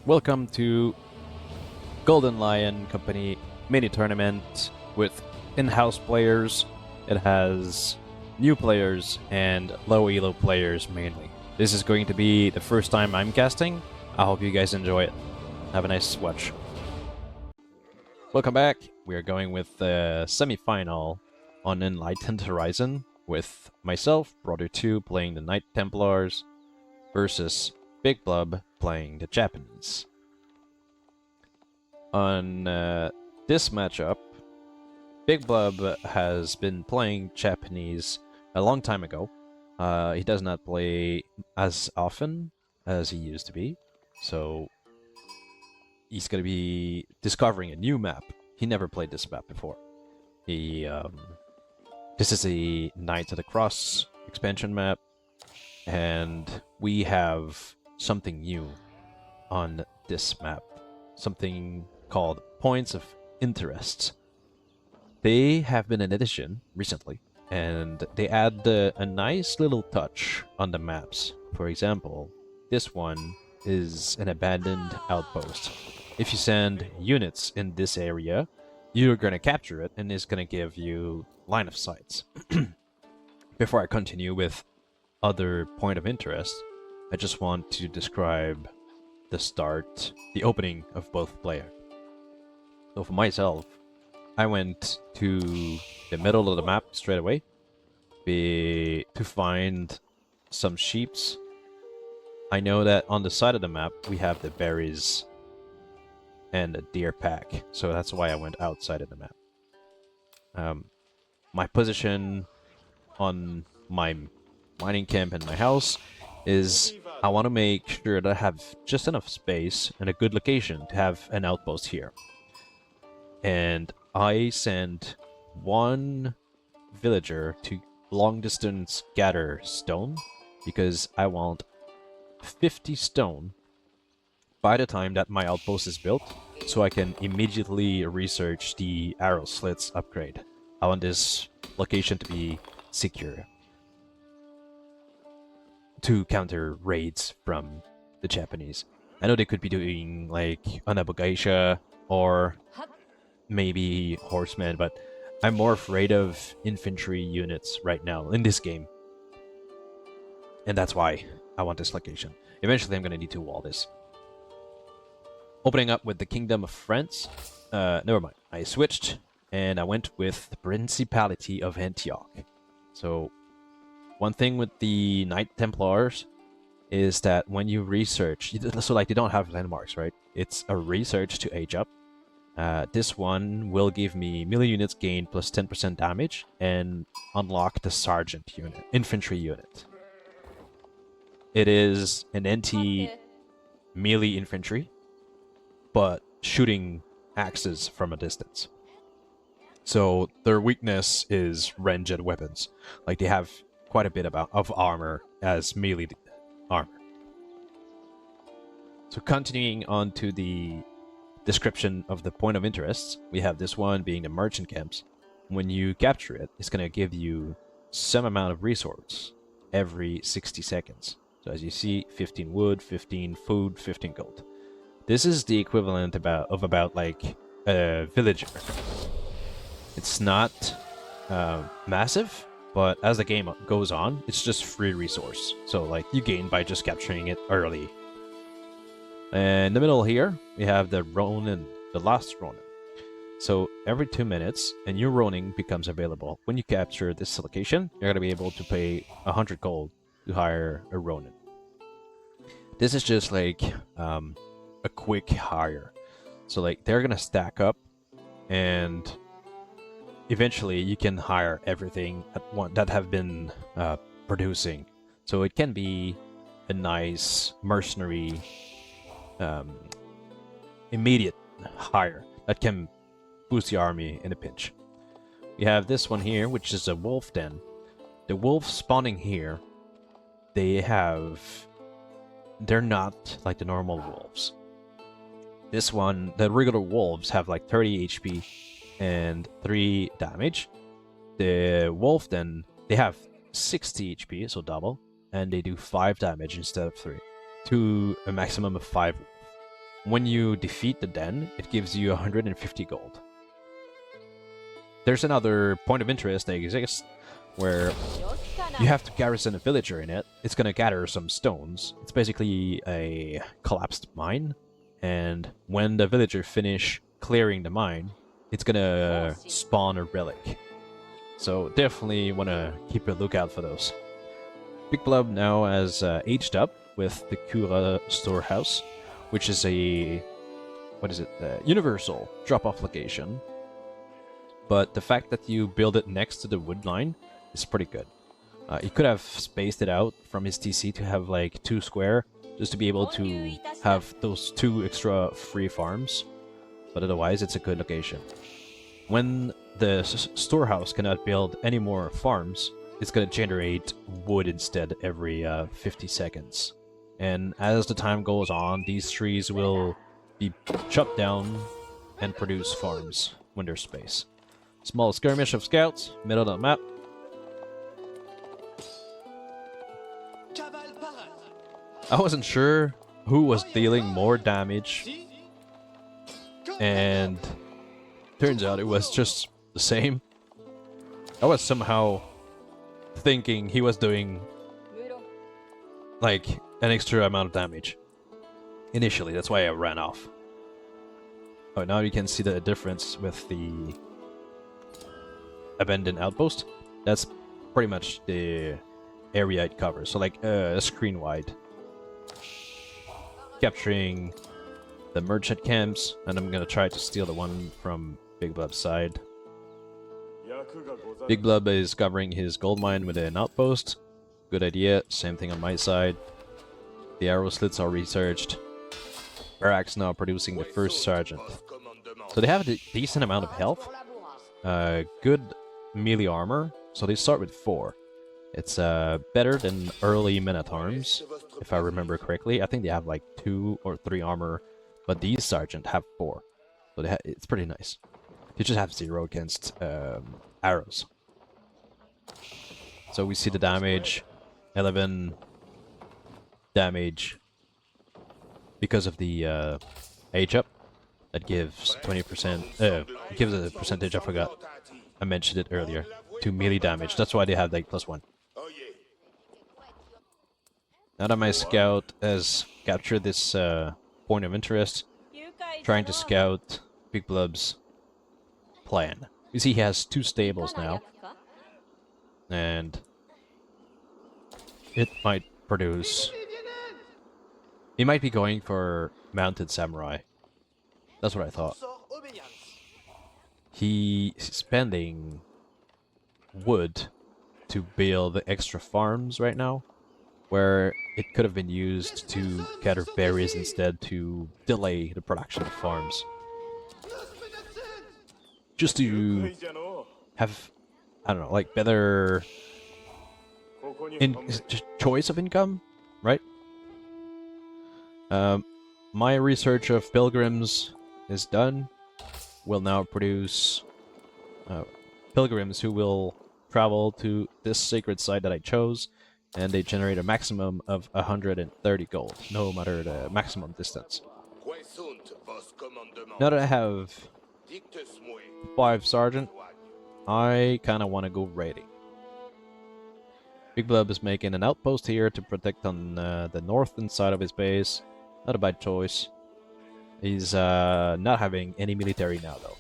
Welcome to Golden Lion Company mini tournament with in-house players. It has new players and low-elo players mainly. This is going to be the first time I'm casting. I hope you guys enjoy it. Have a nice watch. Welcome back. We are going with the semi-final on Enlightened Horizon with myself, Brother 2, playing the Knight Templars versus Bigblob playing the Japanese. On this matchup, Bigblob has been playing Japanese a long time ago. He does not play as often as he used to be, so he's going to be discovering a new map. He never played this map before. This is a Knights of the Cross expansion map, and we have something new on this map, something called Points of Interest. They have been an addition recently, and they add a nice little touch on the maps. For example, this one is an abandoned outpost. If you send units in this area, you're going to capture it, and it's going to give you line of sight. Before I continue with other point of interest, I just want to describe the opening of both players. So for myself, I went to the middle of the map straight away to find some sheeps. I know that on the side of the map we have the berries and a deer pack, so that's why I went outside of the map. My position on my mining camp in my house is I want to make sure that I have just enough space and a good location to have an outpost here. And I send one villager to long distance gather stone because I want 50 stone by the time that my outpost is built, so I can immediately research the arrow slits upgrade. I want this location to be secure to counter raids from the Japanese. I know they could be doing like Anabogaisha or maybe horsemen, but I'm more afraid of infantry units right now in this game. And that's why I want this location. Eventually I'm going to need to wall this. Opening up with the Kingdom of France. Never mind. I switched and I went with the Principality of Antioch. So one thing with the Knight Templars is that when you research, so like they don't have landmarks, right? It's a research to age up. This one will give me melee units gain plus 10% damage and unlock the Sergeant unit, infantry unit. It is an anti-melee infantry, but shooting axes from a distance. So their weakness is ranged weapons. Like they have quite a bit of armor as melee armor. So continuing on to the description of the point of interest, we have this one being the merchant camps. When you capture it, it's going to give you some amount of resource every 60 seconds. So as you see, 15 wood, 15 food, 15 gold. This is the equivalent of about like a villager. It's not massive, but as the game goes on, it's just free resource. So like you gain by just capturing it early. And in the middle here, we have the Ronin, the last Ronin. So every 2 minutes, a new Ronin becomes available. When you capture this location, you're going to be able to pay 100 gold to hire a Ronin. This is just like a quick hire. So like they're going to stack up, and eventually you can hire everything at one that have been producing. So it can be a nice mercenary immediate hire that can boost the army in a pinch. We have this one here, which is a wolf den. The wolves spawning here, they're not like the normal wolves. This one, the regular wolves have like 30 HP and 3 damage. The wolf den, they have 60 HP, so double, and they do 5 damage instead of 3, to a maximum of 5. when you defeat the den, it gives you 150 gold. There's another point of interest that exists where you have to garrison a villager in it. It's gonna gather some stones. It's basically a collapsed mine, and when the villager finish clearing the mine, it's gonna spawn a relic. So definitely want to keep a lookout for those. Bigblob now has aged up with the Kura storehouse, which is a universal drop-off location. But the fact that you build it next to the wood line is pretty good. He could have spaced it out from his TC to have like 2 square, just to be able to have those 2 extra free farms. But otherwise, it's a good location. When the storehouse cannot build any more farms, it's going to generate wood instead every 50 seconds. And as the time goes on, these trees will be chopped down and produce farms when there's space. Small skirmish of scouts, middle of the map. I wasn't sure who was dealing more damage, and turns out it was just the same. I was somehow thinking he was doing like an extra amount of damage initially. That's why I ran off. Oh, now you can see the difference with the abandoned outpost. That's pretty much the area it covers. So like a screen wide. Capturing the merchant camps, and I'm gonna try to steal the one from Bigblob's side. Bigblob is covering his gold mine with an outpost. Good idea. Same thing on my side. The arrow slits are researched. Barracks now producing the first sergeant. So they have a decent amount of health. Good melee armor. So they start with 4. It's better than early men-at-arms, if I remember correctly. I think they have like 2 or 3 armor, but these sergeant have 4. So it's pretty nice. You just have 0 against arrows. So we see the damage, 11 damage because of the age up. That gives 20%. Gives a percentage. I forgot. I mentioned it earlier. To melee damage. That's why they have like +1. Now that my scout has captured this point of interest, trying to scout Bigblob's plan. You see he has 2 stables now, and it might produce... He might be going for mounted samurai. That's what I thought. He's spending wood to build extra farms right now, where it could have been used to gather berries instead to delay the production of farms. Just to have, I don't know, like better choice of income, right? My research of pilgrims is done. Will now produce pilgrims who will travel to this sacred site that I chose, and they generate a maximum of 130 gold, no matter the maximum distance. Now that I have 5 sergeant, I kind of want to go raiding. Bigblob is making an outpost here to protect on the northern side of his base. Not a bad choice. He's not having any military now, though.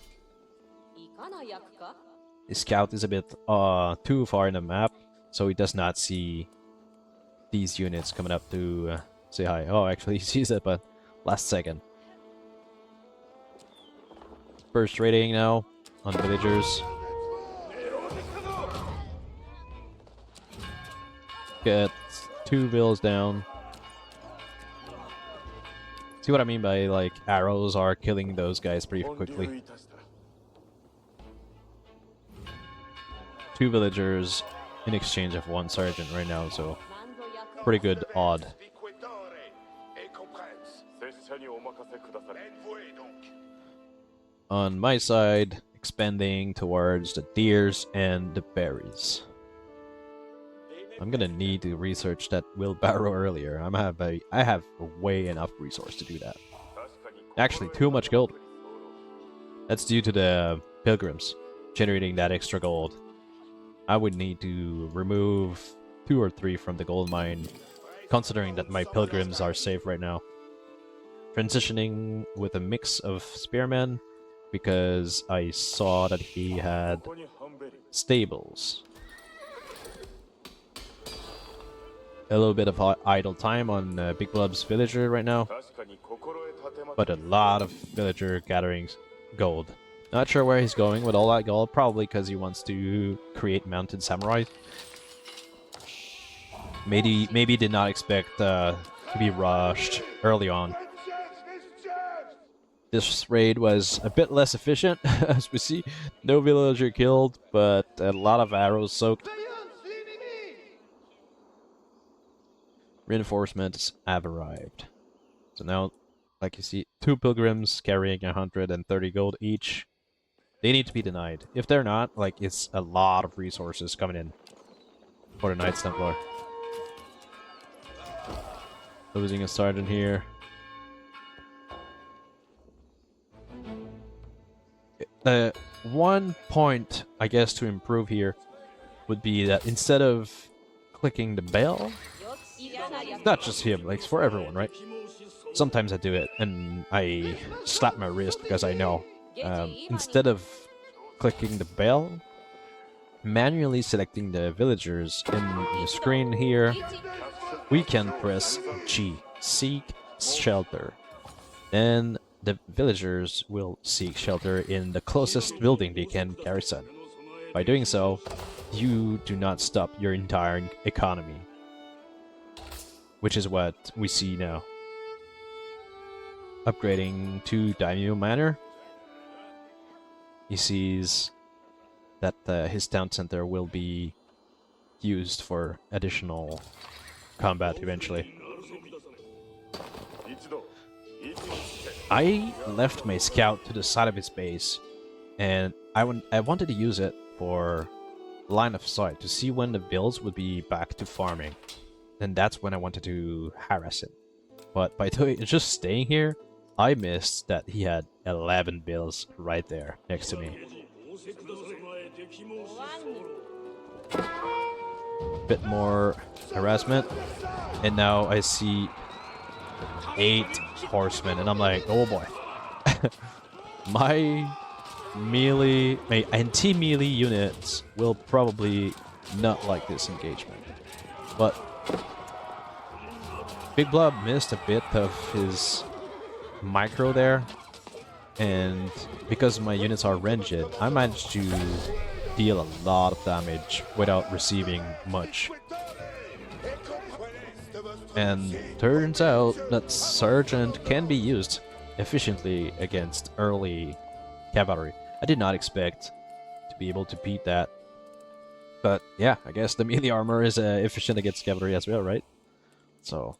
His scout is a bit too far in the map, so he does not see these units coming up to say hi. Oh, actually he sees it, but last second. First raiding now on villagers. Get 2 villas down. See what I mean by, like, arrows are killing those guys pretty quickly. 2 villagers in exchange of 1 sergeant right now, so pretty good odd. On my side, expanding towards the deers and the berries. I'm gonna need to research that wheelbarrow earlier. I have way enough resource to do that. Actually, too much gold. That's due to the pilgrims generating that extra gold. I would need to remove 2 or 3 from the gold mine, considering that my pilgrims are safe right now. Transitioning with a mix of spearmen, because I saw that he had stables. A little bit of idle time on Bigblob's villager right now, but a lot of villager gatherings gold. Not sure where he's going with all that gold, probably because he wants to create mounted samurai. Maybe did not expect to be rushed early on. This raid was a bit less efficient, as we see. No villager killed, but a lot of arrows soaked. Reinforcements have arrived. So now, like you see, 2 pilgrims carrying 130 gold each. They need to be denied. If they're not, like, it's a lot of resources coming in for the Knights Templar. Losing a sergeant here. One point, I guess, to improve here would be that instead of clicking the bell, not just him, like, it's for everyone, right? Sometimes I do it, and I slap my wrist because I know. Instead of clicking the bell, manually selecting the villagers in the screen here, we can press G, seek shelter. Then the villagers will seek shelter in the closest building they can garrison. By doing so, you do not stop your entire economy, which is what we see now. Upgrading to Daimyo Manor. He sees that his town center will be used for additional combat eventually. I left my scout to the side of his base, and I wanted to use it for line of sight to see when the bills would be back to farming. And that's when I wanted to harass him. But by just staying here, I missed that he had 11 bills right there next to me. Bit more harassment, and now I see 8 horsemen, and I'm like, oh boy. My anti-melee units will probably not like this engagement. But Bigblob missed a bit of his micro there, and because my units are ranged, I managed to deal a lot of damage without receiving much. And turns out that Sergeant can be used efficiently against early cavalry. I did not expect to be able to beat that. But yeah, I guess the melee armor is efficient against cavalry as well, right? So,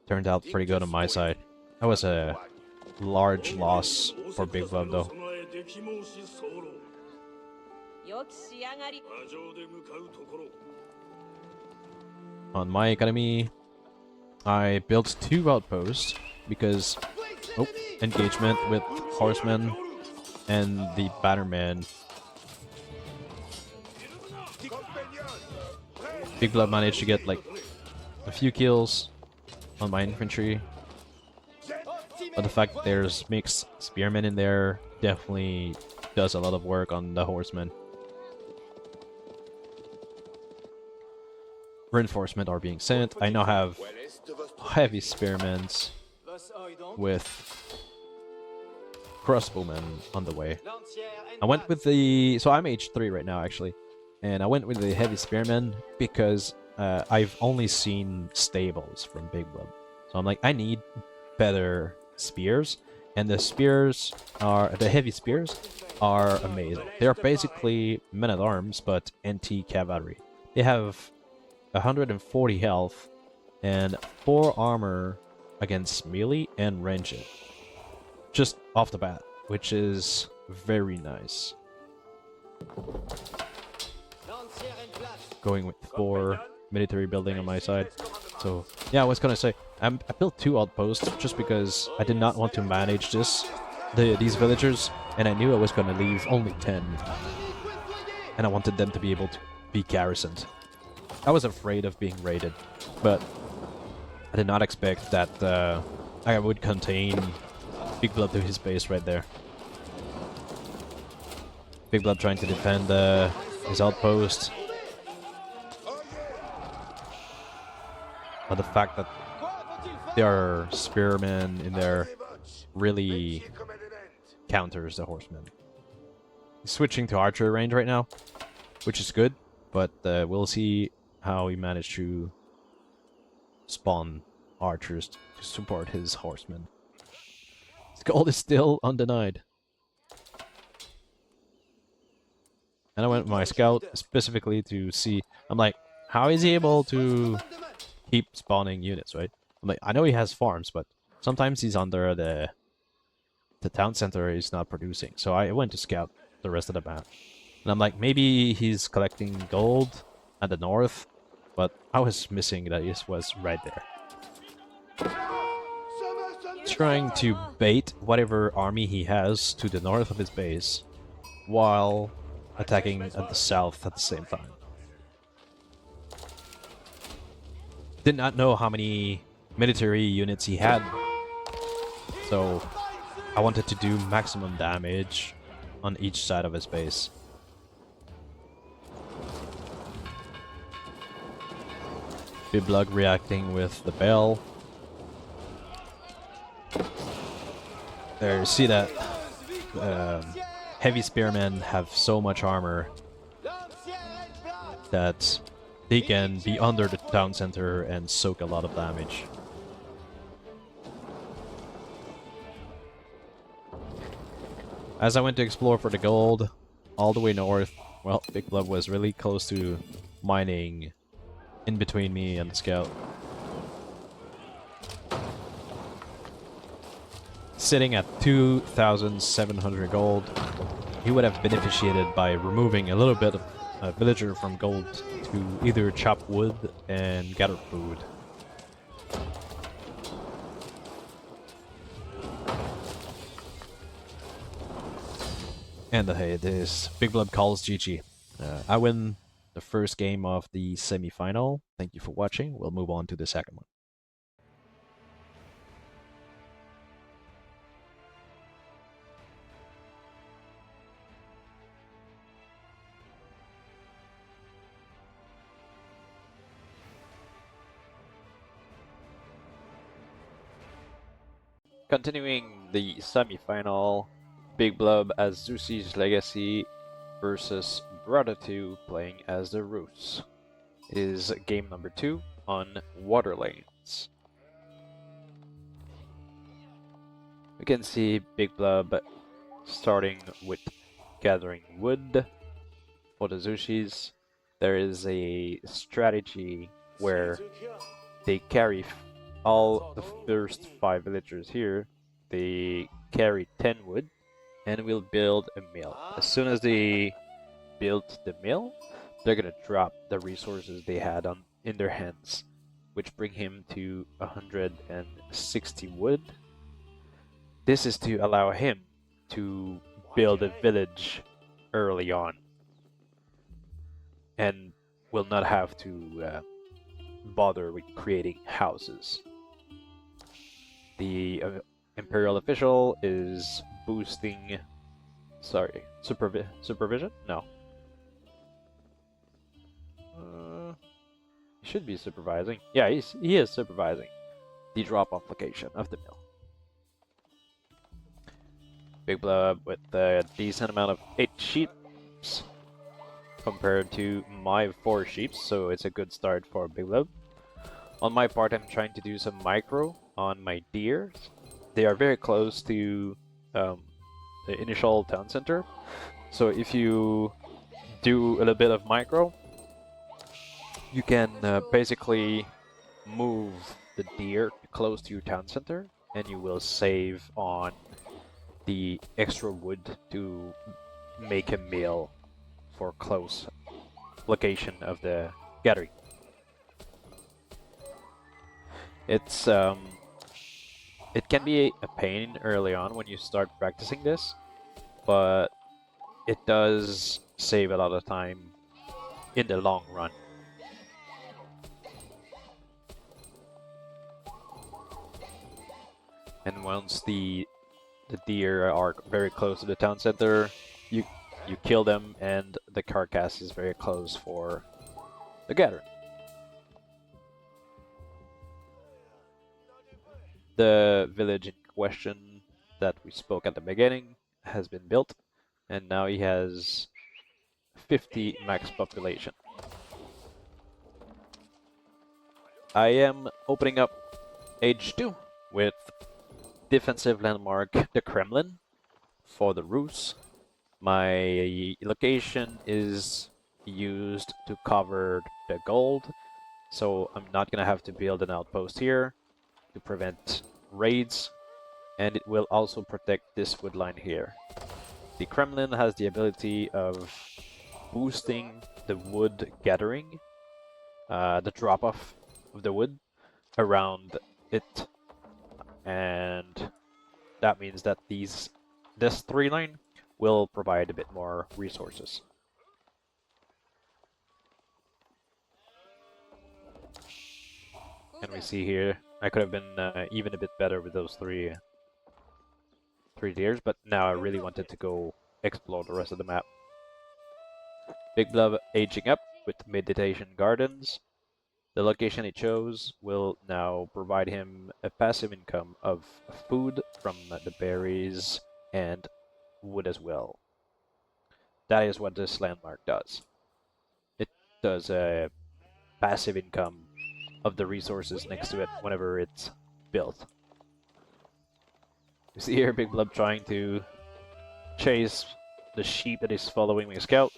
turned out pretty good on my side. That was a large loss for Bigblob though. On my academy, I built 2 outposts because engagement with horsemen and the bannerman. Bigblob managed to get like a few kills on my infantry, but the fact that there's mixed spearmen in there definitely does a lot of work on the horsemen. Reinforcements are being sent. I now have heavy spearmen with crossbowmen on the way. I went with the... So I'm H3 right now, actually. And I went with the heavy spearmen because I've only seen stables from Bigblob. So I'm like, I need better spears. And the spears are... The heavy spears are amazing. They're basically men-at-arms, but anti-cavalry. They have 140 health and 4 armor against melee and ranged. Just off the bat, which is very nice. Going with 4 military building on my side. So yeah, I was gonna say I built 2 outposts just because I did not want to manage these villagers, and I knew I was gonna leave only 10, and I wanted them to be able to be garrisoned. I was afraid of being raided, but I did not expect that I would contain Bigblob to his base right there. Bigblob trying to defend his outpost. But the fact that there are spearmen in there really counters the horsemen. He's switching to archery range right now, which is good, but we'll see how he managed to spawn archers to support his horsemen. His gold is still undenied. And I went with my scout specifically to see, I'm like, how is he able to keep spawning units, right? I'm like, I know he has farms, but sometimes he's under the town center is not producing. So I went to scout the rest of the map. And I'm like, maybe he's collecting gold at the north, but I was missing that he was right there. Trying to bait whatever army he has to the north of his base, while attacking at the south at the same time. Did not know how many military units he had, so I wanted to do maximum damage on each side of his base. Bigblob reacting with the bell. There, you see that heavy spearmen have so much armor that they can be under the town center and soak a lot of damage. As I went to explore for the gold, all the way north, well, Bigblob was really close to mining in between me and the scout. Sitting at 2,700 gold, he would have benefited by removing a little bit of a villager from gold to either chop wood and gather food. And hey, this Bigblob calls GG. I win the first game of the semi-final. Thank you for watching. We'll move on to the second one. Continuing the semi-final, Bigblob as Zusi's Legacy versus Brother 2 playing as the Roots. It is game number 2 on water lanes. We can see Bigblob starting with gathering wood for the Zushis. There is a strategy where they carry all the first 5 villagers here. They carry 10 wood and will build a mill. As soon as they build the mill, they're gonna drop the resources they had in their hands, which bring him to 160 wood. This is to allow him to build a village early on and will not have to bother with creating houses. The Imperial official is boosting... Sorry, supervision? No. He should be supervising. Yeah, he is supervising the drop-off location of the mill. Bigblob with a decent amount of 8 sheep compared to my 4 sheep, so it's a good start for Bigblob. On my part, I'm trying to do some micro on my deer. They are very close to the initial town center, so if you do a little bit of micro, you can basically move the deer close to your town center, and you will save on the extra wood to make a meal for close location of the gathering. It's it can be a pain early on when you start practicing this, but it does save a lot of time in the long run. And once the deer are very close to the town center, you kill them, and the carcass is very close for the gathering. The village in question that we spoke at the beginning has been built, and now he has 50 max population. I am opening up Age 2 with defensive landmark the Kremlin for the Rus. My location is used to cover the gold, so I'm not gonna have to build an outpost here to prevent raids, and it will also protect this wood line here. The Kremlin has the ability of boosting the wood gathering, the drop-off of the wood around it, and that means that this 3 line will provide a bit more resources. And we see here, I could have been even a bit better with those three deers, but now I really wanted to go explore the rest of the map. Bigblob aging up with meditation gardens. The location he chose will now provide him a passive income of food from the berries and wood as well. That is what this landmark does. It does a passive income of the resources next to it whenever it's built. You see here Bigblob trying to chase the sheep that is following my scout.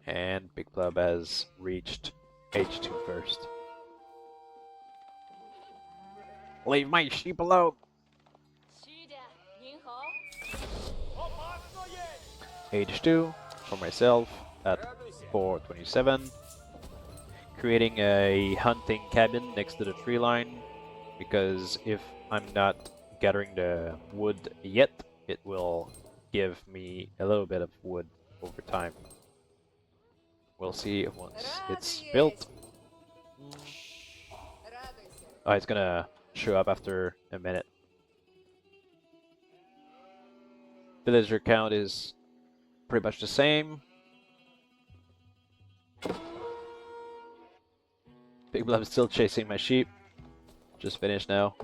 And Bigblob has reached H2 first. Leave my sheep alone! H2 for myself at 427. Creating a hunting cabin next to the tree line, because if I'm not gathering the wood yet, it will give me a little bit of wood over time. We'll see once it's built. Oh, it's gonna show up after a minute. Villager count is pretty much the same. Bigblob is still chasing my sheep. Just finished now.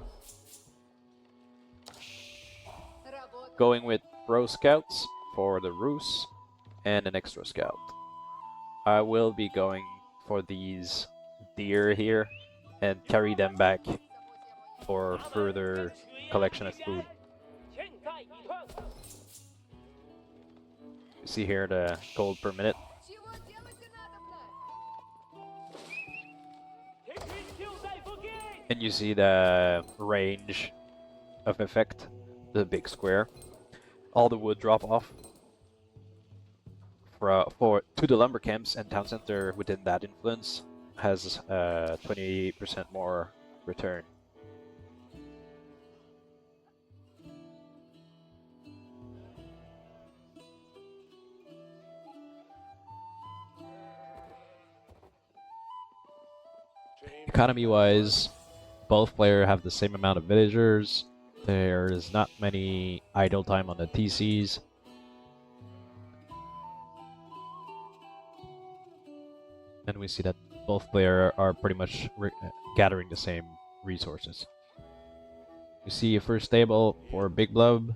Going with pro scouts for the Rus and an extra scout. I will be going for these deer here and carry them back for further collection of food. You see here the gold per minute. And you see the range of effect, the big square. All the wood drop off to the lumber camps, and town center within that influence has 20% more return. Economy-wise, both players have the same amount of villagers. There is not many idle time on the TCs. And we see that both players are pretty much gathering the same resources. You see a first stable for Bigblob.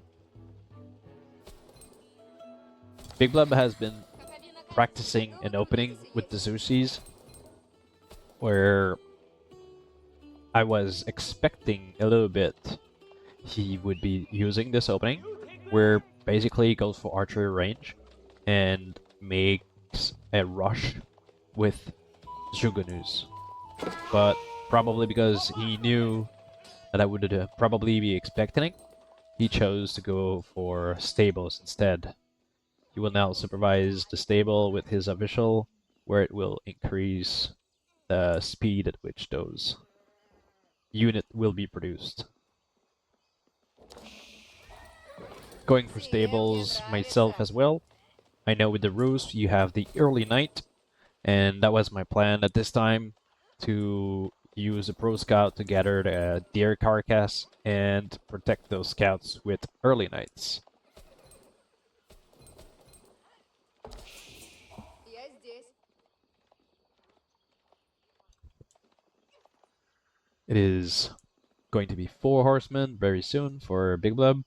Bigblob has been practicing an opening with the Zusis, where I was expecting a little bit he would be using this opening, where basically he goes for archery range and makes a rush with Jugunus. But probably because he knew that I would probably be expecting it, he chose to go for stables instead. He will now supervise the stable with his official where it will increase the speed at which those units will be produced. Going for stables myself as well. I know with the roost you have the early night, and that was my plan at this time, to use a pro scout to gather the deer carcass and protect those scouts with early nights. It is going to be 4 horsemen very soon for Bigblob.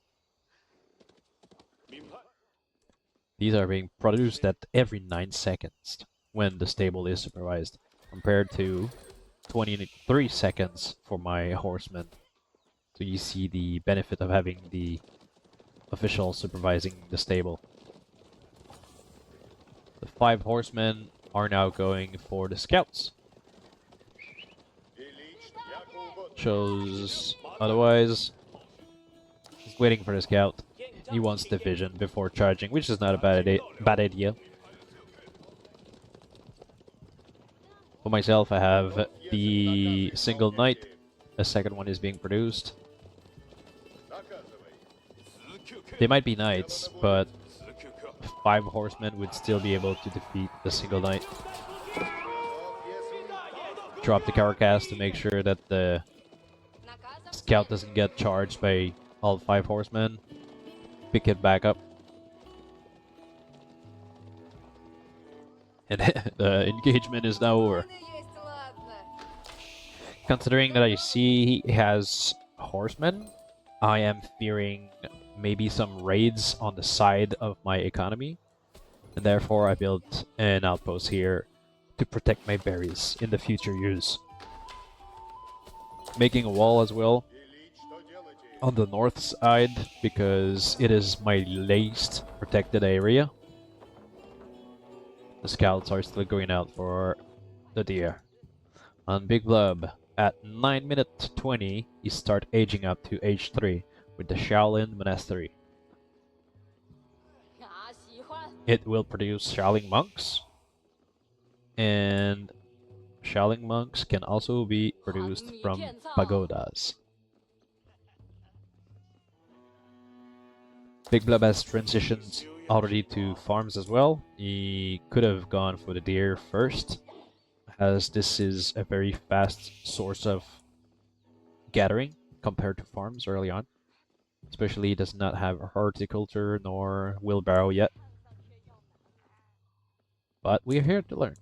These are being produced at every 9 seconds when the stable is supervised, compared to 23 seconds for my horsemen. So you see the benefit of having the official supervising the stable. The 5 horsemen are now going for the scouts. Shows otherwise. He's waiting for the scout. He wants the vision before charging, which is not a bad idea. For myself, I have the single knight. A second one is being produced. They might be knights, but 5 horsemen would still be able to defeat the single knight. Drop the carcass to make sure that the scout doesn't get charged by all 5 horsemen. Pick it back up. And the engagement is now over. Considering that I see he has horsemen, I am fearing maybe some raids on the side of my economy. And therefore I built an outpost here to protect my berries in the future years. Making a wall as well on the north side, because it is my least protected area. The scouts are still going out for the deer. On Bigblob, at 9 minutes 20, you start aging up to age 3 with the Shaolin Monastery. It will produce Shaolin monks, and Shaolin monks can also be produced from pagodas. Bigblob has transitioned already to farms as well. He could have gone for the deer first, as this is a very fast source of gathering compared to farms early on. Especially he does not have horticulture nor wheelbarrow yet. But we are here to learn.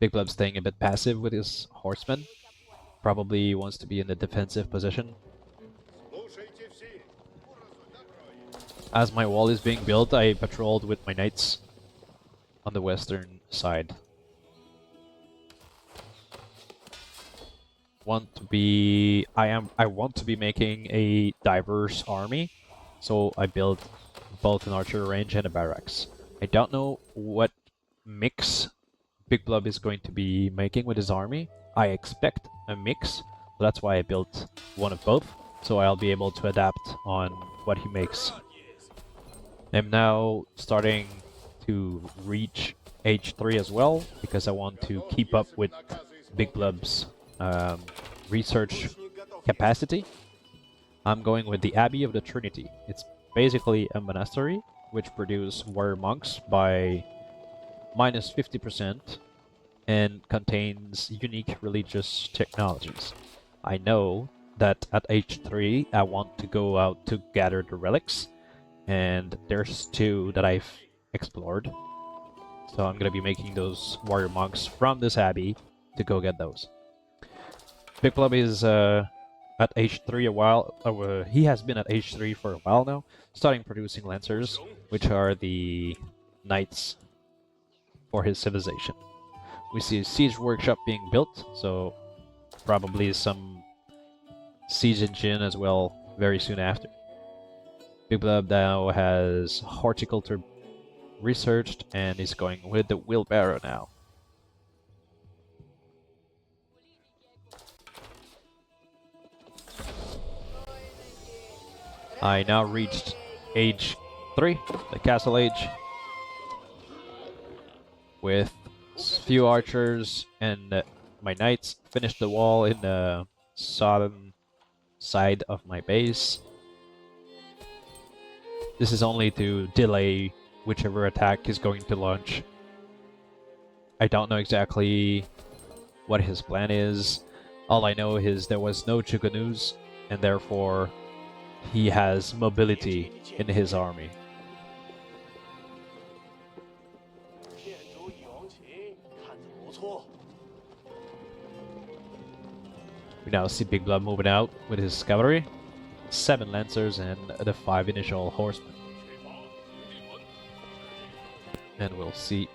Bigblob staying a bit passive with his horsemen. Probably wants to be in the defensive position. As my wall is being built, I patrolled with my knights on the western side. I want to be making a diverse army, so I built both an archer range and a barracks. I don't know what mix Bigblob is going to be making with his army. I expect a mix, so that's why I built one of both, so I'll be able to adapt on what he makes. I'm now starting to reach age 3 as well, because I want to keep up with Bigblob's research capacity. I'm going with the Abbey of the Trinity. It's basically a monastery which produces warrior monks by minus 50% and contains unique religious technologies. I know that at age 3 I want to go out to gather the relics, and there's 2 that I've explored. So I'm gonna be making those warrior monks from this abbey to go get those. Bigblob is at age 3 a while. He has been at age 3 for a while now, starting producing lancers, which are the knights for his civilization. We see a siege workshop being built, so probably some siege engine as well very soon after. Bigblob now has horticulture researched and is going with the wheelbarrow now. I now reached age 3, the castle age, with few archers and my knights. Finish the wall in the southern side of my base. This is only to delay whichever attack is going to launch. I don't know exactly what his plan is. All I know is there was no Chuganus, and therefore he has mobility in his army. We now see Bigblob moving out with his cavalry, 7 lancers and the 5 initial horsemen. And we'll see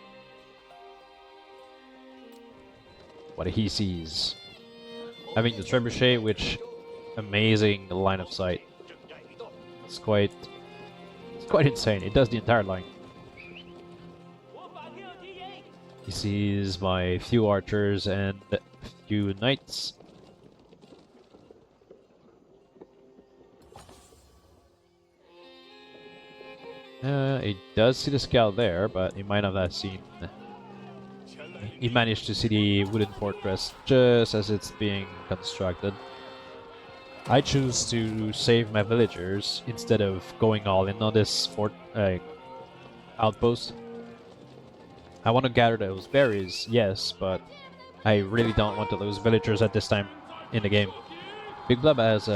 what he sees. Having the trebuchet, which amazing line of sight. It's quite insane. It does the entire line. He sees my few archers and few knights. He does see the scout there, but he might not have seen. He managed to see the wooden fortress just as it's being constructed. I choose to save my villagers instead of going all in on this outpost. I want to gather those berries, yes, but I really don't want to lose villagers at this time in the game. Bigblob has,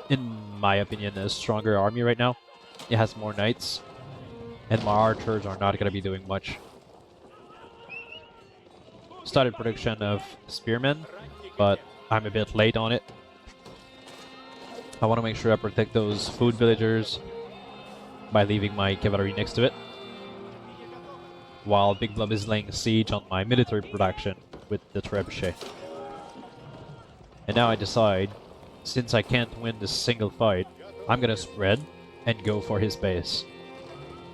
in my opinion, a stronger army right now. It has more knights, and my archers are not going to be doing much. Started production of spearmen, but I'm a bit late on it. I want to make sure I protect those food villagers by leaving my cavalry next to it, while Bigblob is laying siege on my military production with the trebuchet. And now I decide, since I can't win this single fight, I'm gonna spread and go for his base.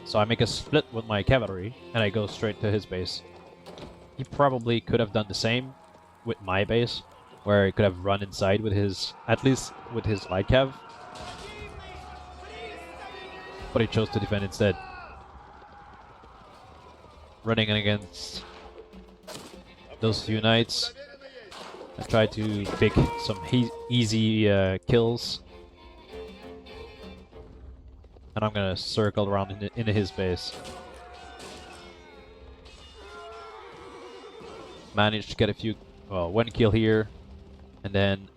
So I make a split with my cavalry, and I go straight to his base. He probably could have done the same with my base, where he could have run inside with his, at least with his light cav. But he chose to defend instead. Running against those few knights. I try to pick some easy kills. And I'm gonna circle around into his base. Managed to get a few, well, 1 kill here, and then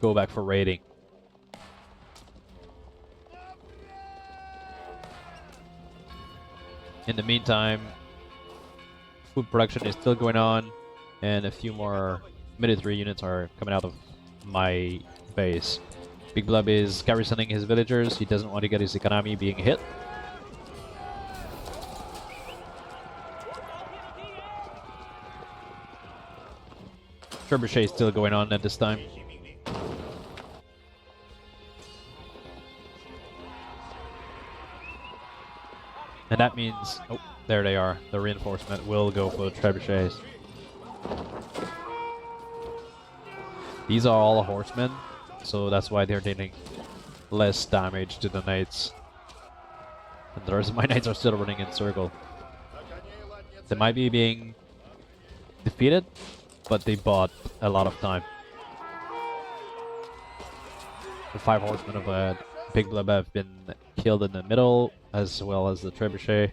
go back for raiding. In the meantime, food production is still going on, and a few more military units are coming out of my base. Bigblob is garrisoning his villagers. He doesn't want to get his economy being hit. Trebuchet is still going on at this time. And that means, oh, there they are. The reinforcement will go for the trebuchets. These are all horsemen, so that's why they're dealing less damage to the knights. And the rest of my knights are still running in circle. They might be being defeated, but they bought a lot of time. The 5 horsemen of Bigblob have been killed in the middle, as well as the trebuchet,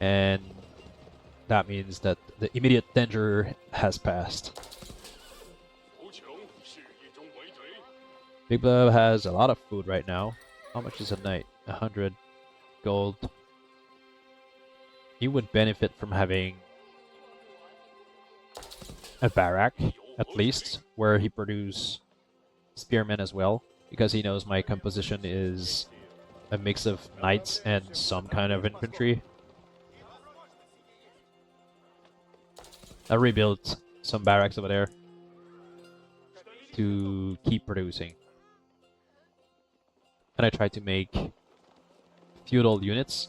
and that means that the immediate danger has passed. Bigblob has a lot of food right now. How much is a knight? 100 gold. He would benefit from having a barrack, at least, where he produces spearmen as well, because he knows my composition is a mix of knights and some kind of infantry. I rebuilt some barracks over there to keep producing. And I tried to make feudal units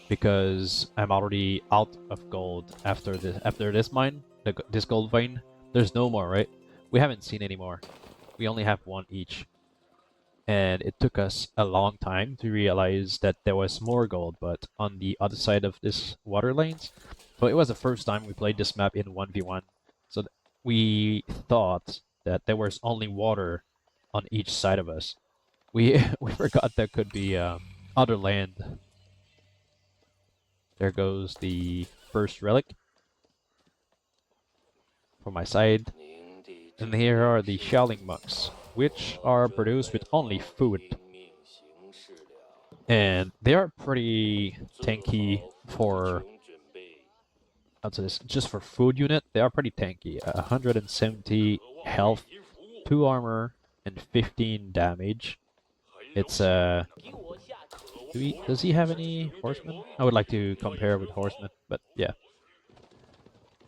because I'm already out of gold after this mine, this gold vein. There's no more, right? We haven't seen any more. We only have 1 each. and it took us a long time to realize that there was more gold, but on the other side of this water lanes. So it was the first time we played this map in 1v1, so we thought that there was only water on each side of us. We we forgot there could be other land. There goes the first relic from my side. And here are the Shaolin monks, which are produced with only food. And they are pretty tanky for, I'd say this, just for food unit, they are pretty tanky. 170 health, 2 armor, and 15 damage. It's does he have any horsemen? I would like to compare with horsemen, but yeah.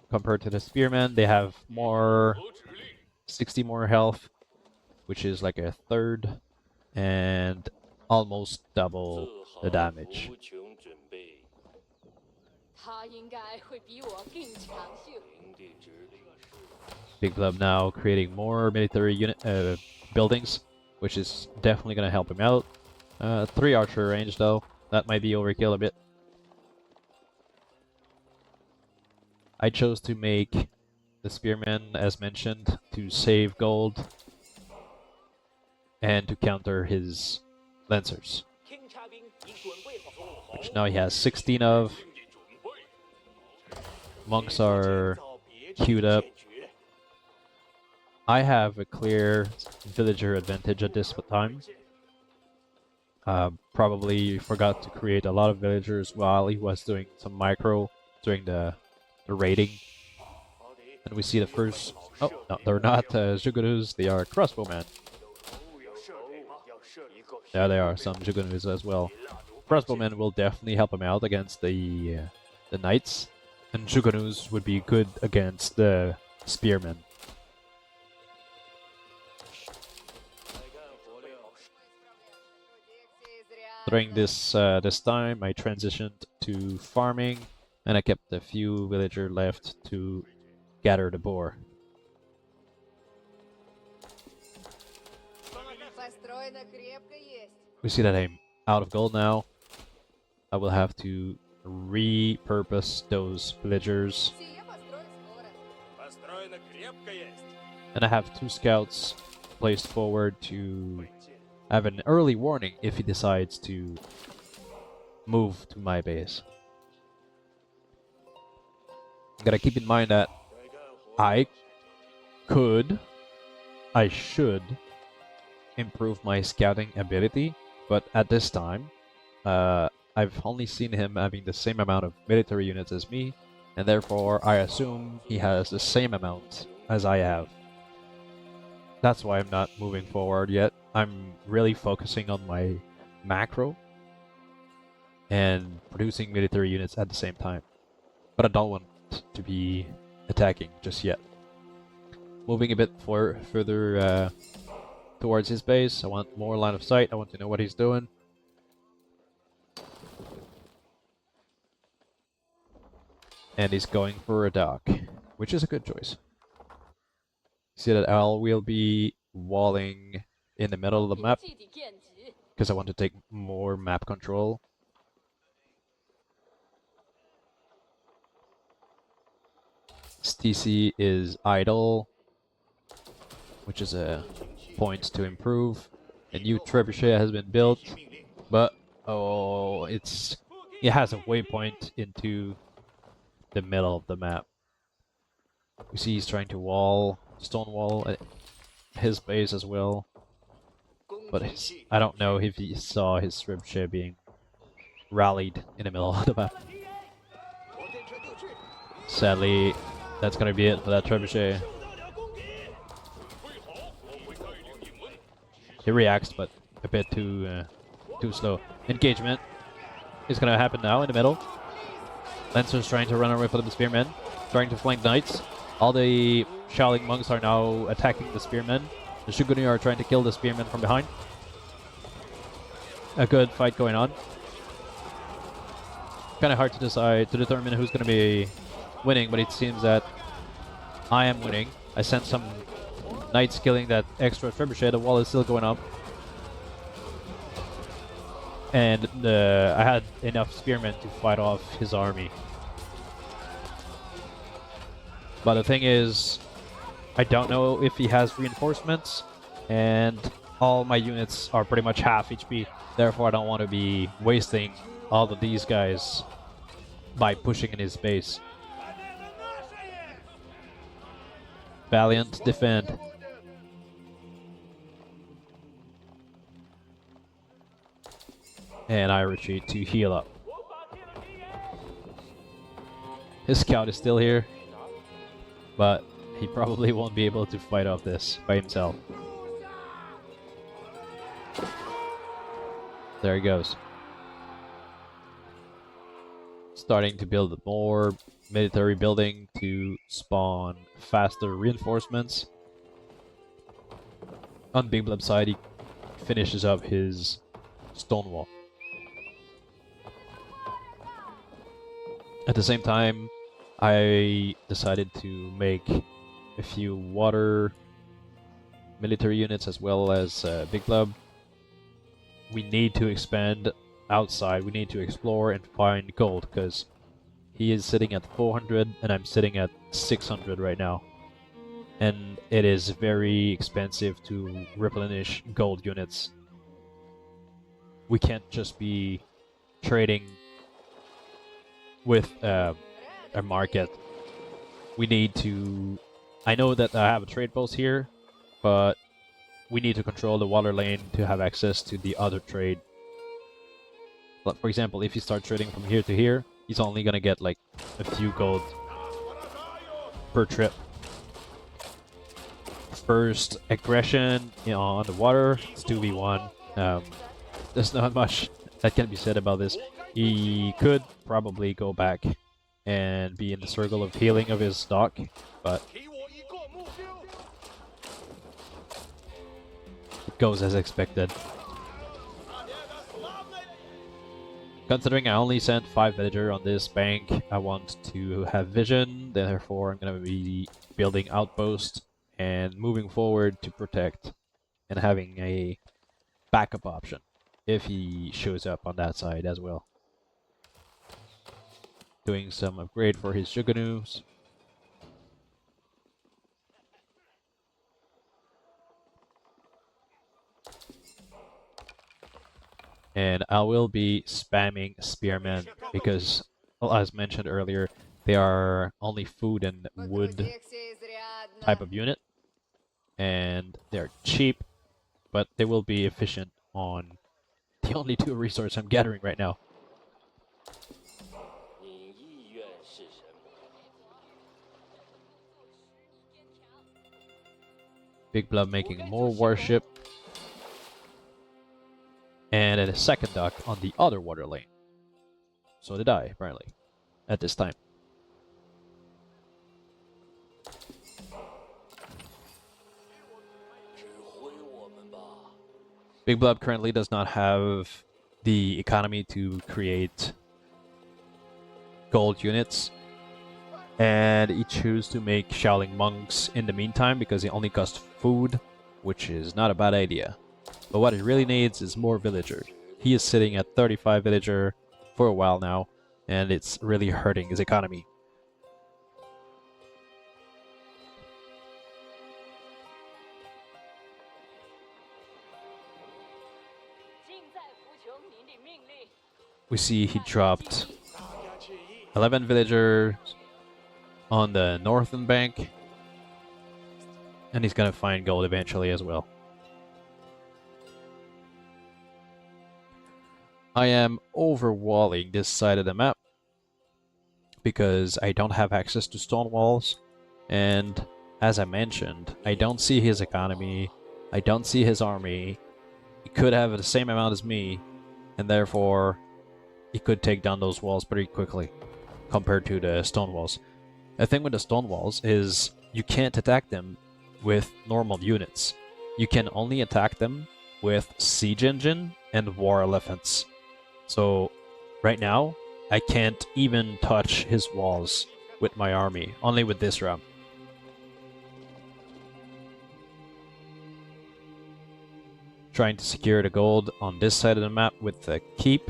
Compared to the spearmen, they have more 60 more health, which is like a third, and almost double the damage. Bigblob now creating more military unit buildings, which is definitely going to help him out. 3 archer range though, that might be overkill a bit. I chose to make the spearmen, as mentioned, to save gold and to counter his lancers, which now he has 16 of. Monks are queued up. I have a clear villager advantage at this time. Probably forgot to create a lot of villagers while he was doing some micro during the raiding. And we see the first... Oh, no, they're not Jugunus, they are crossbowmen. There they are, some Jugunus as well. Crossbowmen will definitely help him out against the knights, and Jugunus would be good against the spearmen. During this time, I transitioned to farming, and I kept a few villagers left to gather the boar. We see that I'm out of gold now. I will have to repurpose those villagers. And I have 2 scouts placed forward to have an early warning if he decides to move to my base. Gotta keep in mind that I should improve my scouting ability, but at this time, I've only seen him having the same amount of military units as me, and therefore I assume he has the same amount as I have. That's why I'm not moving forward yet. I'm really focusing on my macro and producing military units at the same time. But I don't want to be attacking just yet. Moving a bit further towards his base. I want more line of sight. I want to know what he's doing. And he's going for a dock, which is a good choice. See that I will be walling in the middle of the map because I want to take more map control. TC is idle, which is a point to improve. A new trebuchet has been built, but it has a waypoint into the middle of the map. We see he's trying to stonewall his base as well, but I don't know if he saw his trebuchet being rallied in the middle of the map. Sadly, that's gonna be it for that trebuchet. He reacts, but a bit too slow. Engagement is gonna happen now in the middle. Lancer's trying to run away from the spearmen, trying to flank knights. All the Shaolin monks are now attacking the spearmen. The Shuguni are trying to kill the spearmen from behind. A good fight going on. Kind of hard to determine who's going to be winning, but it seems that I am winning. I sent some knights killing that extra trebuchet. The wall is still going up. And I had enough spearmen to fight off his army. But the thing is, I don't know if he has reinforcements, and all my units are pretty much half HP. Therefore, I don't want to be wasting all of these guys by pushing in his base. Valiant, defend. And I retreat to heal up. His scout is still here, but he probably won't be able to fight off this by himself. There he goes. Starting to build more military building to spawn faster reinforcements. On Bigblob side, he finishes up his stone wall. At the same time, I decided to make a few water military units as well as Bigblob. We need to expand outside. We need to explore and find gold because he is sitting at 400 and I'm sitting at 600 right now. And it is very expensive to replenish gold units. We can't just be trading with a market. We need to... I know that I have a trade post here, but we need to control the water lane to have access to the other trade. But for example, if you start trading from here to here, he's only gonna get like a few gold per trip. First aggression on the water, it's 2v1. There's not much that can be said about this. He could probably go back and be in the circle of healing of his stock, but it goes as expected. Considering I only sent 5 villager on this bank, I want to have vision, therefore I'm going to be building outposts and moving forward to protect and having a backup option if he shows up on that side as well. Doing some upgrade for his Juggernautes. And I will be spamming spearmen because, well, as mentioned earlier, they are only food and wood type of unit. And they're cheap, but they will be efficient on the only 2 resources I'm gathering right now. Bigblob making more warship. And then a second dock on the other water lane. So did I, apparently, at this time. Bigblob currently does not have the economy to create gold units. And he chose to make Shaolin monks in the meantime because he only cost food, which is not a bad idea. But what he really needs is more villager. He is sitting at 35 villager for a while now, and it's really hurting his economy. We see he dropped 11 villagers on the northern bank, and he's gonna find gold eventually as well. I am overwalling this side of the map because I don't have access to stone walls, and as I mentioned, I don't see his economy, I don't see his army. He could have the same amount as me, and therefore he could take down those walls pretty quickly compared to the stone walls. The thing with the stone walls is you can't attack them with normal units. You can only attack them with siege engine and war elephants. So right now, I can't even touch his walls with my army, only with this ram. trying to secure the gold on this side of the map with the keep,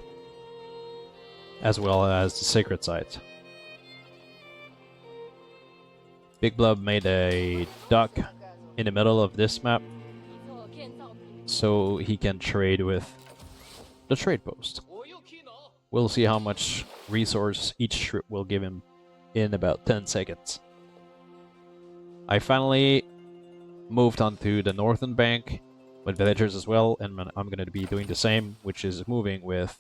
as well as the sacred site. Bigblob made a dock in the middle of this map so he can trade with the trade post. We'll see how much resource each trip will give him in about 10 seconds. I finally moved onto the northern bank with villagers as well, and I'm going to be doing the same, which is moving with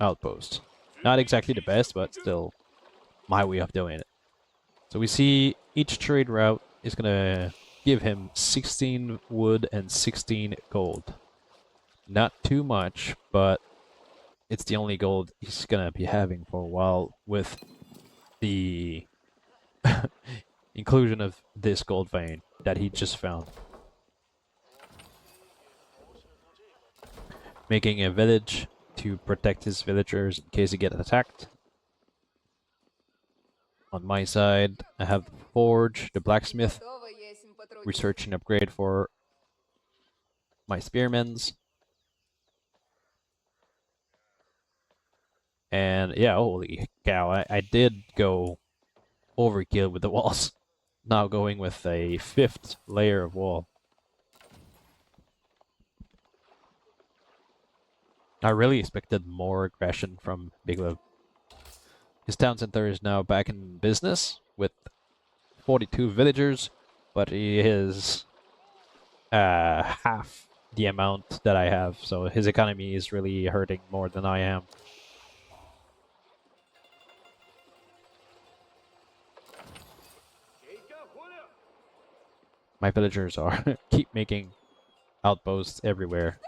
outposts. Not exactly the best, but still my way of doing it. So we see each trade route is going to give him 16 wood and 16 gold. Not too much, but it's the only gold he's going to be having for a while with the inclusion of this gold vein that he just found. Making a village to protect his villagers in case he gets attacked. On my side, I have the forge, the blacksmith, research and upgrade for my spearmans. And yeah, holy cow, I did go overkill with the walls. Now going with a 5th layer of wall. I really expected more aggression from Bigblob. His town center is now back in business with 42 villagers, but he is half the amount that I have, so his economy is really hurting more than I am. My villagers are keep making outposts everywhere.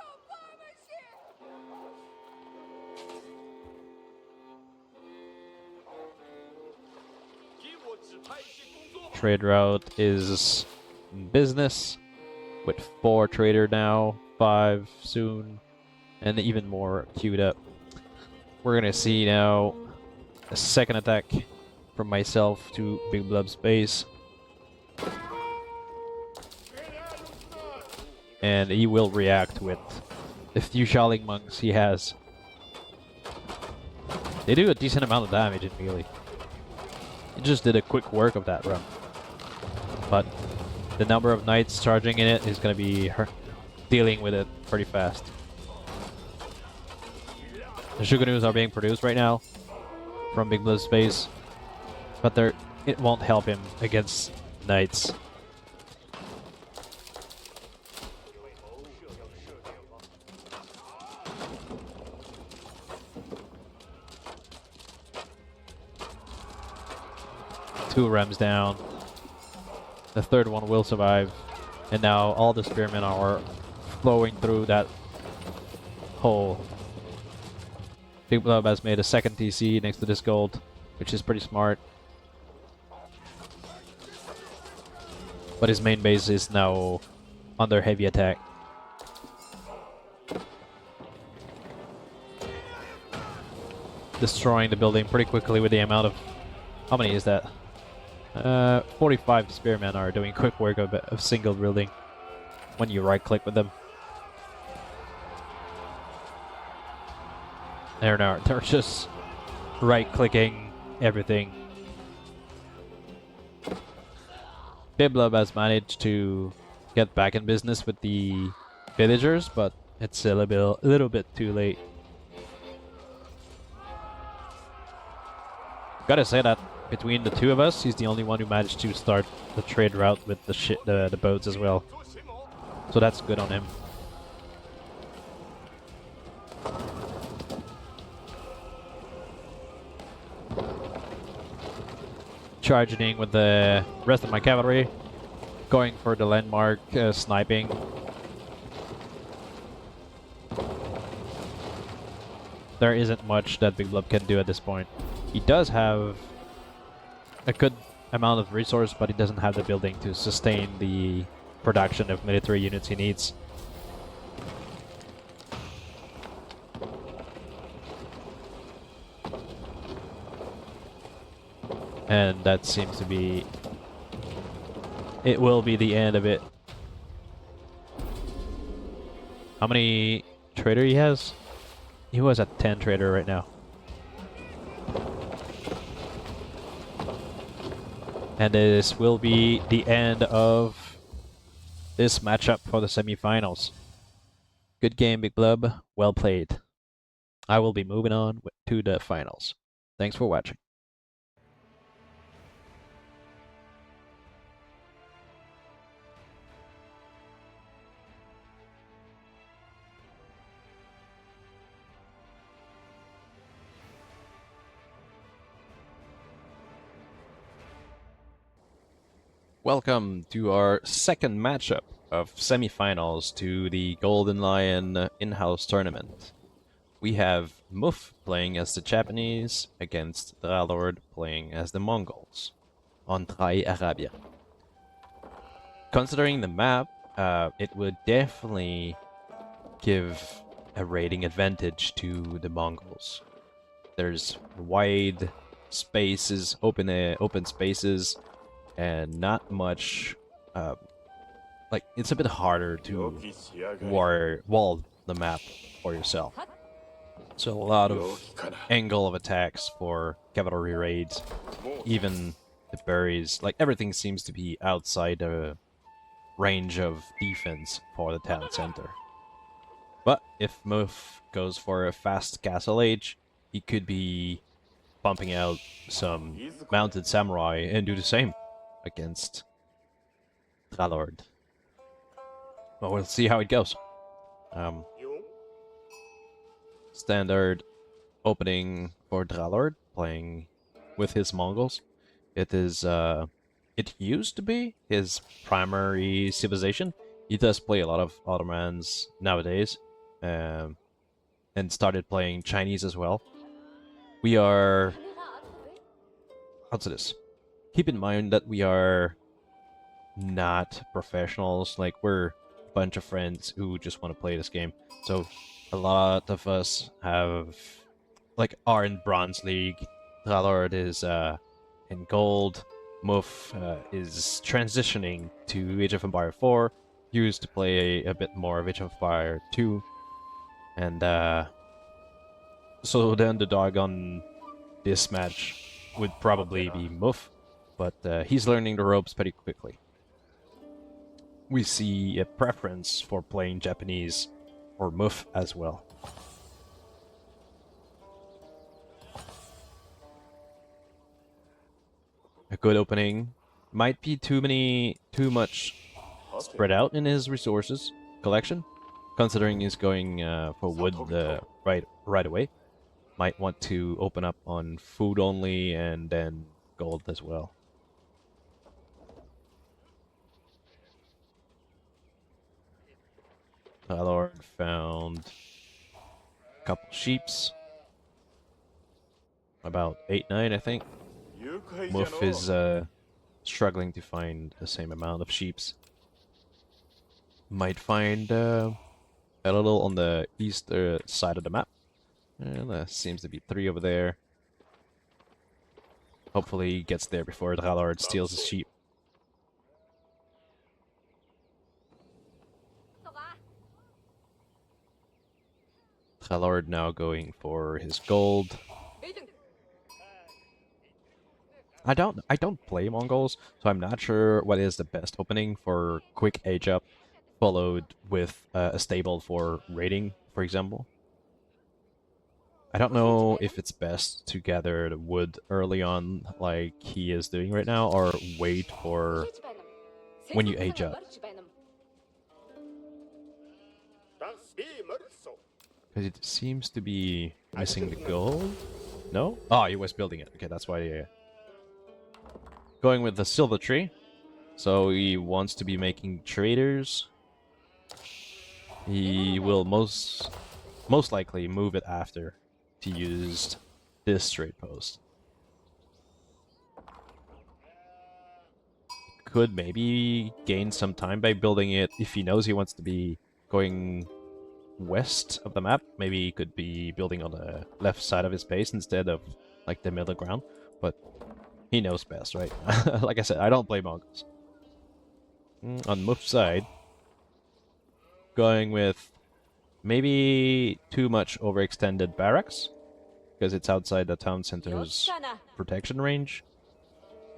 Trade route is in business with 4 trader now, 5 soon, and even more queued up. We're gonna see now a second attack from myself to Bigblob's base. And he will react with the few Shaolin monks he has. They do a decent amount of damage in melee. He just did a quick work of that run. But the number of knights charging in it is going to be dealing with it pretty fast. The Shugenus are being produced right now from Bigblob's base, but it won't help him against knights. Two Rams down. The third one will survive. And now all the spearmen are flowing through that hole. Bigblob has made a second TC next to this gold, which is pretty smart. But his main base is now under heavy attack. Destroying the building pretty quickly with the amount of... How many is that? 45 spearmen are doing quick work of single building when you right click with them. They're just right clicking everything. Bigblob has managed to get back in business with the villagers, but it's a little bit too late. Gotta say that between the two of us, he's the only one who managed to start the trade route with the boats as well. So that's good on him. Charging in with the rest of my cavalry, going for the landmark, sniping. There isn't much that Bigblob can do at this point. He does have a good amount of resource, but he doesn't have the building to sustain the production of military units he needs. And that seems to be... It will be the end of it. How many trader he has? He was at 10 trader right now. And this will be the end of this matchup for the semifinals. Good game, Bigblob. Well played. I will be moving on to the finals. Thanks for watching. Welcome to our second matchup of semifinals to the Golden Lion in-house tournament. We have Mouf playing as the Japanese against Dralord playing as the Mongols on Trai Arabia. Considering the map, it would definitely give a rating advantage to the Mongols. There's wide spaces, open spaces, and not much. Like it's a bit harder to wall the map for yourself. So a lot of angle of attacks for cavalry raids, even the berries, like everything seems to be outside the range of defense for the town center. But if Mouf goes for a fast castle age, he could be pumping out some mounted samurai and do the same against Dralord. Well, we'll see how it goes. Standard opening for Dralord, playing with his Mongols. It is, it used to be his primary civilization. He does play a lot of Ottomans nowadays, and started playing Chinese as well. We are... How's this? Keep in mind that we are not professionals. Like, we're a bunch of friends who just want to play this game. So a lot of us have, like, are in Bronze League. Dralord is in Gold. Mouf is transitioning to Age of Empire 4. Used to play a bit more of Age of Empire 2. And so the underdog on this match would probably be Mouf, but he's learning the ropes pretty quickly. We see a preference for playing Japanese or Mouf as well. A good opening. Might be too much spread out in his resources collection, considering he's going for wood right away. Might want to open up on food only and then gold as well. Dralord found a couple sheeps. About 8-9, I think. Mouf is struggling to find the same amount of sheeps. Might find a little on the east side of the map. And there seems to be 3 over there. Hopefully he gets there before Dralord steals his sheep. Dralord now going for his gold. I don't play Mongols, so I'm not sure what is the best opening for quick age up, followed with a stable for raiding, for example. I don't know if it's best to gather the wood early on, like he is doing right now, or wait for when you age up. Because it seems to be missing the gold. No? Oh, he was building it. Okay, that's why. Yeah. Going with the silver tree. So he wants to be making traders. He will most likely move it after to use this trade post. Could maybe gain some time by building it if he knows he wants to be going west of the map. Maybe he could be building on the left side of his base instead of like the middle ground, but he knows best, right? Like I said, I don't play Mongols. On Mouf's side, going with maybe too much overextended barracks, because it's outside the town center's protection range.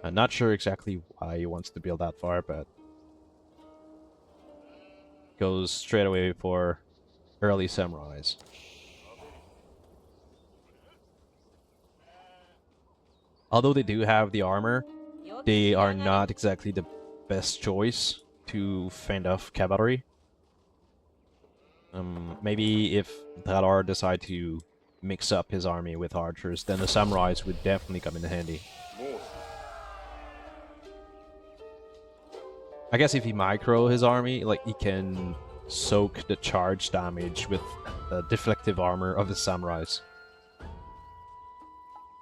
I'm not sure exactly why he wants to build that far, but goes straight away for early samurais. Although they do have the armor, they are not exactly the best choice to fend off cavalry. Maybe if Dralord decide to mix up his army with archers, then the samurais would definitely come in handy. I guess if he micro his army, like, he can soak the charge damage with the deflective armor of the samurais.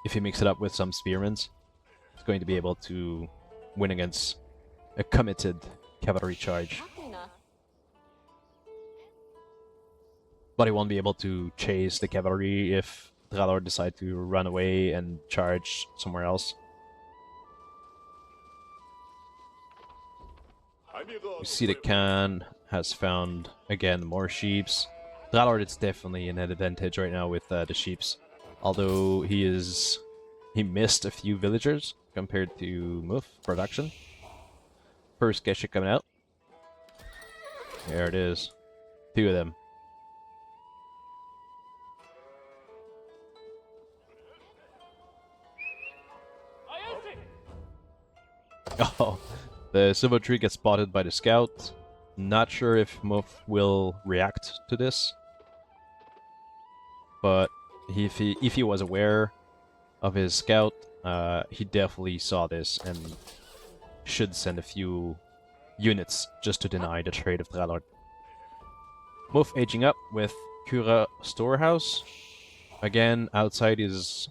If he mix it up with some spearmen, he's going to be able to win against a committed cavalry charge. But he won't be able to chase the cavalry if Dralord decide to run away and charge somewhere else. We see the Khan has found, again, more sheeps. Dralord is definitely in an advantage right now with the sheeps. Although he missed a few villagers compared to Mouf production. First Geshe coming out. There it is. 2 of them. Oh, the silver tree gets spotted by the scout. Not sure if Mouf will react to this, but if he was aware of his scout, he definitely saw this and should send a few units just to deny the trade of Dralord. Mouf aging up with Kura Storehouse. Again, outside is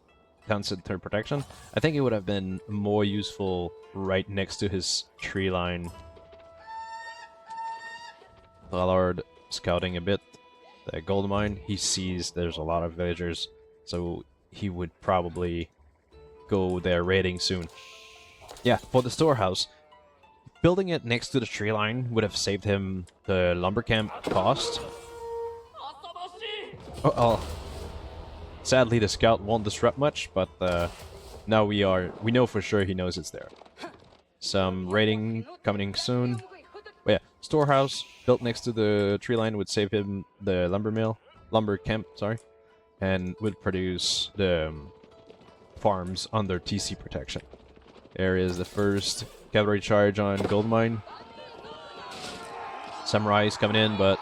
town center protection. I think it would have been more useful right next to his tree line. Dralord scouting a bit. The gold mine, he sees there's a lot of villagers, so he would probably go there raiding soon. Yeah, for the storehouse, building it next to the tree line would have saved him the lumber camp cost. Sadly, the scout won't disrupt much, but now we know for sure he knows it's there. Some raiding coming soon. But yeah, storehouse built next to the tree line would save him the lumber camp, sorry, and would produce the farms under TC protection. There is the first cavalry charge on gold mine. Samurais coming in, but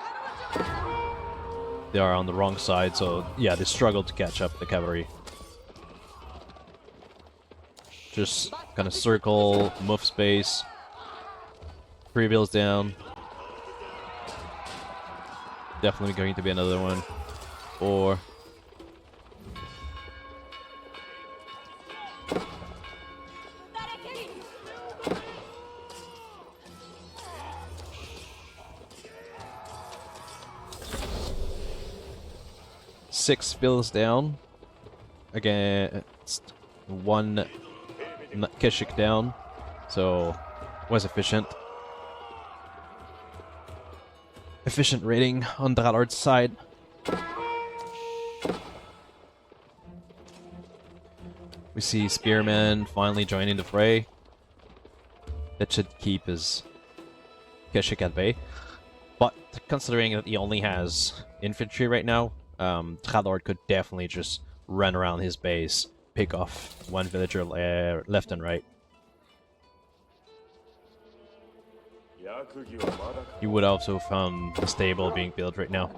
they are on the wrong side, so yeah, they struggle to catch up the cavalry. Just gonna circle Mouf space. 3 bills down. Definitely going to be another one. 4. Six bills down. Again, it's 1 Keshik down, so was efficient. Efficient raiding on Dralord's side. We see Spearman finally joining the fray. That should keep his Keshik at bay. But considering that he only has infantry right now, Dralord could definitely just run around his base, pick off 1 villager left and right. You would also found the stable being built right now.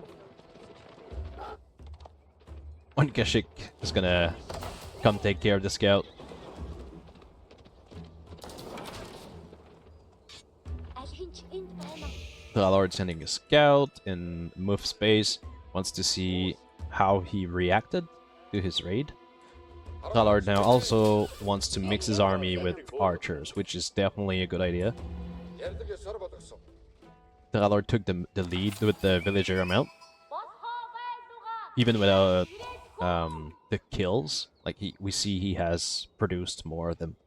1 Keshik is gonna come take care of the scout. Dralord sending a scout in Mouf's base. Wants to see how he reacted to his raid. Dralord now also wants to mix his army with archers, which is definitely a good idea. Dralord took the lead with the villager amount. Even without the kills, like we see he has produced more of them.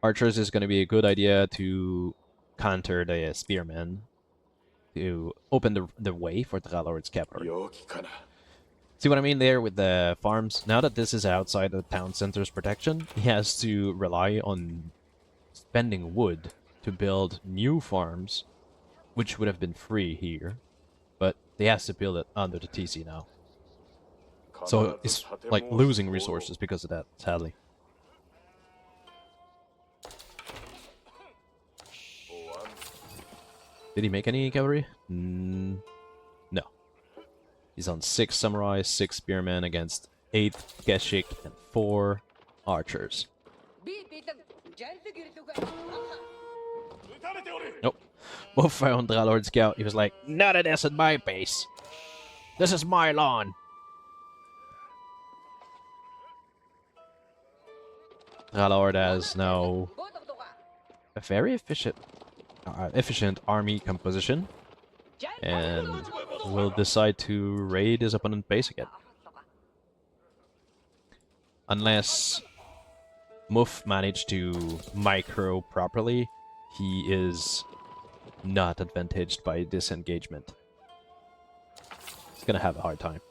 Archers is going to be a good idea to counter the spearmen. to open the way for Dralord's cavalry. See what I mean there with the farms? Now that this is outside the town center's protection, he has to rely on spending wood to build new farms, which would have been free here, but he has to build it under the TC now. So it's like losing resources because of that, sadly. Did he make any cavalry? No. He's on 6 samurai, 6 spearmen against 8 Keshik and 4 archers. Nope. Mouf found Dralord scout. He was like, "None of this at my base. This is my lawn." Dralord has now a very efficient army composition, and will decide to raid his opponent's base again. Unless Mouf managed to micro properly, he is not advantaged by this engagement. He's gonna have a hard time.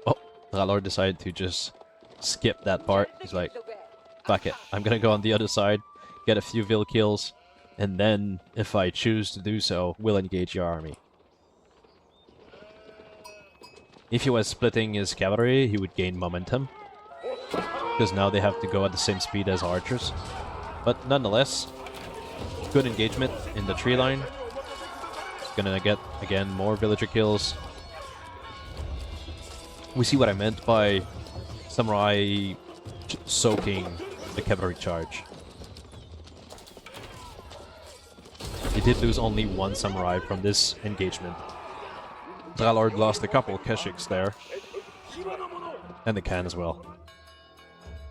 Oh, Dralord decided to just skip that part. He's like, fuck it, I'm gonna go on the other side, get a few vill kills, and then, if I choose to do so, we'll engage your army. If he was splitting his cavalry, he would gain momentum, because now they have to go at the same speed as archers. But nonetheless, good engagement in the tree line. Gonna get, again, more villager kills. We see what I meant by samurai soaking the cavalry charge. He did lose only 1 samurai from this engagement. Dralord lost a couple Keshiks there. And the can as well.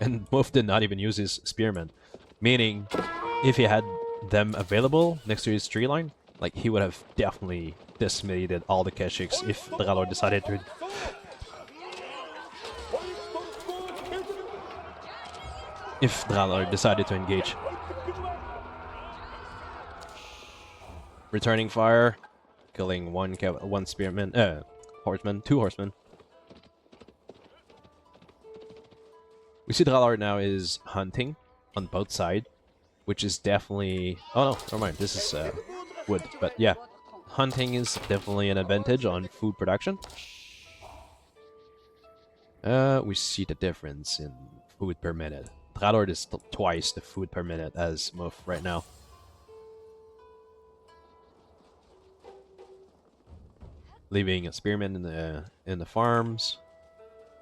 And Mouf did not even use his spearmen. Meaning, if he had them available next to his tree line, like, he would have definitely decimated all the Keshiks if Dralord decided to... If Dralord decided to engage. Returning fire, killing one spearman, horseman, 2 horsemen. We see Dralord now is hunting on both sides, which is definitely... Oh no, never mind, this is wood. But yeah, hunting is definitely an advantage on food production. We see the difference in food per minute. Dralord is twice the food per minute as Mouf right now. Leaving a spearman in the farms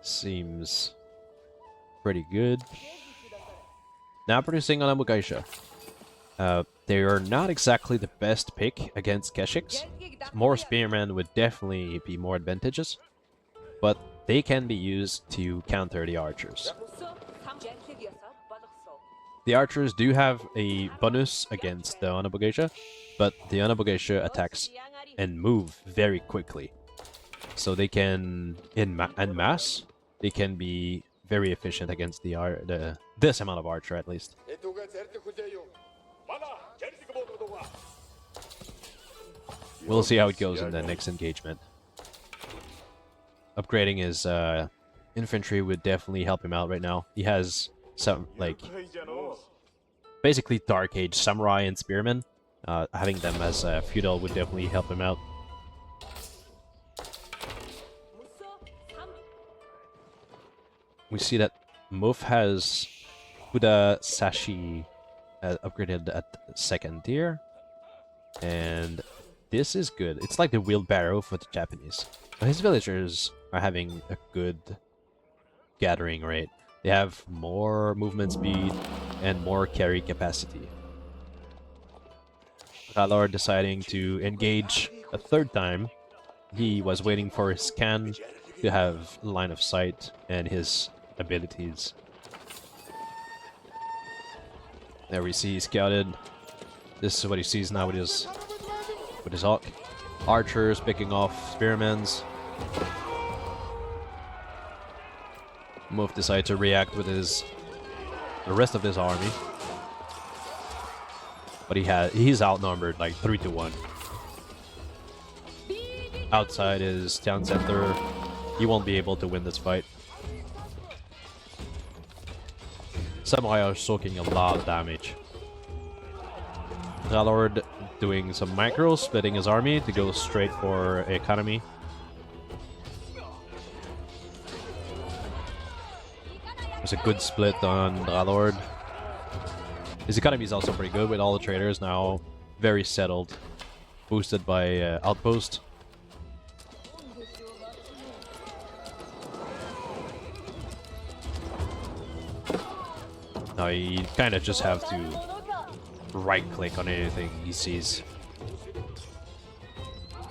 seems pretty good. Now producing on Amugaisha. They are not exactly the best pick against Keshiks. More spearmen would definitely be more advantageous, but they can be used to counter the archers. The archers do have a bonus against the Onabogeisha, but the Onabogeisha attacks and move very quickly. So they can, en masse, they can be very efficient against this amount of archer at least. We'll see how it goes in the next engagement. Upgrading his infantry would definitely help him out right now. He has some, like, basically Dark Age samurai and spearmen. Having them as feudal would definitely help him out. We see that Mouf has Buddha Sashi upgraded at 2nd tier. And this is good. It's like the wheelbarrow for the Japanese. But his villagers are having a good gathering rate. They have more movement speed and more carry capacity. Dralord deciding to engage a 3rd time. He was waiting for his can to have line of sight and his abilities. There we see he scouted. This is what he sees now with his hawk. Archers picking off spearmens. Mouf decided to react with the rest of his army. but he's outnumbered like 3-1. Outside his town center, he won't be able to win this fight. Samurai are soaking a lot of damage. Dralord doing some micros, splitting his army to go straight for economy. There's a good split on Dralord. His economy is also pretty good with all the traders now very settled, boosted by Outpost. Now you kind of just have to right-click on anything he sees.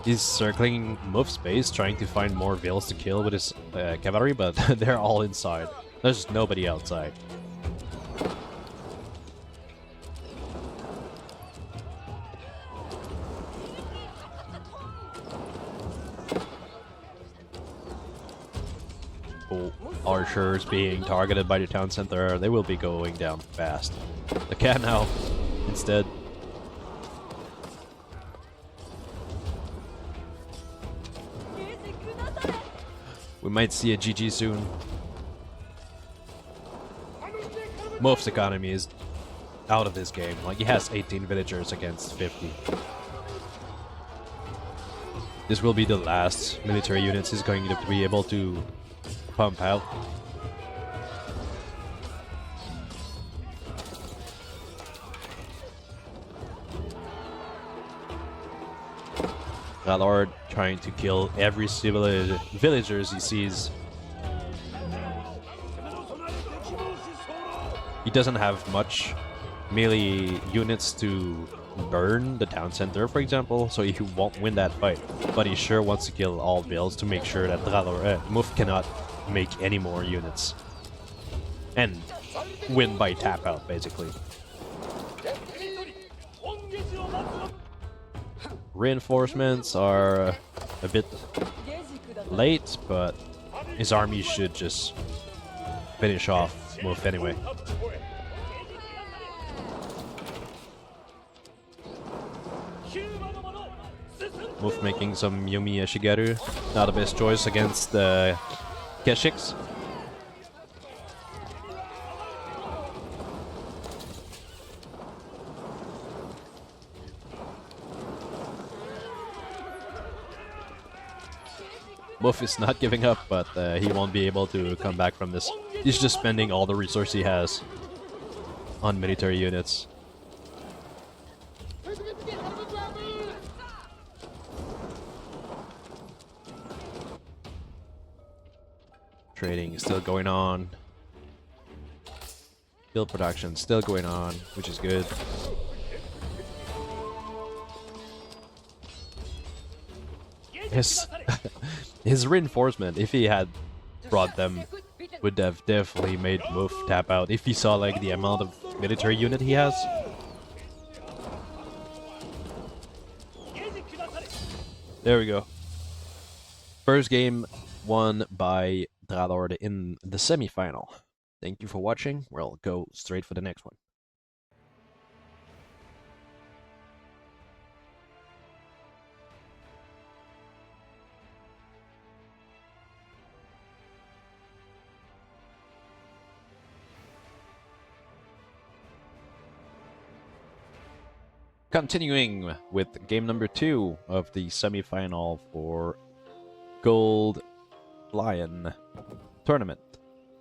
He's circling Mouf's base, trying to find more vills to kill with his cavalry, but they're all inside. There's nobody outside. Oh, archers being targeted by the town center, they will be going down fast. The cat now, instead. We might see a GG soon. Mouf's economy is out of this game. Like, he has 18 villagers against 50. This will be the last military units he's going to be able to pump out. Dralord trying to kill every villagers he sees. He doesn't have much melee units to burn the town center, for example, so he won't win that fight. But he sure wants to kill all vills to make sure that Mouf cannot make any more units. And win by tap out, basically. Reinforcements are a bit late, but his army should just finish off Mouf anyway. Mouf making some Yumi Shigeru. Not the best choice against the Keshiks. Mouf is not giving up, but he won't be able to come back from this. He's just spending all the resource he has on military units. Trading is still going on. Build production still going on, which is good. His reinforcement, if he had brought them, would have definitely made Mouf tap out if he saw like the amount of military unit he has. There we go. First game won by Dralord in the semi-final. Thank you for watching. We'll go straight for the next one. Continuing with game number 2 of the semi-final for Gold Lion tournament,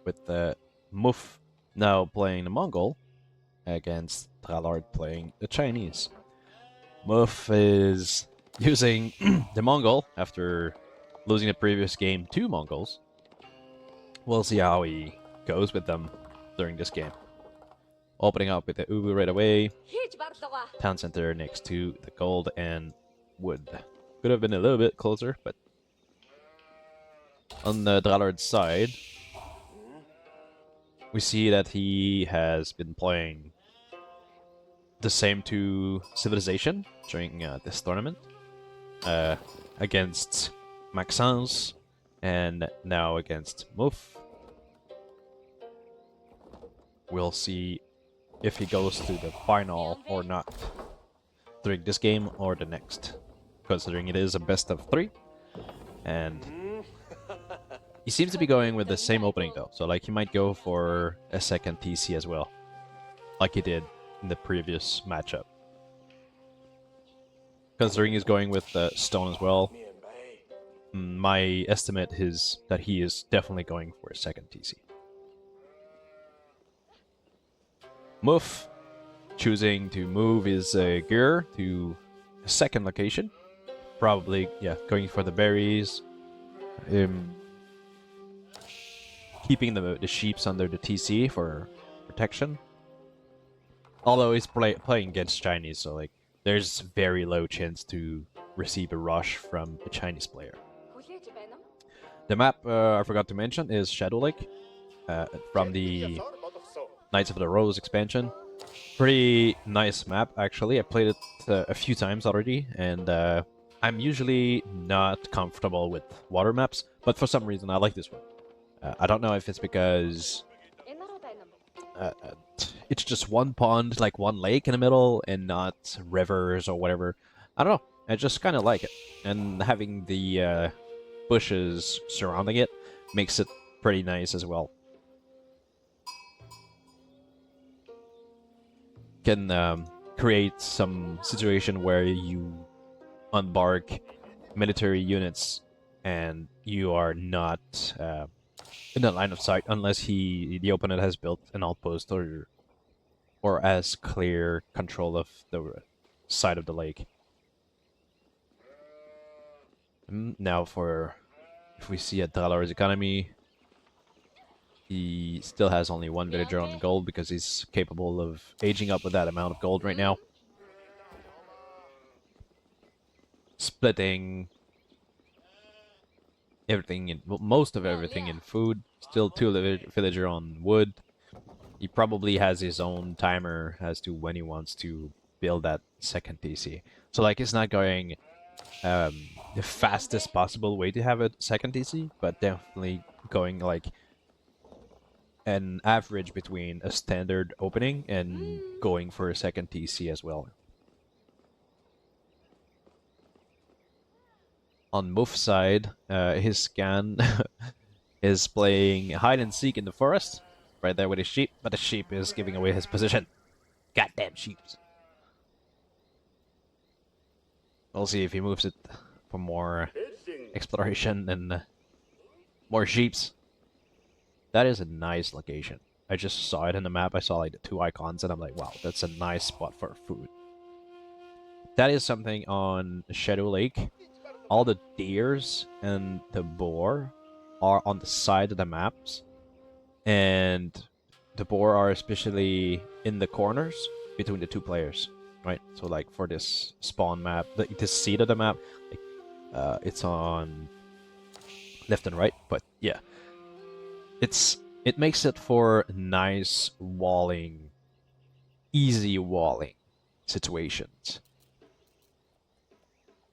with the Mouf now playing the Mongol against Dralord playing the Chinese. Mouf is using the Mongol after losing the previous game to Mongols. We'll see how he goes with them during this game. Opening up with the Ubu right away. Town center next to the gold and wood. Could have been a little bit closer, but on the Dralord side, we see that he has been playing the same 2 civilization during this tournament against Maxence and now against Mouf. We'll see if he goes to the final or not. during this game or the next, considering it is a best of 3. And he seems to be going with the same opening though, so like he might go for a second TC as well, like he did in the previous matchup. Considering he's going with stone as well, my estimate is that he is definitely going for a second TC. Mouf choosing to move his gear to a second location. Probably, yeah, going for the berries. Keeping the sheeps under the TC for protection. Although he's playing against Chinese, so like there's very low chance to receive a rush from a Chinese player. The map I forgot to mention is Shadow Lake from the Knights of the Rose expansion. Pretty nice map, actually. I played it a few times already, and I'm usually not comfortable with water maps, but for some reason I like this one. I don't know if it's because it's just one pond, like one lake in the middle, and not rivers or whatever. I don't know. I just kind of like it, and having the bushes surrounding it makes it pretty nice as well. Can create some situation where you unbark military units and you are not in the line of sight unless the opponent has built an outpost or has clear control of the side of the lake. Now if we see a Dralord's economy, he still has only 1 villager on gold because he's capable of aging up with that amount of gold right now. Splitting everything in most of everything in food. Still 2 villager on wood. He probably has his own timer as to when he wants to build that second TC. So like it's not going the fastest possible way to have a second TC, but definitely going like an average between a standard opening and going for a second TC as well. On Mouf's side, his scan is playing hide and seek in the forest, right there with his sheep, but the sheep is giving away his position. Goddamn sheep. We'll see if he moves it for more exploration and more sheeps. That is a nice location. I just saw it in the map. I saw like the 2 icons and I'm like, wow, that's a nice spot for food. That is something on Shadow Lake. All the deers and the boar are on the side of the maps. And the boar are especially in the corners between the 2 players. Right? So like for this spawn map, this seed of the map, like, it's on left and right, but yeah. It makes it for nice walling, easy walling situations.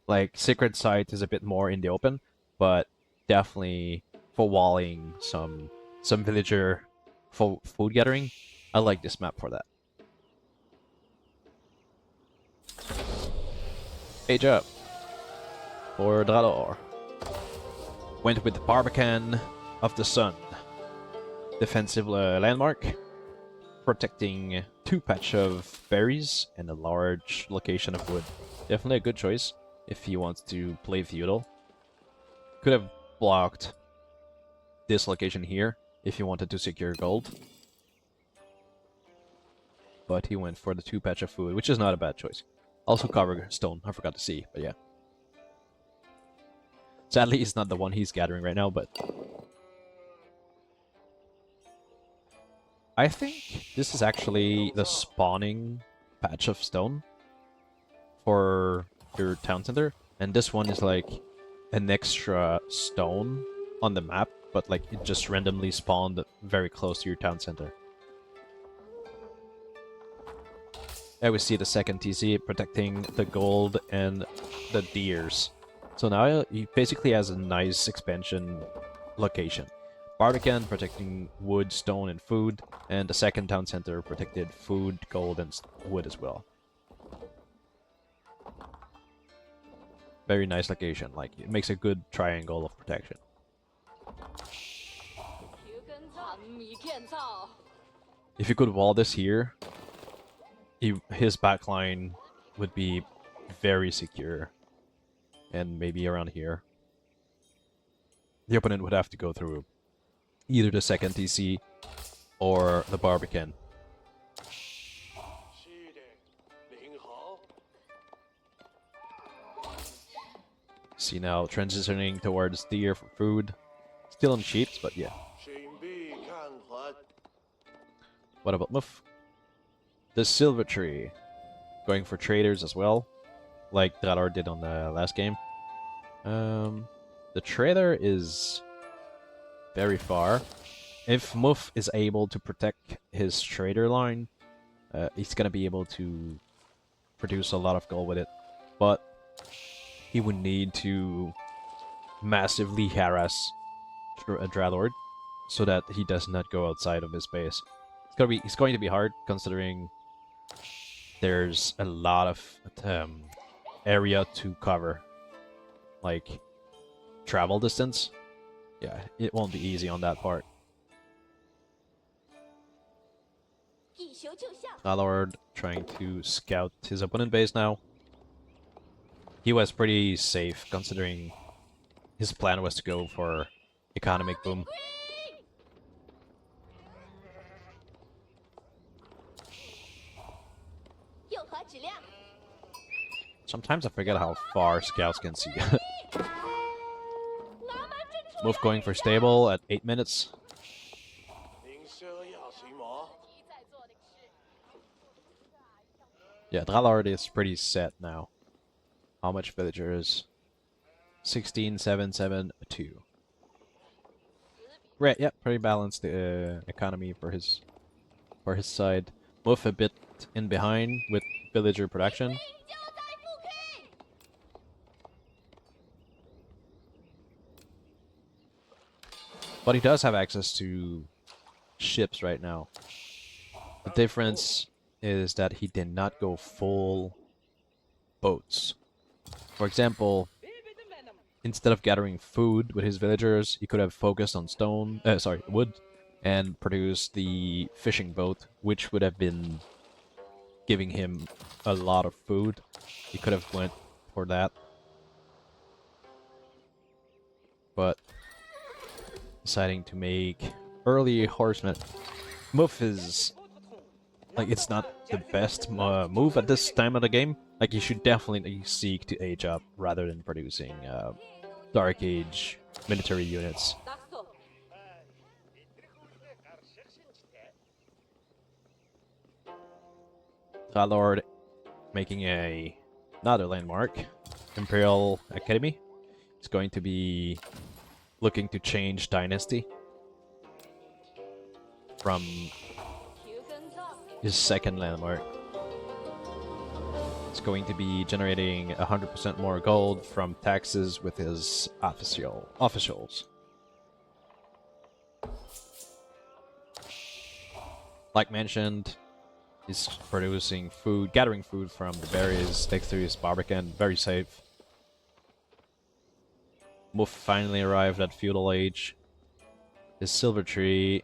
Like Sacred Site is a bit more in the open, but definitely for walling some villager for food gathering, I like this map for that. Page up for Dralord. Went with the Barbican of the Sun. Defensive landmark, protecting 2 patch of berries and a large location of wood. Definitely a good choice if he wants to play feudal. Could have blocked this location here if he wanted to secure gold. But he went for the 2 patch of food, which is not a bad choice. Also cover stone, I forgot to see, but yeah. Sadly, it's not the one he's gathering right now, but I think this is actually the spawning patch of stone for your town center, and this one is like an extra stone on the map, but like it just randomly spawned very close to your town center. There we see the second TC protecting the gold and the deers. So now he basically has a nice expansion location. Barbican protecting wood, stone, and food, and the second town center protected food, gold, and wood as well. Very nice location. Like, it makes a good triangle of protection. If you could wall this here, his backline would be very secure. And maybe around here. The opponent would have to go through either the second TC or the Barbican. See now, transitioning towards deer for food. Still on sheeps, but yeah. What about Mouf? The Silver Tree. Going for traders as well, like Dralord did on the last game. The trader is very far. If Mouf is able to protect his trader line, he's gonna be able to produce a lot of gold with it. But he would need to massively harass Dralord so that he does not go outside of his base. It's going to be hard considering there's a lot of area to cover, like travel distance. Yeah, it won't be easy on that part. Dralord trying to scout his opponent base now. He was pretty safe considering his plan was to go for economic boom. Sometimes I forget how far scouts can see. Mouf going for stable at 8 minutes. Yeah, Dralord is pretty set now. How much villagers? 16, 7, 7, 2. Right, yeah, pretty balanced economy for his side. Mouf a bit in behind with villager production. But he does have access to ships right now. The difference is that he did not go full boats. For example, instead of gathering food with his villagers, he could have focused on wood, and produced the fishing boat, which would have been giving him a lot of food. He could have went for that. But deciding to make early horsemen. Mouf is like, it's not the best move at this time of the game. Like, you should definitely seek to age up rather than producing Dark Age military units. Dralord making another landmark, Imperial Academy. It's going to be looking to change dynasty from his second landmark. It's going to be generating 100% more gold from taxes with his officials. Like mentioned, he's producing food, gathering food from the berries next to his Barbican, very safe. Mouf finally arrived at feudal age. His silver tree.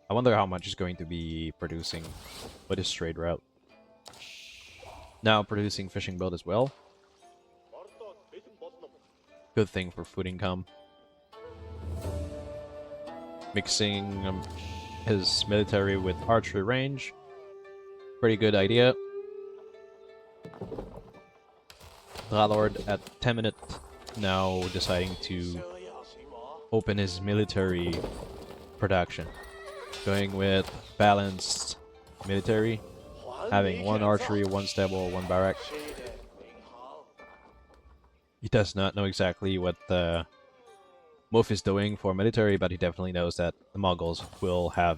I wonder how much he's going to be producing with his trade route. Now producing fishing boat as well. Good thing for food income. Mixing his military with archery range. Pretty good idea. Dralord at 10 minutes now deciding to open his military production. Going with balanced military, having one archery, one stable, one barrack. He does not know exactly what Mouf is doing for military, but he definitely knows that the Mongols will have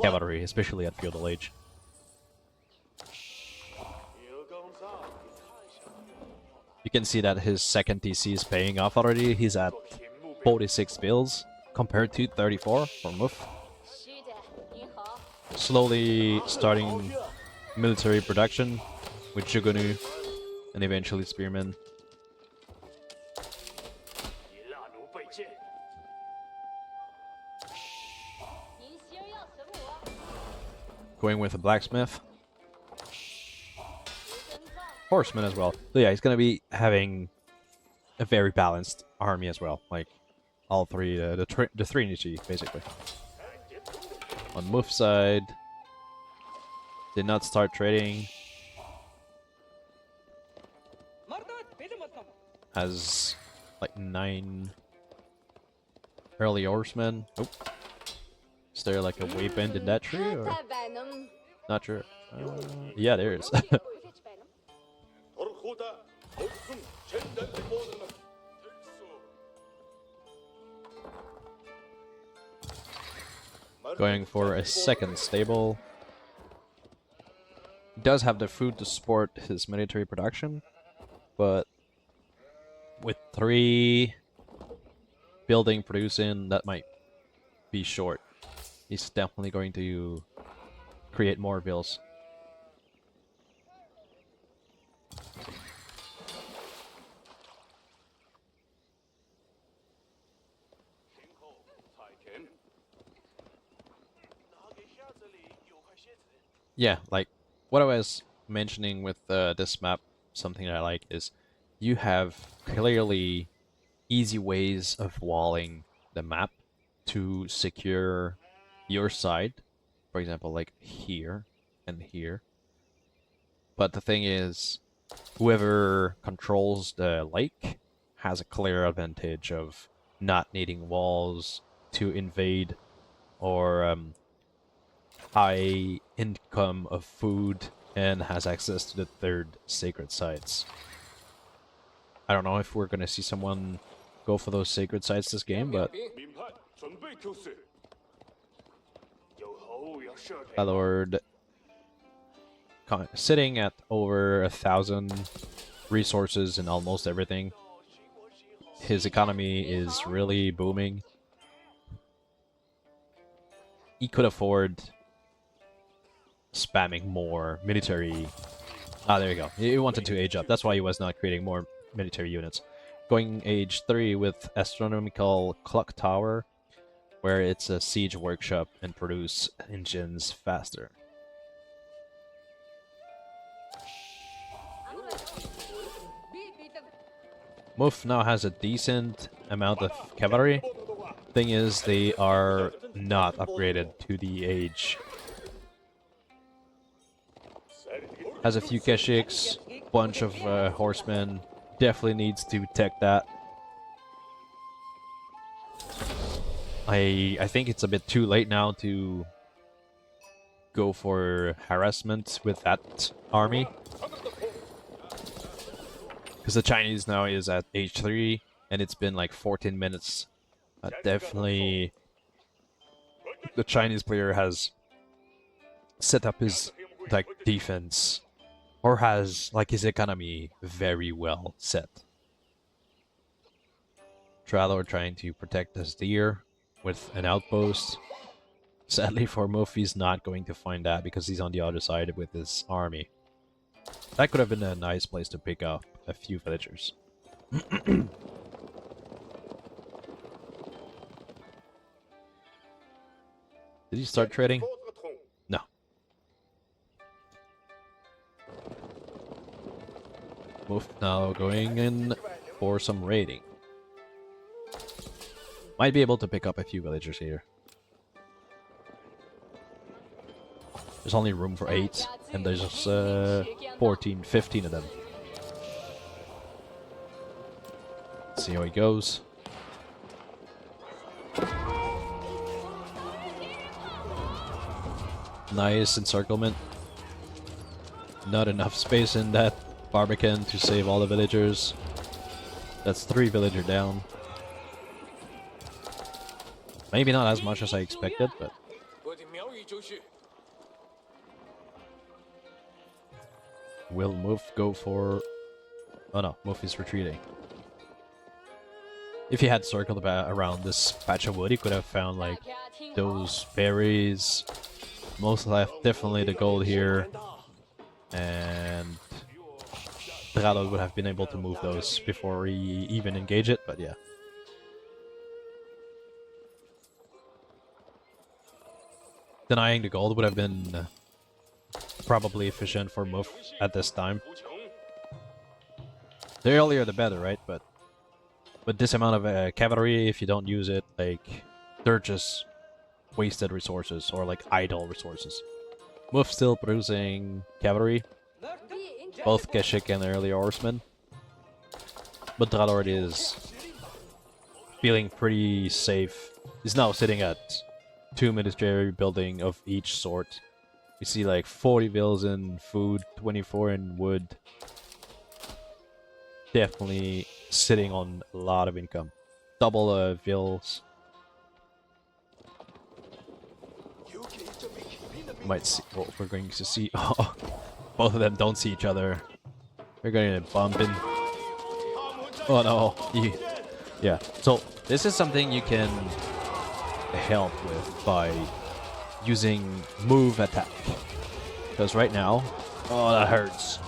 cavalry, especially at feudal age. You can see that his second TC is paying off already. He's at 46 bills compared to 34 for Mouf. Slowly starting military production with Jugunu and eventually spearmen. Going with a blacksmith. Horseman as well. So yeah, he's gonna be having a very balanced army as well. Like all three, the three Nichi basically. On Mouf's side, did not start trading. Has like 9 early horsemen. Oh, is there like a waypoint in that tree? Or? Not sure. Yeah, there is. Going for a second stable. He does have the food to support his military production, but with 3 building producing, that might be short. He's definitely going to create more bills. Yeah, like what I was mentioning with this map, something that I like is you have clearly easy ways of walling the map to secure your side. For example, like here and here. But the thing is, whoever controls the lake has a clear advantage of not needing walls to invade or high income of food and has access to the 3rd sacred sites. I don't know if we're gonna see someone go for those sacred sites this game, but Dralord sitting at over 1,000 resources in almost everything. His economy is really booming. He could afford spamming more military. Ah, there you go. He wanted to age up. That's why he was not creating more military units. Going age 3 with astronomical clock tower, where it's a siege workshop and produce engines faster. Mouf now has a decent amount of cavalry. Thing is, they are not upgraded to the age. Has a few Keshiks, bunch of horsemen. Definitely needs to tech that. I think it's a bit too late now to go for harassment with that army. Because the Chinese now is at age 3, and it's been like 14 minutes. Definitely, the Chinese player has set up his like defense, or has like his economy very well set. Dralord trying to protect his deer with an outpost. Sadly for Mouf, he's not going to find that because he's on the other side with his army. That could have been a nice place to pick up a few villagers. Did he start trading? No. Mouf now going in for some raiding. Might be able to pick up a few villagers here. There's only room for 8, and there's just 14, 15 of them. Let's see how he goes. Nice encirclement. Not enough space in that Barbican to save all the villagers. That's 3 villager down. Maybe not as much as I expected, but... Will Mouf go for... Oh no, Mouf is retreating. If he had circled around this patch of wood, he could have found like those berries. Most left, definitely the gold here. And Dralord would have been able to move those before he even engage it, but yeah. Denying the gold would have been probably efficient for Mouf at this time. The earlier the better, right? But with this amount of cavalry, if you don't use it, like, they're just wasted resources or like idle resources. Mouf still producing cavalry, both Geshik and early horsemen. But Dralord is feeling pretty safe. He's now sitting at 2 military building of each sort. You see like 40 vills in food, 24 in wood. Definitely sitting on a lot of income. Double vills. Might see what we're going to see. Oh, both of them don't see each other. They're going to bump in. Oh no. Yeah. So this is something you can help with by using move attack. Because right now, oh, that hurts.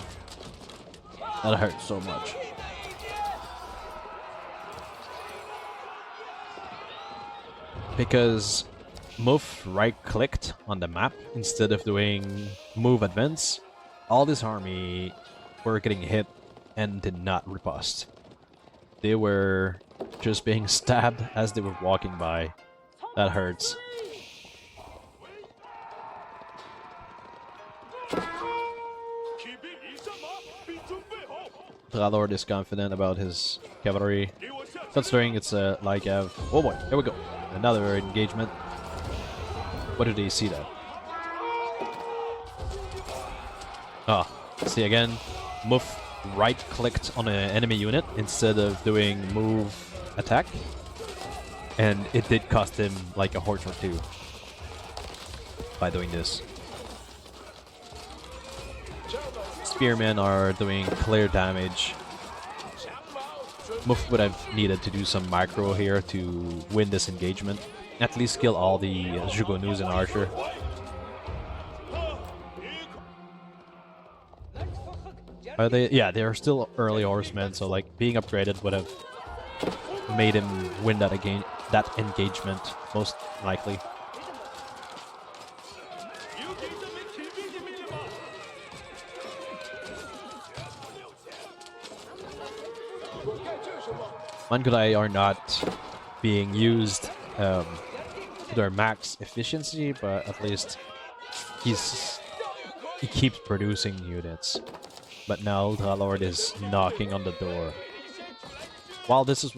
That hurts so much. Because Mouf right-clicked on the map instead of doing move advance, all this army were getting hit and did not riposte. They were just being stabbed as they were walking by. That hurts. Dralord is confident about his cavalry, considering it's a Lycav. Oh boy, here we go. Another engagement. What did he see though? Ah, see again, Mouf right-clicked on an enemy unit instead of doing move attack. And it did cost him like a horse or two by doing this. Spearmen are doing clear damage. Mouf would have needed to do some macro here to win this engagement. At least kill all the Jugonus and Archer. Are they? Yeah, they are still early horsemen, so like being upgraded would have made him win that engagement, most likely. Mangudai are not being used to their max efficiency, but at least he keeps producing units. But now Dralord is knocking on the door. While this is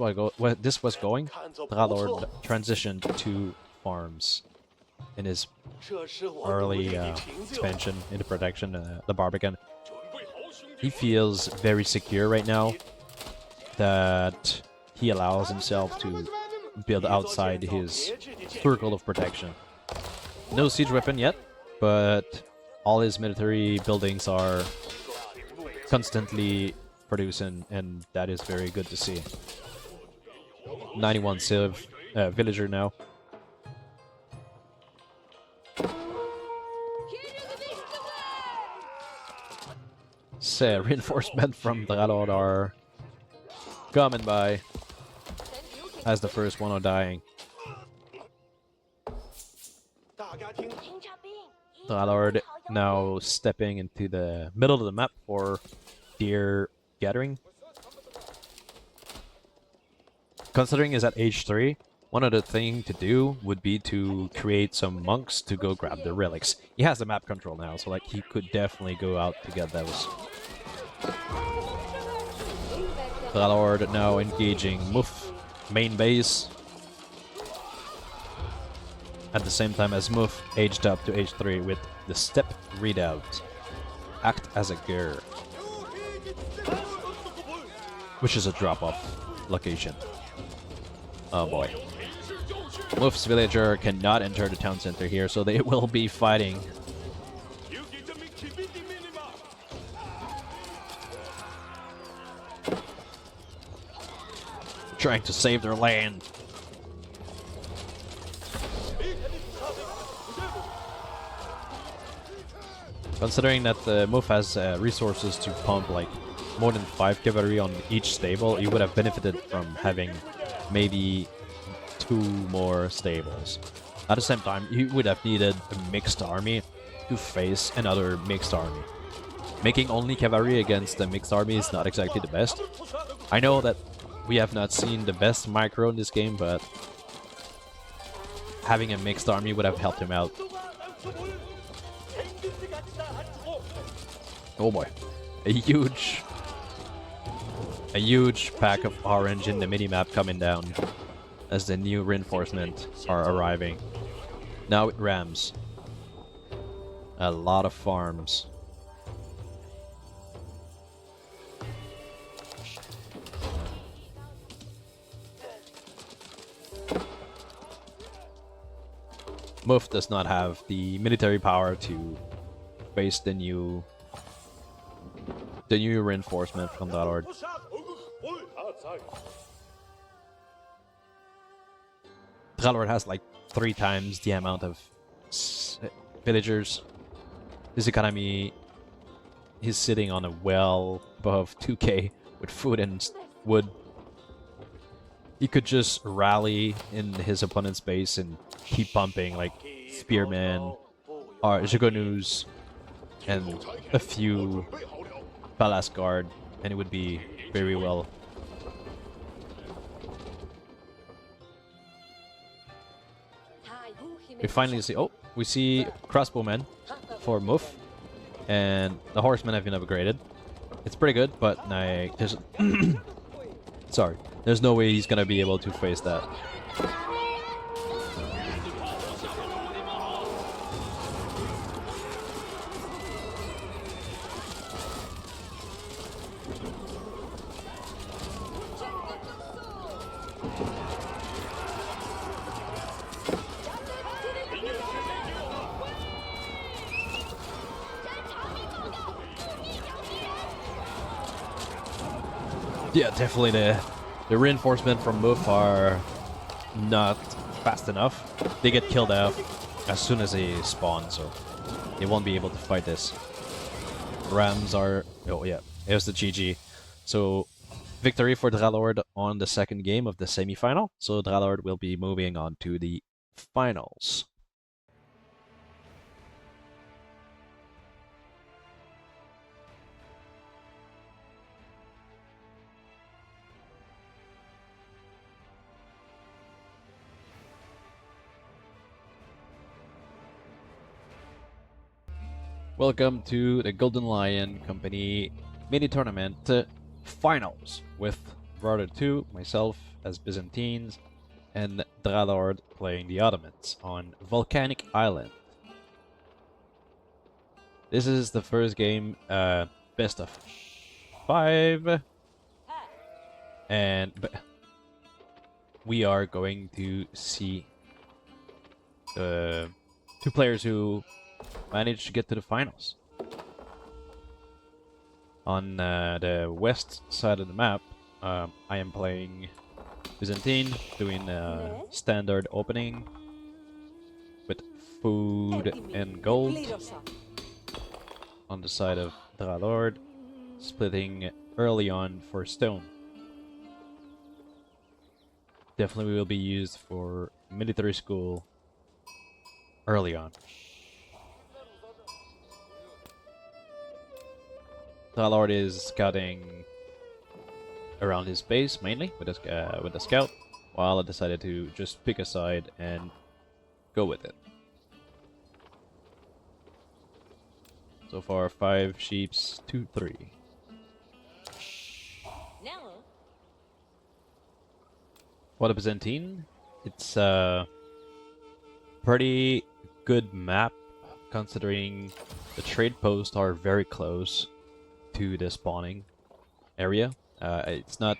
this was going, Dralord transitioned to farms in his early expansion into protection, the Barbican. He feels very secure right now that he allows himself to build outside his circle of protection. No siege weapon yet, but all his military buildings are constantly producing, and that is very good to see. 91 civ villager now. So, reinforcement from Dralord are coming by as the first one are dying. Dralord now stepping into the middle of the map for deer gathering. Considering he's at age 3, one other thing to do would be to create some monks to go grab the relics. He has the map control now, so like he could definitely go out to get those. Dralord now engaging Mouf main base. At the same time as Mouf aged up to age 3 with the step readout. Act as a girl. Which is a drop-off location. Oh boy. Mouf's villager cannot enter the town center here, so they will be fighting. Trying to save their land. Considering that Mouf has resources to pump like more than 5 cavalry on each stable, you would have benefited from having maybe 2 more stables. At the same time, you would have needed a mixed army to face another mixed army. Making only cavalry against a mixed army is not exactly the best. I know that we have not seen the best micro in this game, but having a mixed army would have helped him out. Oh boy. A huge pack of orange in the minimap coming down as the new reinforcements are arriving. Now it rams. A lot of farms. Mouf does not have the military power to face the new reinforcement from Dralord. Dralord has like 3 times the amount of villagers. His economy, he's sitting on a well above 2k with food and wood. He could just rally in his opponent's base and keep pumping like spearmen, or Jagonus, and a few Palace Guard, and it would be very well. We finally see, oh, we see crossbowmen for Mouf, and the horsemen have been upgraded. It's pretty good, but like, there's sorry, there's no way he's gonna be able to face that. Yeah, definitely the reinforcement from Mouf are not fast enough. They get killed off as soon as they spawn, so they won't be able to fight this. Rams are... oh yeah, it was the GG. So, victory for Dralord on the second game of the semi-final. So Dralord will be moving on to the finals. Welcome to the Golden Lion Company mini tournament finals with Brother 2, myself as Byzantines, and Dralord playing the Ottomans on Volcanic Island. This is the first game, best of 5, and we are going to see the 2 players who managed to get to the finals. On the west side of the map, I am playing Byzantine, doing a standard opening with food and gold. On the side of Dralord, splitting early on for stone. Definitely will be used for military school early on. Dralord is scouting around his base mainly with a scout, while I decided to just pick a side and go with it. So far, 5 sheeps to 3. For the Byzantine, it's a pretty good map considering the trade posts are very close to the spawning area. It's not...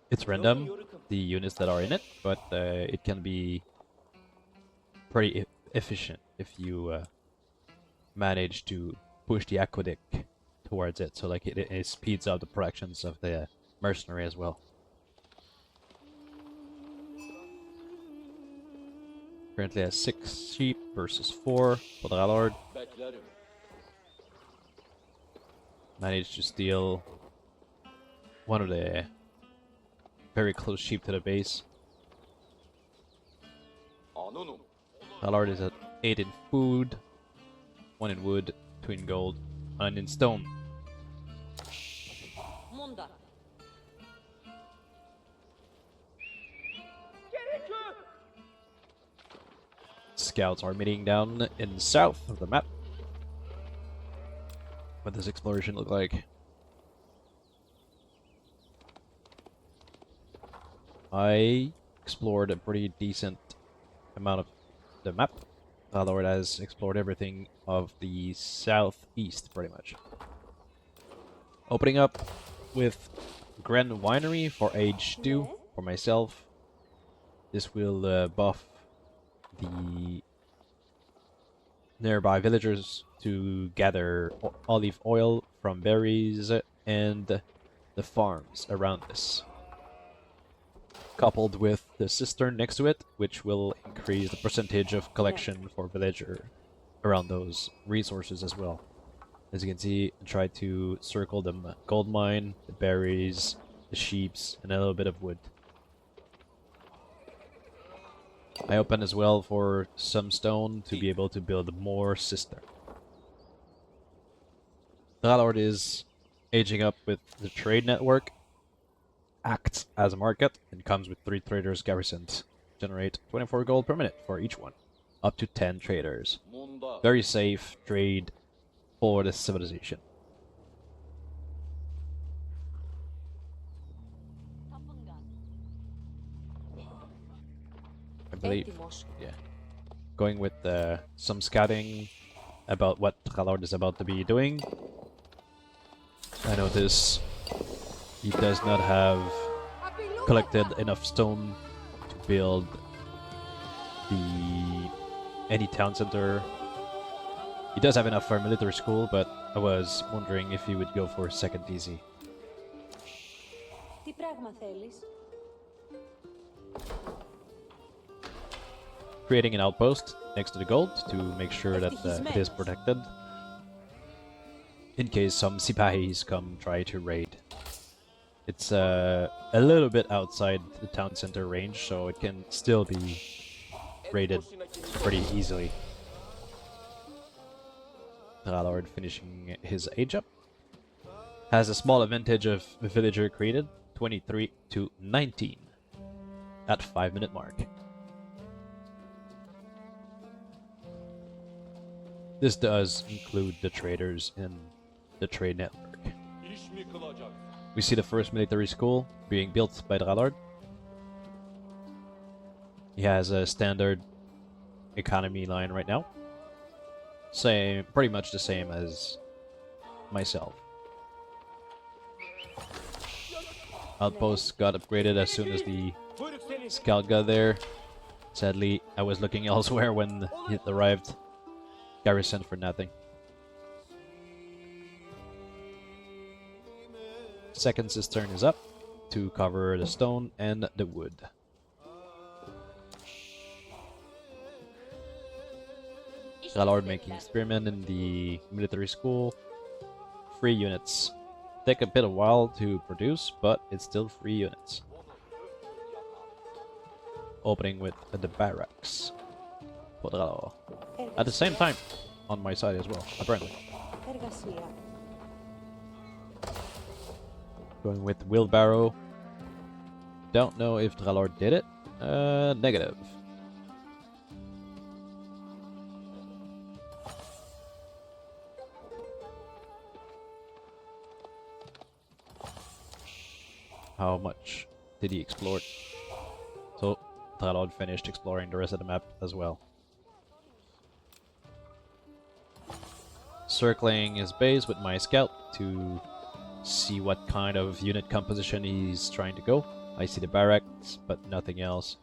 it's random, the units that are in it, but it can be pretty efficient if you manage to push the aqueduct towards it, so like it speeds up the productions of the mercenary as well. Currently has 6 sheep versus 4 for Dralord. Managed to steal one of the very close sheep to the base. Dralord is at 8 in food, 1 in wood, 2 in gold, 1 in stone. Scouts are meeting down in south of the map. What does exploration look like? I explored a pretty decent amount of the map. Dralord has explored everything of the southeast, pretty much. Opening up with Grand Winery for age 2 for myself. This will buff the nearby villagers to gather olive oil from berries and the farms around this. Coupled with the cistern next to it, which will increase the percentage of collection for villager around those resources as well. As you can see, I tried to circle the gold mine, the berries, the sheeps, and a little bit of wood. I opened as well for some stone to be able to build more cistern. Dralord is aging up with the trade network, acts as a market, and comes with 3 traders garrisoned. Generate 24 gold per minute for each one, up to 10 traders. Very safe trade for the civilization. I believe, yeah. Going with some scouting about what Dralord is about to be doing. I notice he does not have collected enough stone to build any town center. He does have enough for a military school, but I was wondering if he would go for a second DC. Creating an outpost next to the gold to make sure that it is protected in case some Sipahis come try to raid. It's a little bit outside the town center range, so it can still be raided pretty easily. Dralord finishing his age up. Has a small advantage of villager created, 23 to 19 at 5-minute mark. This does include the traders in the trade network. We see the first military school being built by Dralord. He has a standard economy line right now. Pretty much the same as myself. Outposts got upgraded as soon as the scout got there. Sadly, I was looking elsewhere when it arrived. Garrison for nothing. Second cistern is up to cover the stone and the wood. Dralord making experiment in the military school. 3 units. Take a bit of while to produce, but it's still 3 units. Opening with the barracks. At the same time, on my side as well, apparently. Going with wheelbarrow. Don't know if Dralord did it. Negative. How much did he explore? So, Dralord finished exploring the rest of the map as well. Circling his base with my scout to see what kind of unit composition he's trying to go. I see the barracks, but nothing else.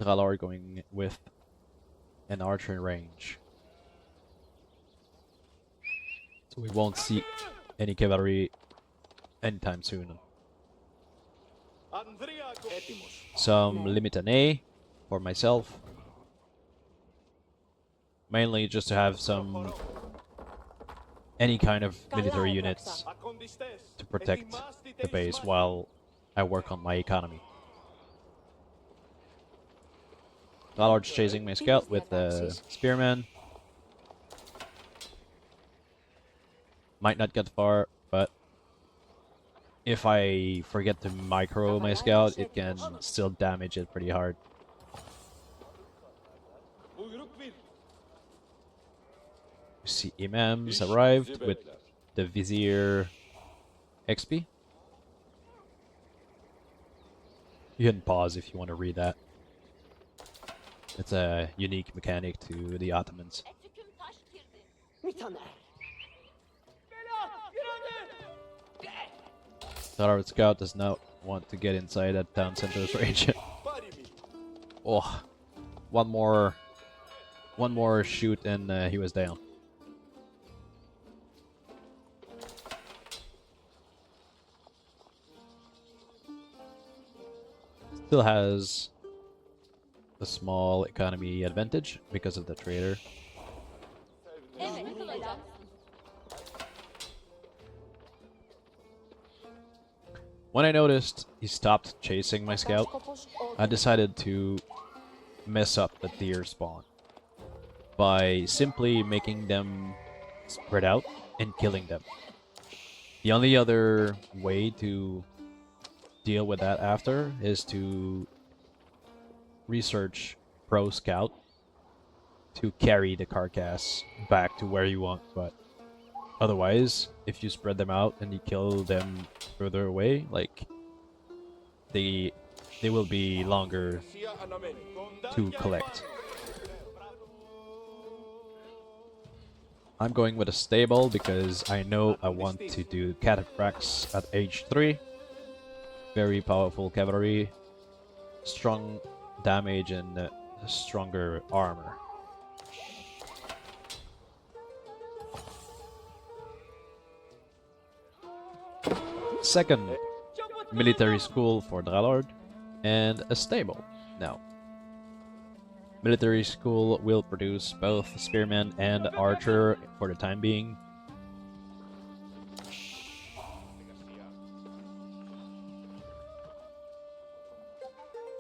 Dralord going with an archer range. So we won't see any cavalry anytime soon. Some Limitanei for myself. Mainly just to have any kind of military units to protect the base while I work on my economy. Dralord's chasing my scout with the spearman. Might not get far, but if I forget to micro my scout, it can still damage it pretty hard. You see imams arrived with the Vizier XP. You can pause if you want to read that. It's a unique mechanic to the Ottomans. Dralord scout does not want to get inside that town center's range. Oh, one more shoot and he was down. Still has a small economy advantage because of the trader. When I noticed he stopped chasing my scout, I decided to mess up the deer spawn by simply making them spread out and killing them. The only other way to deal with that after is to research pro scout to carry the carcass back to where you want, but otherwise, if you spread them out and you kill them further away, like they will be longer to collect. I'm going with a stable because I know I want to do cataphracts at age 3. Very powerful cavalry, strong damage and stronger armor. Second military school for Dralord and a stable now. Military school will produce both spearman and archer for the time being.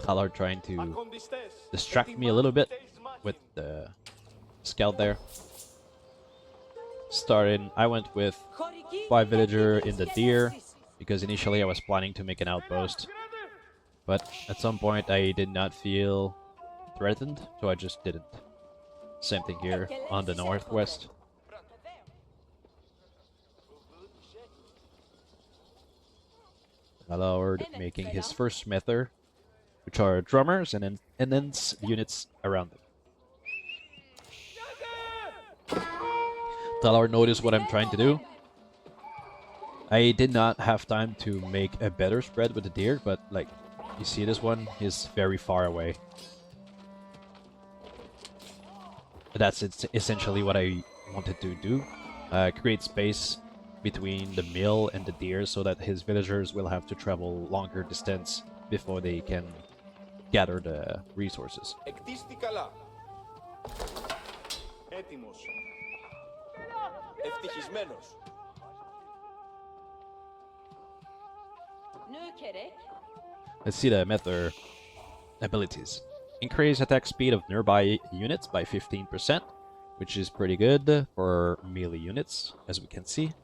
Dralord trying to distract me a little bit with the scout there. I went with 5 villager in the deer because initially I was planning to make an outpost, but at some point I did not feel threatened, so I just didn't. Same thing here on the northwest. Dralord making his first smither, which are drummers and then units around them. Dralord noticed what I'm trying to do. I did not have time to make a better spread with the deer, but like, you see this one is very far away. That's essentially what I wanted to do. Create space between the mill and the deer so that his villagers will have to travel longer distance before they can gather the resources. Let's see the method abilities. Increase attack speed of nearby units by 15%, which is pretty good for melee units, as we can see.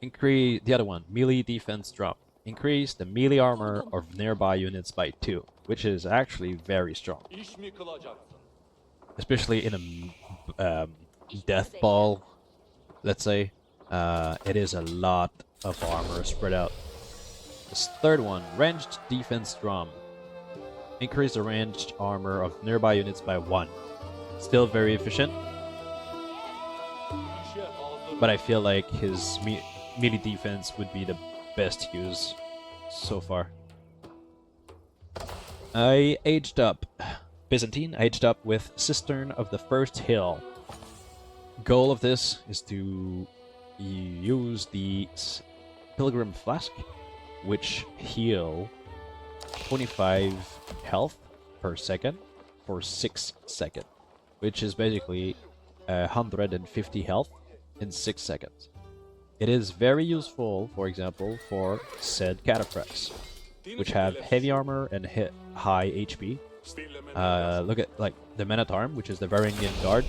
Increase the other one, melee defense drop. Increase the melee armor of nearby units by 2, which is actually very strong. Especially in a death ball, let's say, it is a lot of armor spread out. This third one, ranged defense drum. Increase the ranged armor of nearby units by 1. Still very efficient, but I feel like his melee defense would be the best use so far. I aged up. Byzantine aged up with Cistern of the First Hill. Goal of this is to use the Pilgrim Flask, which heal 25 health per second for 6 seconds, which is basically 150 health in 6 seconds. It is very useful, for example, for said cataphracts, which have heavy armor and high HP. Look at like the Men-at-Arm, which is the Varangian guard.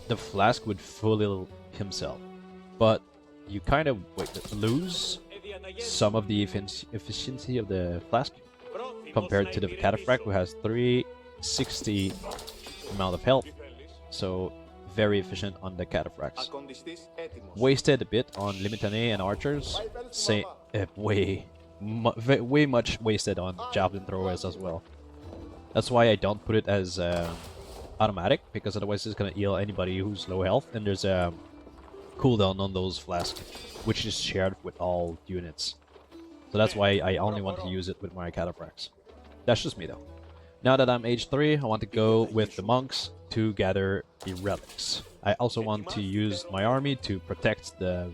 The flask would fully himself, but you kind of lose some of the efficiency of the flask compared to the cataphract, who has 360 amount of health. So very efficient on the cataphracts. Wasted a bit on Limitane and archers. Way much wasted on javelin throwers as well. That's why I don't put it as automatic, because otherwise it's gonna heal anybody who's low health, and there's a cooldown on those flasks, which is shared with all units. So that's why I only want to use it with my cataphracts. That's just me though. Now that I'm age 3, I want to go with the monks to gather the relics. I also want to use my army to protect the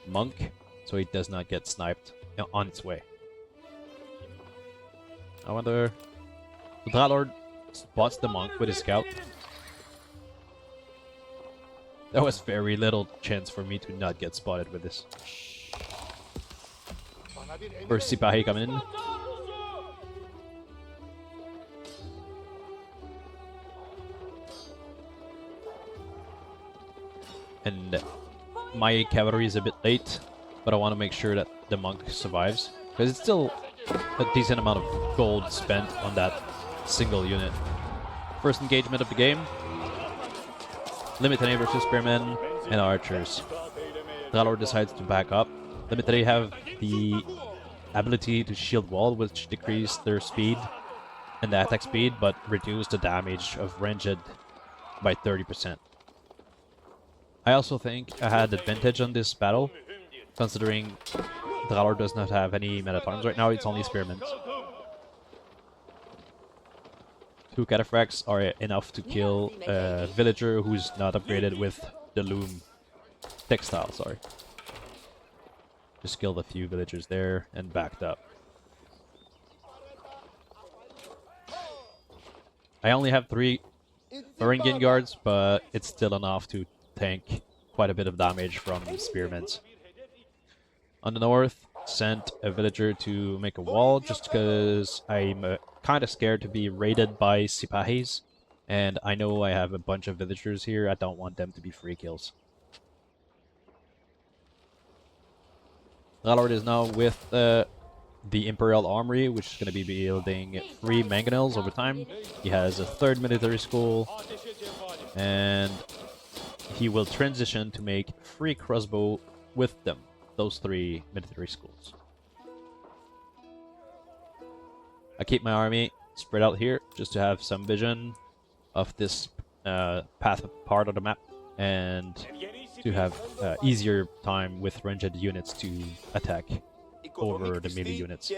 monk so he does not get sniped on its way. I wonder... Dralord spots the monk with his scout. There was very little chance for me to not get spotted with this. First Sipahi coming in. And my cavalry is a bit late, but I want to make sure that the monk survives, because it's still a decent amount of gold spent on that single unit. First engagement of the game. Limitane versus spearmen and archers. Dralord decides to back up. Limitane have the ability to shield wall, which decrease their speed and the attack speed, but reduce the damage of ranged by 30%. I also think I had advantage on this battle, considering Dralord does not have any Men-at-Arms right now, it's only spearmen. 2 cataphracts are enough to kill a villager who's not upgraded with the loom textile, sorry. Just killed a few villagers there and backed up. I only have 3 Varangian guards, but it's still enough to tank quite a bit of damage from spearmen. On the north, sent a villager to make a wall just because I'm kind of scared to be raided by Sipahis, and I know I have a bunch of villagers here. I don't want them to be free kills. Dralord is now with the Imperial Armory, which is going to be building 3 mangonels over time. He has a 3rd military school, and he will transition to make 3 crossbow with them, those 3 military schools. I keep my army spread out here just to have some vision of this path part of the map, and to have easier time with ranged units to attack over the melee units.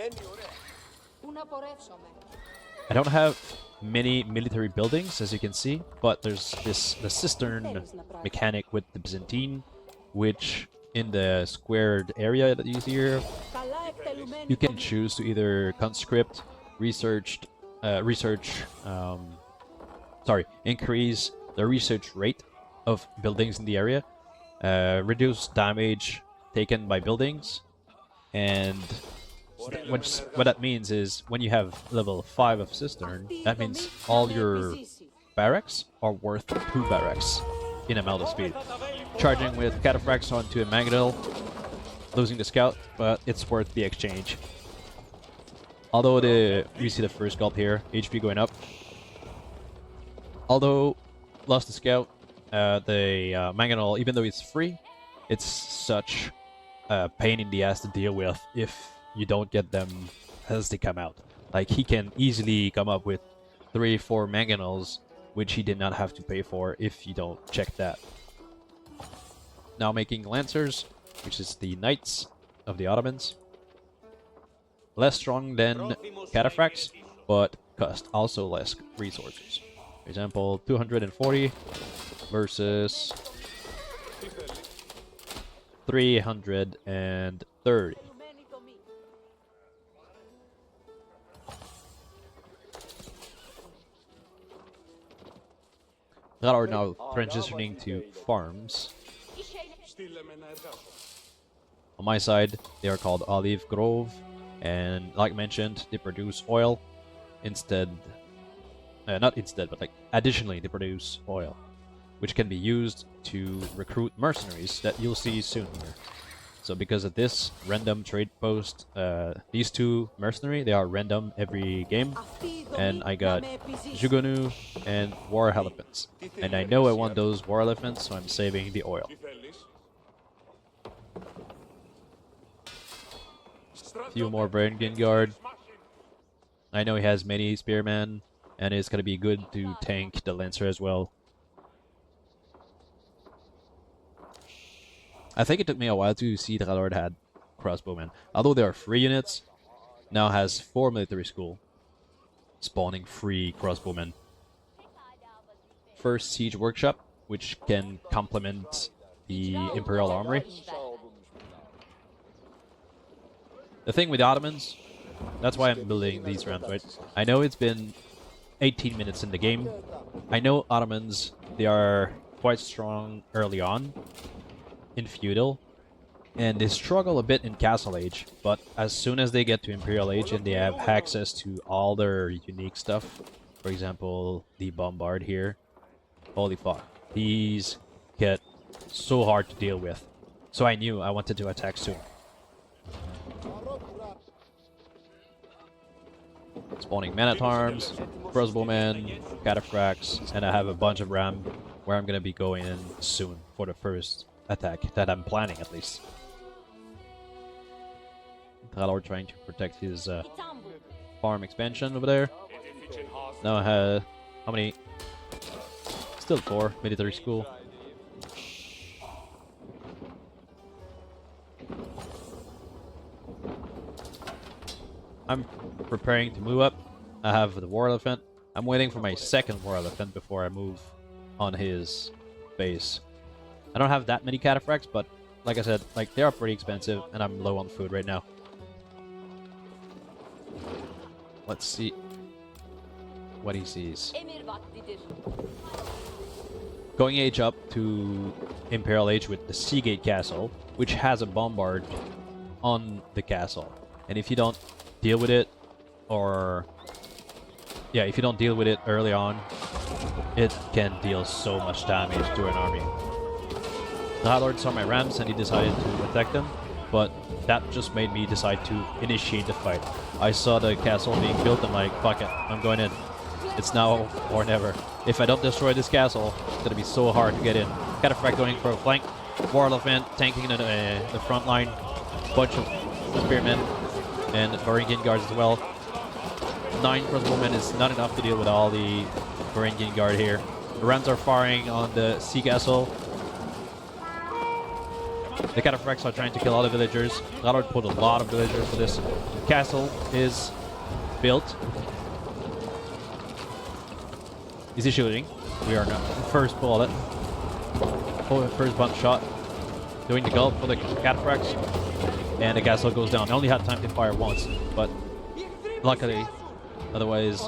I don't have many military buildings, as you can see, but there's the cistern mechanic with the Byzantine, which in the squared area that you see here, you can choose to either conscript, increase the research rate of buildings in the area, reduce damage taken by buildings, and what that means is when you have level 5 of cistern, that means all your barracks are worth 2 barracks in amount of speed. Charging with cataphracts onto a mangonel, losing the scout, but it's worth the exchange. Although you see the first gulp here, HP going up. Although lost the scout, the mangonel, even though it's free, it's such a pain in the ass to deal with if you don't get them as they come out. Like, he can easily come up with 3-4 mangonels, which he did not have to pay for if you don't check that. Now making lancers, which is the knights of the Ottomans. Less strong than cataphracts, but cost also less resources. For example, 240 versus 330. Dralord now transitioning to farms. On my side, they are called Olive Grove, and like mentioned, they produce oil instead. Not instead, but like additionally, they produce oil, which can be used to recruit mercenaries that you'll see soon here. So because of this random trade post, these two mercenary, they are random every game, and I got Jugonu and War Elephants. And I know I want those War Elephants, so I'm saving the oil. Few more Varangian Guard. I know he has many Spearmen, and it's gonna be good to tank the Lancer as well. I think it took me a while to see that Dralord had crossbowmen. Although there are 3 units, now has 4 military school, spawning 3 crossbowmen. First siege workshop, which can complement the Imperial Armory. The thing with the Ottomans, that's why I'm building these rounds, right? I know it's been 18 minutes in the game. I know Ottomans, they are quite strong early on in feudal, and they struggle a bit in Castle Age, but as soon as they get to Imperial Age and they have access to all their unique stuff, for example, the Bombard here, holy fuck, these get so hard to deal with. So I knew I wanted to attack soon. Spawning men-at-arms, crossbowmen, cataphracts, and I have a bunch of ram where I'm gonna be going in soon for the first attack that I'm planning, at least. Dralord trying to protect his farm expansion over there. Now I have how many? Still 4 military school. I'm preparing to move up. I have the War Elephant. I'm waiting for my second War Elephant before I move on his base. I don't have that many cataphracts, but like I said, like they are pretty expensive, and I'm low on food right now. Let's see what he sees. Going age up to Imperial Age with the Seagate Castle, which has a bombard on the castle, and if you don't deal with it, or yeah, if you don't deal with it early on, it can deal so much damage to an army. Dralord saw my rams and he decided to attack them, but that just made me decide to initiate the fight. I saw the castle being built, I'm like, fuck it, I'm going in. It's now or never. If I don't destroy this castle, it's gonna be so hard to get in. Cataphract going for a flank, War Elephant tanking the front line, bunch of spearmen, and Varangian Guards as well. 9 crossbowmen is not enough to deal with all the Varangian Guard here. The rams are firing on the sea castle. The cataphracts are trying to kill all the villagers. Dralord put a lot of villagers for this. The castle is built. Is he shooting? We are not. First bullet. Oh, first bunch shot. Doing the gulp for the cataphracts. And the castle goes down. I only had time to fire once, but luckily, otherwise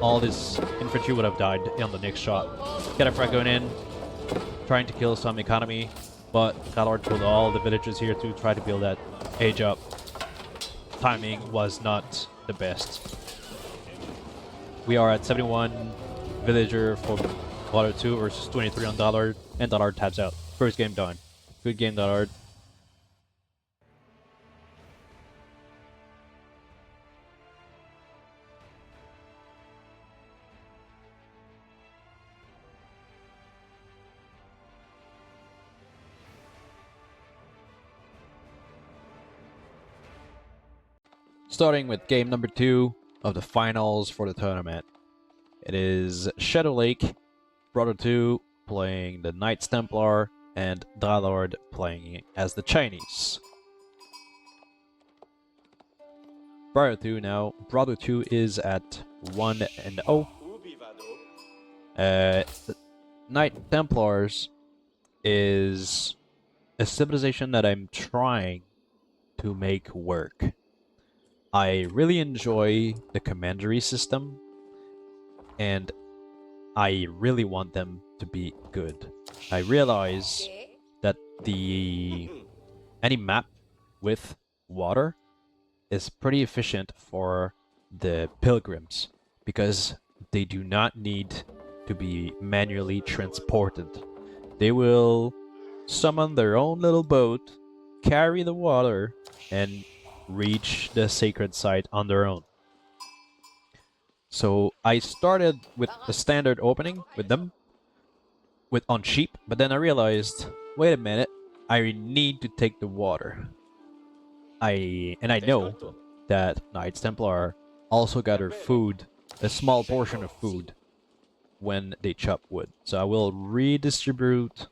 all this infantry would have died on the next shot. Cataphract going in, trying to kill some economy, but Dralord pulled all the villagers here to try to build that age up. Timing was not the best. We are at 71 villager for Water 2 versus 23 on Dralord, and Dralord taps out. First game done. Good game, Dralord. Starting with game number 2 of the finals for the tournament. It is Shadow Lake, Brother 2 playing the Knights Templar, and Dralord playing as the Chinese. Brother 2 now. Brother 2 is at 1-0. The Knight Templars is a civilization that I'm trying to make work. I really enjoy the commandery system, and I really want them to be good. I realize that any map with water is pretty efficient for the pilgrims because they do not need to be manually transported. They will summon their own little boat, carry the water, and reach the sacred site on their own. So I started with a standard opening with them on sheep, but then I realized, wait a minute, I need to take the water. I know that Knights Templar also gather food, a small portion of food, when they chop wood. So I will redistribute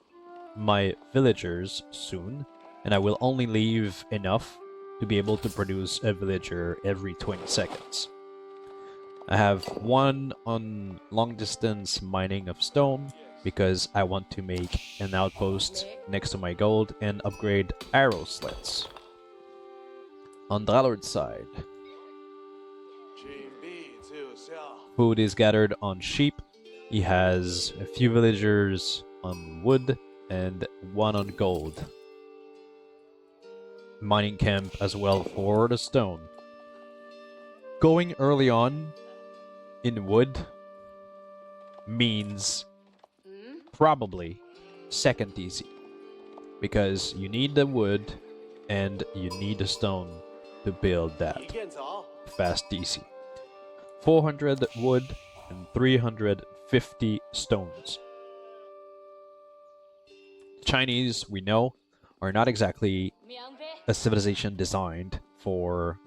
my villagers soon, and I will only leave enough to be able to produce a villager every 20 seconds. I have one on long distance mining of stone because I want to make an outpost next to my gold and upgrade arrow slits. On Dralord's side, food is gathered on sheep. He has a few villagers on wood and one on gold. Mining camp as well for the stone. Going early on in wood means probably second easy, because you need the wood and you need the stone to build that fast easy. 400 wood and 350 stones. Chinese, we know, are not exactly a civilization designed for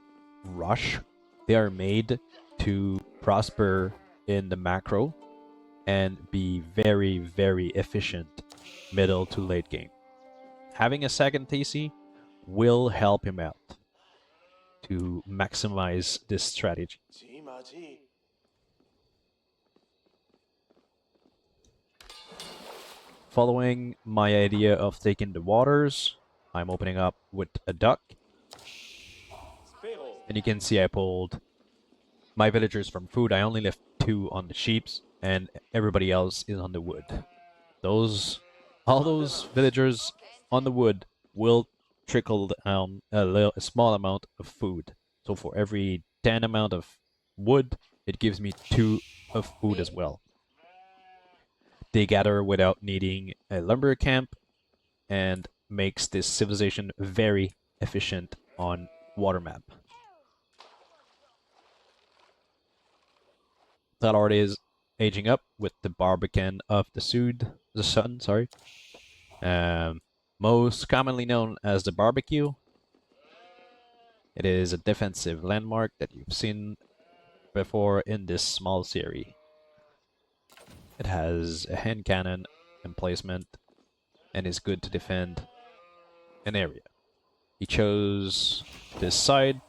rush. They are made to prosper in the macro and be very, very efficient middle to late game. Having a second TC will help him out to maximize this strategy. Following my idea of taking the waters, I'm opening up with a duck. And you can see I pulled my villagers from food. I only left 2 on the sheeps, and everybody else is on the wood. All those villagers on the wood will trickle down a small amount of food. So for every 10 amount of wood, it gives me 2 of food as well. They gather without needing a lumber camp and makes this civilization very efficient on water map. Dralord is aging up with the Barbican of the Sun, sorry. Most commonly known as the barbecue. It is a defensive landmark that you've seen before in this small series. It has a hand cannon emplacement and is good to defend an area. He chose this side.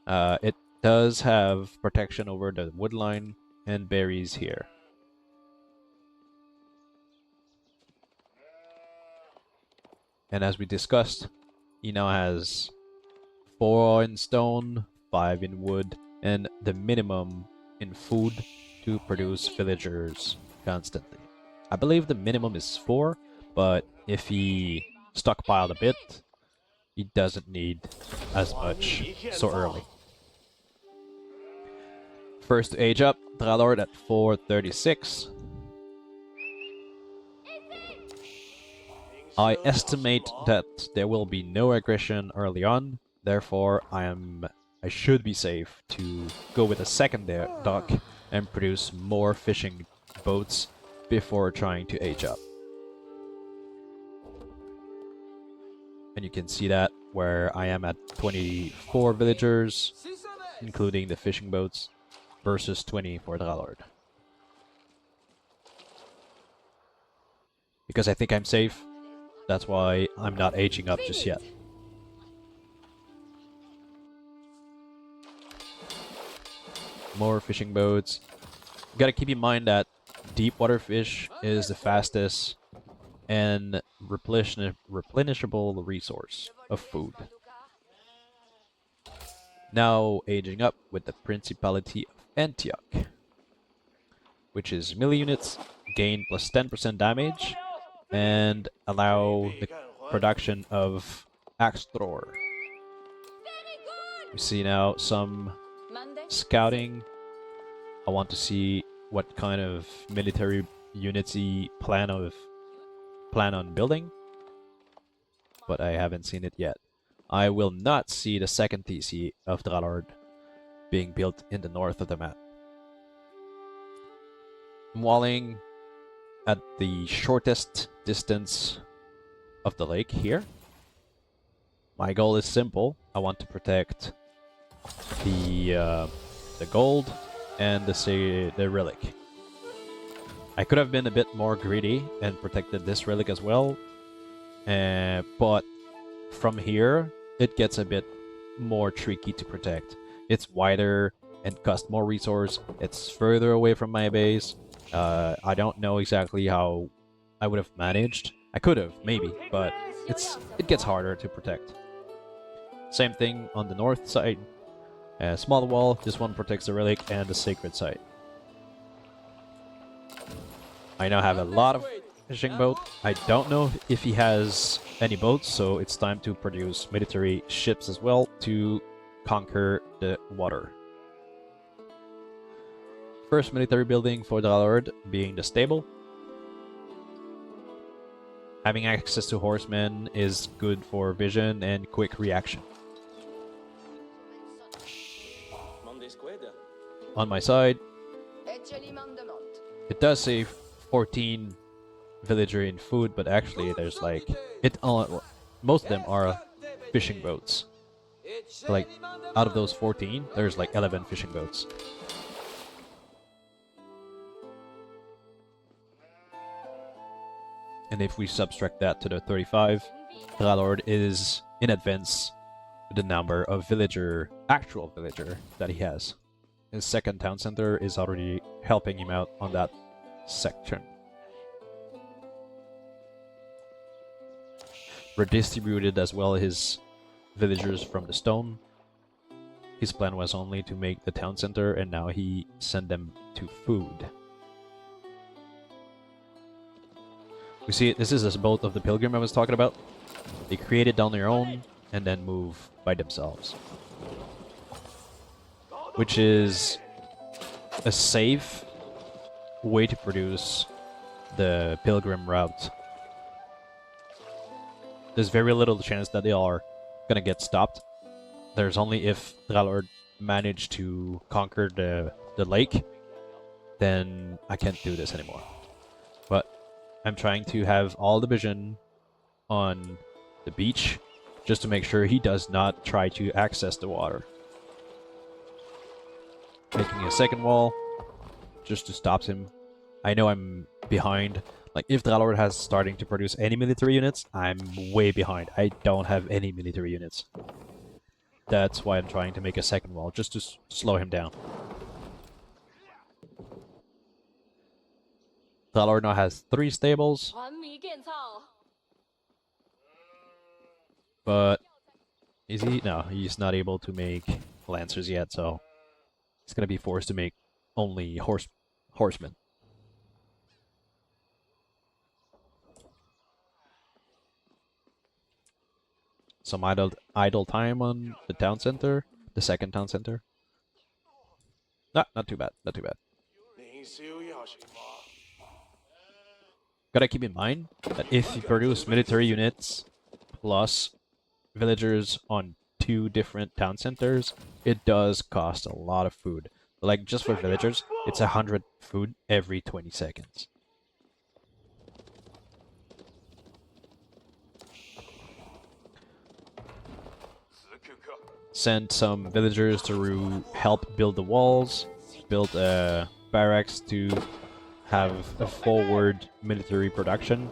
It does have protection over the wood line and berries here. And as we discussed, he now has 4 in stone, 5 in wood, and the minimum in food to produce villagers constantly. I believe the minimum is 4, but if he stockpiled a bit, he doesn't need as much so early. First to age up, Dralord at 436. I estimate that there will be no aggression early on, therefore I should be safe to go with a second dock and produce more fishing boats before trying to age up. And you can see that where I am at 24 villagers, including the fishing boats, versus 20 for Dralord. Because I think I'm safe, that's why I'm not aging up just yet. More fishing boats. You gotta keep in mind that deep water fish is the fastest and replenishable resource of food. Now aging up with the Principality of Antioch. which is melee units, gain plus 10% damage, and allow the production of Axtror. We see now some scouting. I want to see what kind of military units he plan on building, but I haven't seen it yet. I will not see the second TC of Dralord being built in the north of the map. I'm walling at the shortest distance of the lake here. My goal is simple. I want to protect the gold and the relic. I could have been a bit more greedy and protected this relic as well, but from here it gets a bit more tricky to protect. It's wider and costs more resource. It's further away from my base. I don't know exactly how I would have managed. I could have, maybe, but it gets harder to protect. Same thing on the north side. Small wall, this one protects the relic and the sacred site. I now have a lot of fishing boat. I don't know if he has any boats, so it's time to produce military ships as well to conquer the water. First military building for Dralord being the stable. Having access to horsemen is good for vision and quick reaction. On my side, it does say 14 villager in food, but actually there's like most of them are fishing boats. Like out of those 14, there's like 11 fishing boats. And if we subtract that to the 35, Dralord is in advance with the number of actual villager that he has. His second town center is already helping him out on that section. Redistributed as well his villagers from the stone. His plan was only to make the town center, and now he sent them to food. We see this is a boat of the pilgrim I was talking about. They create it on their own and then move by themselves, which is a safe way to produce the pilgrim route. There's very little chance that they are gonna get stopped. There's only if Dralord managed to conquer the lake, then I can't do this anymore. But I'm trying to have all the vision on the beach just to make sure he does not try to access the water. Making a second wall just to stop him. I know I'm behind. Like, if Dralord has starting to produce any military units, I'm way behind. I don't have any military units. That's why I'm trying to make a second wall, just to slow him down. Dralord now has 3 stables. But is he? No, he's not able to make lancers yet, so he's gonna be forced to make only horsemen. Some idle time on the town center, the second town center. Not too bad, not too bad. Gotta keep in mind that if you produce military units plus villagers on 2 different town centers, it does cost a lot of food. Like, just for villagers, it's 100 food every 20 seconds. Send some villagers to help build the walls, build barracks to have a forward military production,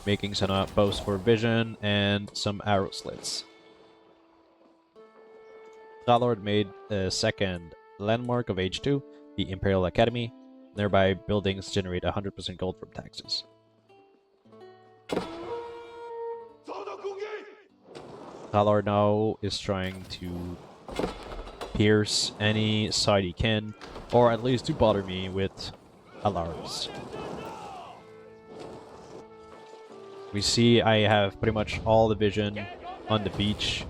making some bows for vision and some arrow slits. Dralord made a second landmark of Age 2, the Imperial Academy. Nearby buildings generate 100% gold from taxes. Dralord now is trying to pierce any side he can, or at least to bother me with alarms. We see I have pretty much all the vision on the beach,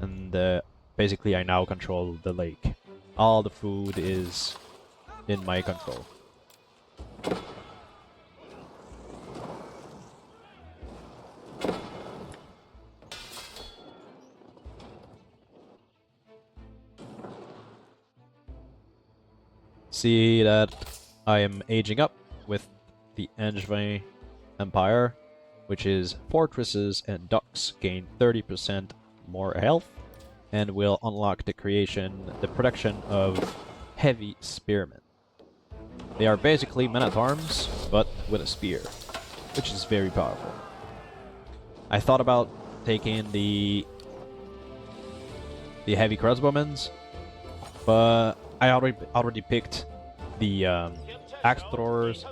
and basically I now control the lake. All the food is in my control. See that I am aging up with the Angevin Empire, which is fortresses and docks gain 30% more health, and will unlock the production of heavy spearmen. They are basically men-at-arms, but with a spear, which is very powerful. I thought about taking the heavy crossbowmen, but I already picked the axe throwers,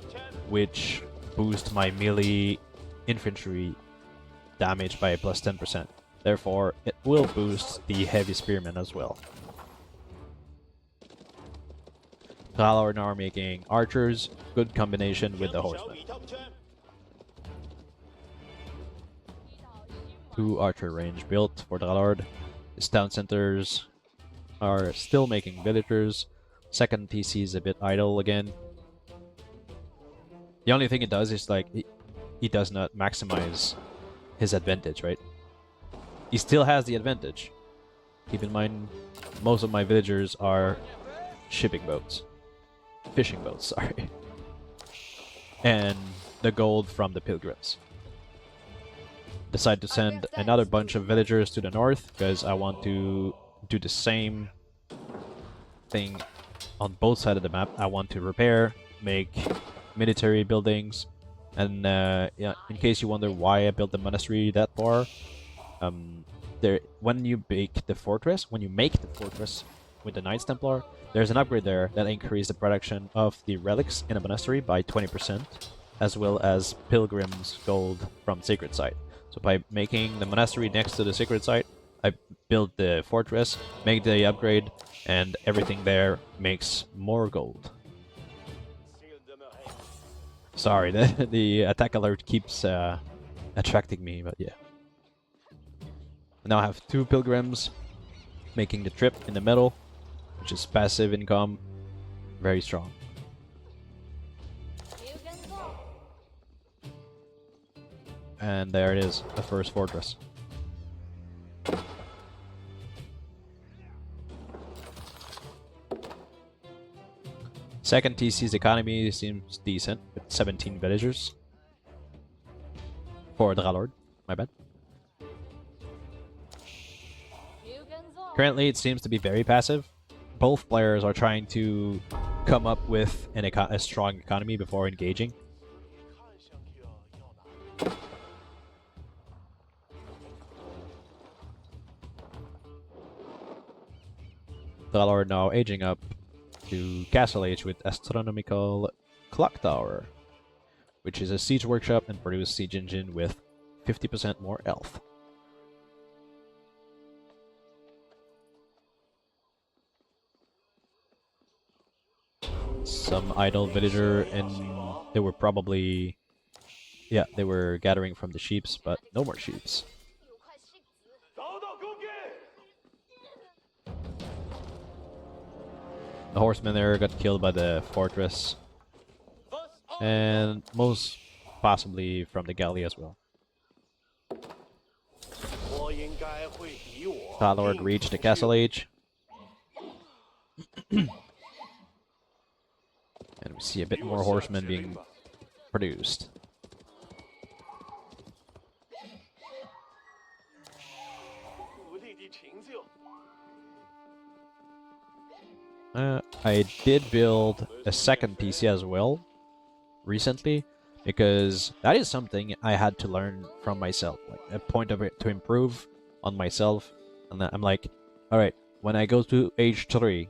which boost my melee infantry damage by plus 10%. Therefore, it will boost the heavy spearmen as well. Dralord now are making archers, good combination with the horsemen. 2 archer range built for Dralord. His town centers are still making villagers. Second TC is a bit idle again. The only thing it does is like he does not maximize his advantage, right? He still has the advantage. Keep in mind, most of my villagers are shipping boats. Fishing boats, sorry. And the gold from the pilgrims. Decide to send another bunch of villagers to the north, because I want to do the same thing on both sides of the map. I want to repair, make military buildings, and yeah, in case you wonder why I built the monastery that far, when you make the fortress with the Knights Templar, there's an upgrade there that increases the production of the relics in a monastery by 20%, as well as pilgrims gold from sacred site. So by making the monastery next to the sacred site, I build the fortress, make the upgrade, and everything there makes more gold. Sorry, the attack alert keeps attracting me, but yeah. Now I have 2 pilgrims making the trip in the middle, which is passive income, very strong. And there it is, the first fortress. Second TC's economy seems decent, with 17 villagers. For Dralord, my bad. Currently, it seems to be very passive. Both players are trying to come up with a strong economy before engaging. Dralord now aging up to Castle Age with Astronomical Clock Tower, which is a siege workshop and produce siege engine with 50% more health. Some idle villager, and they were probably, yeah, they were gathering from the sheeps, but no more sheeps. The horseman there got killed by the fortress, and most possibly from the galley as well. Dralord reached the Castle Age. And we see a bit more horsemen being produced. I did build a second PC as well recently, because that is something I had to learn from myself, like a point of it to improve on myself. And I'm like, alright, when I go to age 3,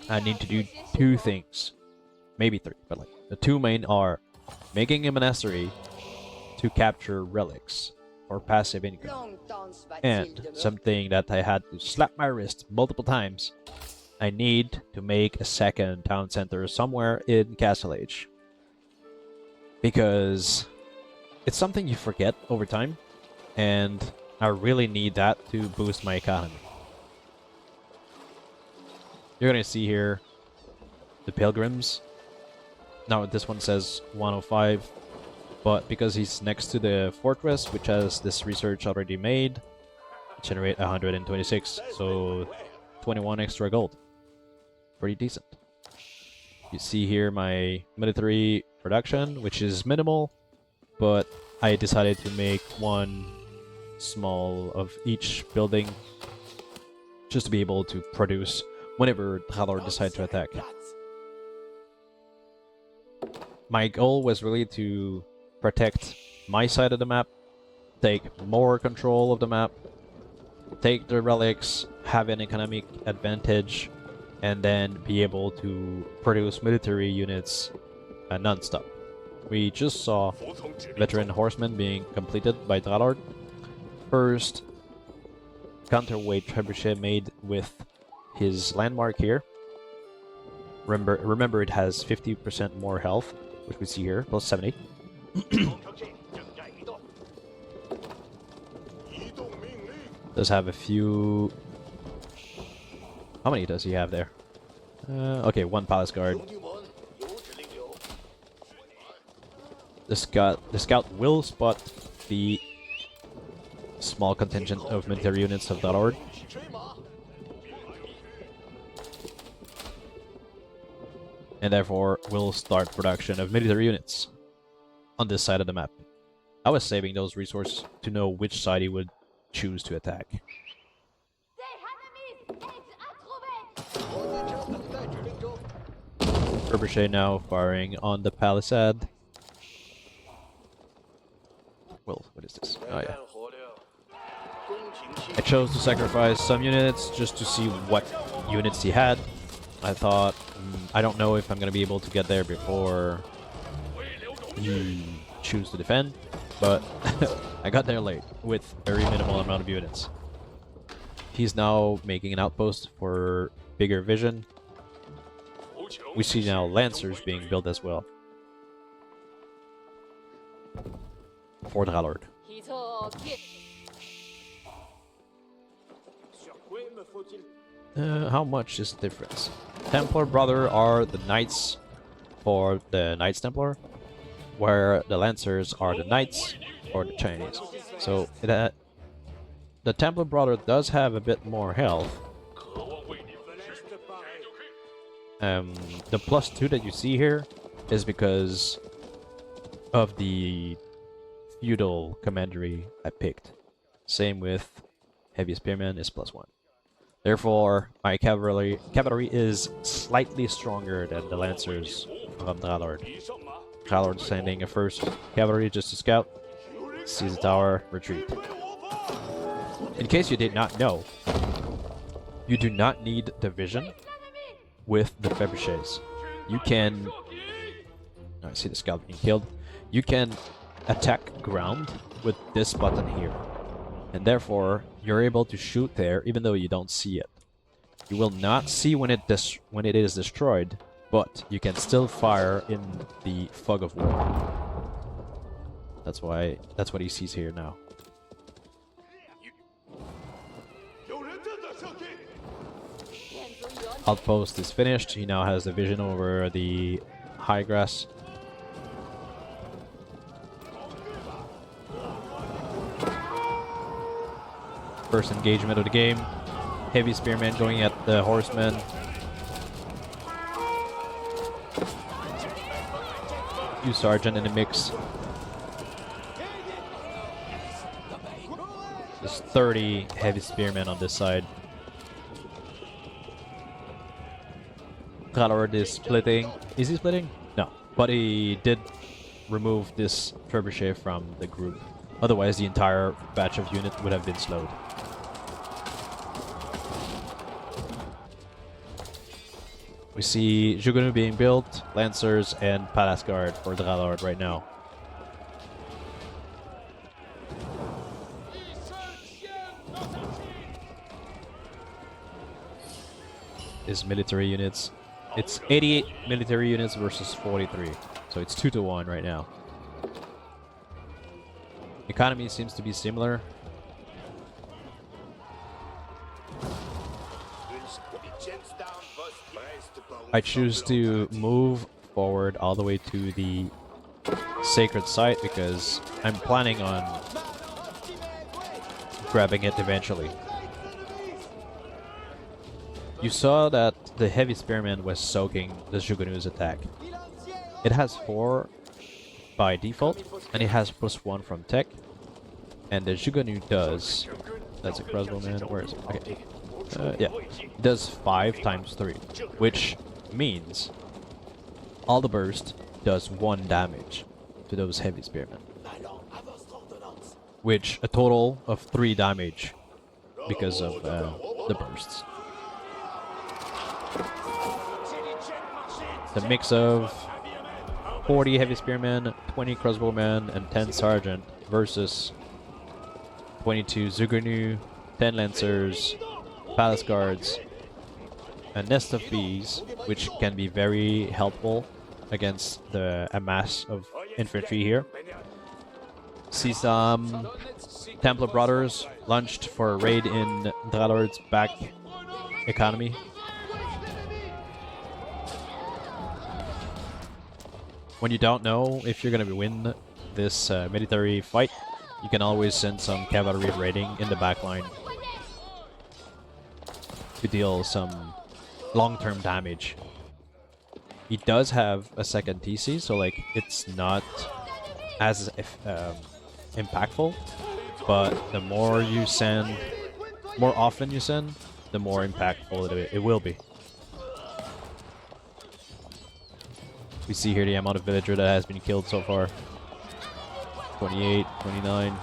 I need to do 2 things. Maybe 3, but like the 2 main are making a monastery to capture relics for passive income, and something that I had to slap my wrist multiple times, I need to make a second town center somewhere in Castle Age. because it's something you forget over time, and I really need that to boost my economy. You're gonna see here the pilgrims. Now this one says 105, but because he's next to the fortress, which has this research already made, generate 126, so 21 extra gold. Pretty decent. You see here my military production, which is minimal, but I decided to make one small of each building just to be able to produce whenever Dralord decide to attack. My goal was really to protect my side of the map, take more control of the map, take the relics, have an economic advantage, and then be able to produce military units non-stop. We just saw veteran horsemen being completed by Dralord. First counterweight trebuchet made with his landmark here. Remember it has 50% more health, which we see here, plus 70. Does have a few... How many does he have there? Okay, one palace guard. The scout will spot the small contingent of military units of Dralord. And therefore will start production of military units on this side of the map. I was saving those resources to know which side he would choose to attack. Trebuchet now firing on the palisade. Well, what is this? Oh yeah. I chose to sacrifice some units just to see what units he had. I thought, I don't know if I'm going to be able to get there before you choose to defend, but I got there late with very minimal amount of units. He's now making an outpost for bigger vision. We see now lancers being built as well for Dralord. How much is the difference? Templar Brother are the knights for the Knights Templar, where the Lancers are the knights for the Chinese. So the Templar Brother does have a bit more health. The +2 that you see here is because of the feudal commandery I picked. Same with Heavy Spearman is +1. Therefore, my cavalry is slightly stronger than the Lancers of Dralord. Dralord sending a first cavalry just to scout, seize the tower, retreat. In case you did not know, you do not need division with the trebuchets. You can... I see the scout being killed. You can attack ground with this button here. And therefore, you're able to shoot there even though you don't see it. You will not see when it is destroyed, but you can still fire in the fog of war. That's what he sees here now. Outpost is finished. He now has the vision over the high grass. First engagement of the game. Heavy Spearman going at the horsemen. Few sergeant in the mix. There's 30 Heavy Spearmen on this side. Dralord is splitting. Is he splitting? No. But he did remove this trebuchet from the group. Otherwise, the entire batch of units would have been slowed. We see Jugunu being built, Lancers, and Palace Guard for Dralord right now. His military units. It's 88 military units versus 43. So it's 2-to-1 right now. Economy seems to be similar. I choose to move forward all the way to the sacred site because I'm planning on grabbing it eventually. You saw that the heavy spearman was soaking the Jugonu's attack. It has 4 by default, and it has +1 from tech. And the Jugonu does... That's a crossbowman. Where is it? Okay. Yeah. It does 5 times 3, which means all the burst does 1 damage to those heavy spearmen. Which a total of 3 damage because of the bursts. The mix of 40 heavy spearmen, 20 crossbowmen, and 10 sergeant versus 22 Zugunu, 10 lancers, palace guards, a nest of bees, which can be very helpful against a mass of infantry here. See some Templar Brothers launched for a raid in Dralord's back economy. When you don't know if you're going to win this military fight, you can always send some cavalry raiding in the back line to deal some long-term damage. He does have a second TC, so like it's not as impactful, but the more you send, more often you send, the more impactful it will be. We see here the amount of villager that has been killed so far. 28, 29.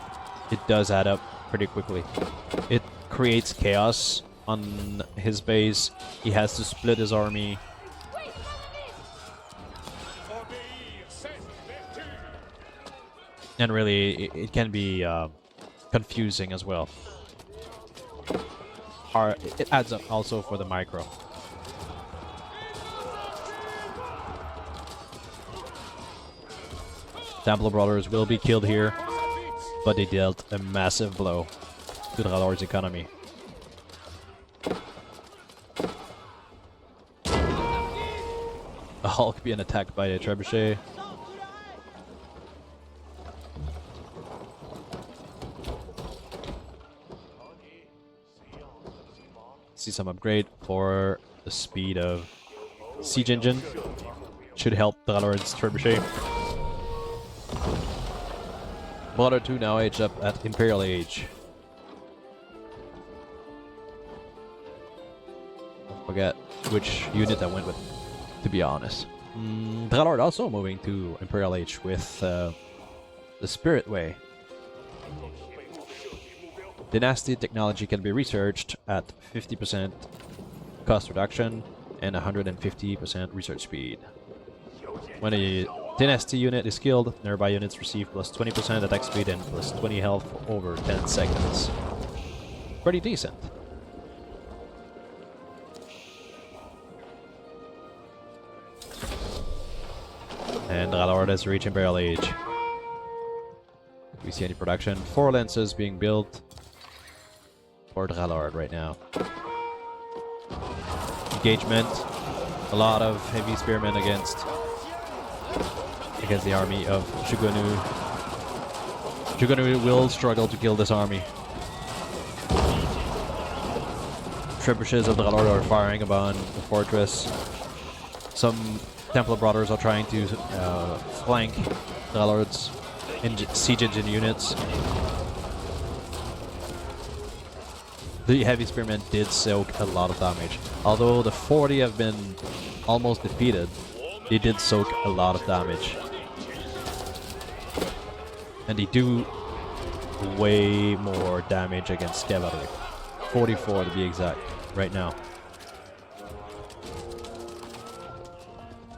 It does add up pretty quickly. It creates chaos on his base. He has to split his army. And really, it can be confusing as well. It adds up also for the micro. Templar Brothers will be killed here, but they dealt a massive blow to Dralord's economy. A Hulk being attacked by a trebuchet. See some upgrade for the speed of siege engine. Should help Dralord's trebuchet. Brother 2 now age up at Imperial Age. I forget which unit I went with, to be honest. Dralord also moving to Imperial Age with the Spirit Way. Dynasty technology can be researched at 50% cost reduction and 150% research speed. When a Dynasty unit is killed, nearby units receive plus 20% attack speed and plus 20 health for over 10 seconds. Pretty decent. And Dralord has reached Imperial Age. Do we see any production? 4 lances being built for Dralord right now. Engagement. A lot of heavy spearmen against the army of Jugonu. Jugonu will struggle to kill this army. Trebuchets of Dralord are firing upon the fortress. Some Templar Brothers are trying to flank Dralord's siege engine units. The heavy spearmen did soak a lot of damage. Although the 40 have been almost defeated, they did soak a lot of damage. And they do way more damage against cavalry. 44 to be exact, right now.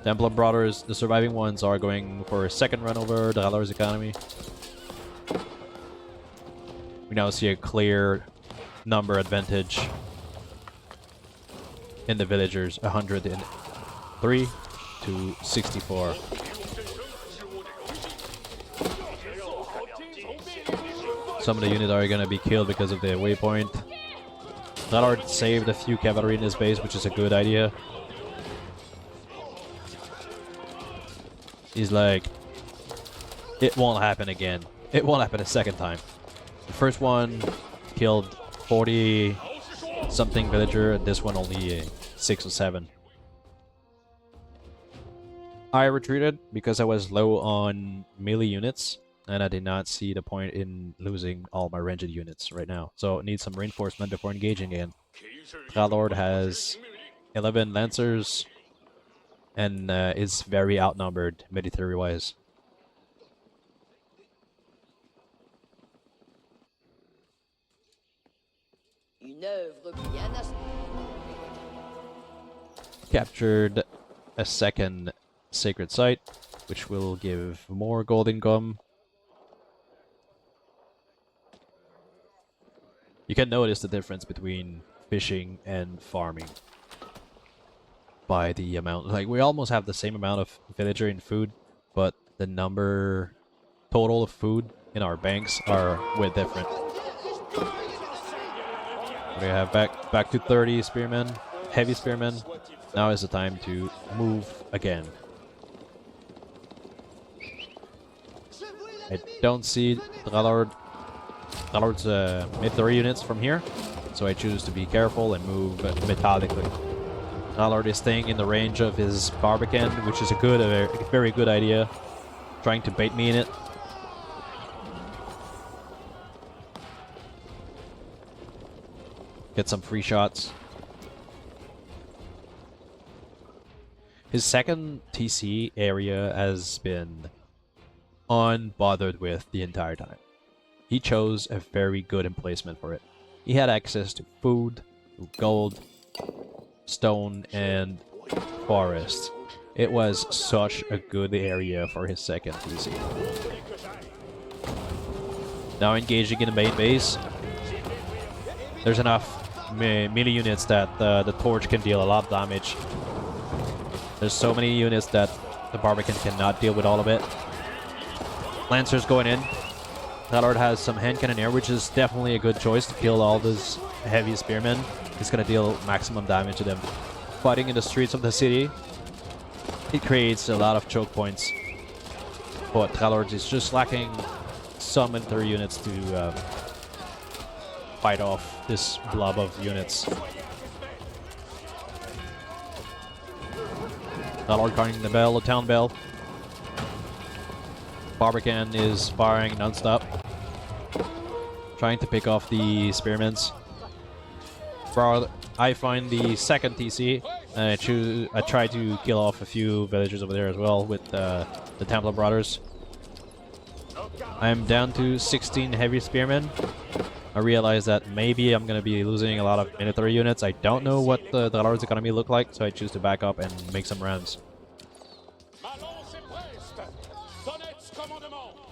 Templar Brothers, the surviving ones, are going for a second run over Dralord's economy. We now see a clear number advantage in the villagers, 103 to 64. Some of the units are gonna be killed because of the waypoint. Dralord saved a few cavalry in his base, which is a good idea. He's like, it won't happen again. It won't happen a second time. The first one killed 40 something villager, and this one only 6 or 7. I retreated because I was low on melee units, and I did not see the point in losing all my ranged units right now. So I need some reinforcement before engaging again. Dralord has 11 lancers and is very outnumbered military-wise. Captured a second sacred site, which will give more gold income. You can notice the difference between fishing and farming by the amount. Like, we almost have the same amount of villager in food, but the number total of food in our banks are way different. We have back to 30 spearmen, heavy spearmen. Now is the time to move again. I don't see Dralord's mid-30 units from here, so I choose to be careful and move methodically. Dralord is staying in the range of his Barbican, which is a very good idea. Trying to bait me in it. Get some free shots. His second TC area has been unbothered with the entire time. He chose a very good emplacement for it. He had access to food, to gold, stone, and forest. It was such a good area for his second TC. Now engaging in the main base. There's enough melee units that the torch can deal a lot of damage. There's so many units that the Barbican cannot deal with all of it. Lancers going in. Dralord has some hand cannoneer, which is definitely a good choice to kill all those heavy spearmen. It's gonna deal maximum damage to them. Fighting in the streets of the city, it creates a lot of choke points. But Dralord is just lacking some military units to fight off this blob of units. Dralord carrying the bell, the town bell. Barbican is firing non-stop, trying to pick off the spearments. I find the second TC, and I try to kill off a few villagers over there as well with the Templar Brothers. I'm down to 16 heavy spearmen. I realize that maybe I'm going to be losing a lot of military units. I don't know what the Dralord's economy look like, so I choose to back up and make some rounds.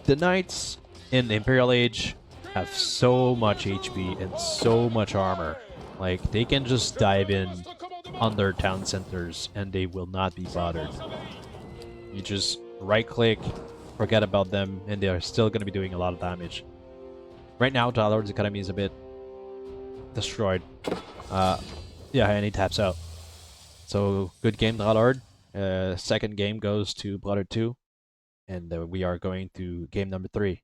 The Knights in the Imperial Age have so much HP and so much armor. Like, they can just dive in under town centers and they will not be bothered. You just right-click, forget about them, and they are still going to be doing a lot of damage. Right now, Dralord's economy is a bit destroyed. Yeah, and he taps out. So, good game, Dralord. Second game goes to Brother 2. And we are going to game number 3.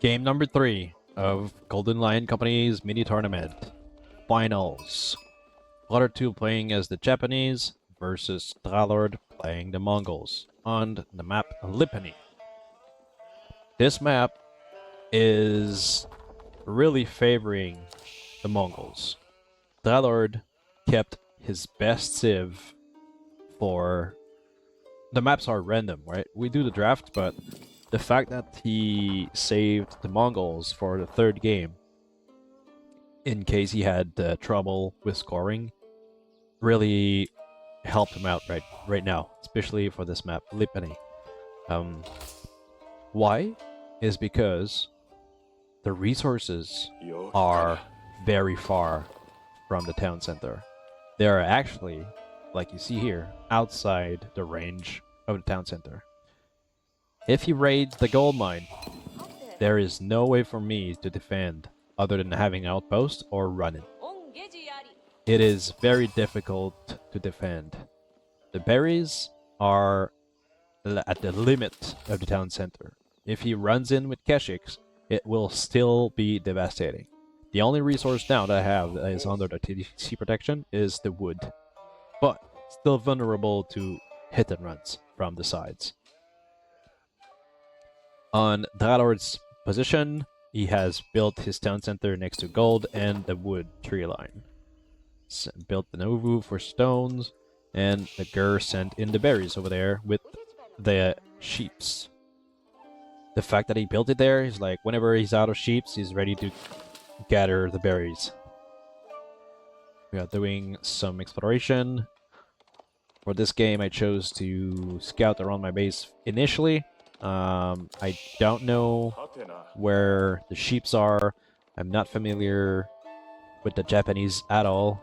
Game number 3 of Golden Lion Company's mini tournament. Finals. Brother 2 playing as the Japanese versus Dralord playing the Mongols on the map Lipany. This map is really favoring the Mongols. Dralord kept his best civ for... The maps are random, right? We do the draft, but the fact that he saved the Mongols for the third game in case he had trouble with scoring really helped him out right now, especially for this map, Lipany. Why? Is because the resources are very far from the town center. They are actually, like you see here, outside the range of the town center. If you raid the gold mine, there is no way for me to defend other than having an outpost or running. It is very difficult to defend. The berries are at the limit of the town center. If he runs in with Keshiks, it will still be devastating. The only resource now that I have that is under the TDC protection is the wood, but still vulnerable to hit and runs from the sides. On Dralord's position, he has built his town center next to gold and the wood tree line. Built the Novu for stones, and the Gur sent in the berries over there with the sheeps. The fact that he built it there is like whenever he's out of sheeps, he's ready to gather the berries. We are doing some exploration. For this game, I chose to scout around my base initially. I don't know where the sheeps are. I'm not familiar with the Japanese at all.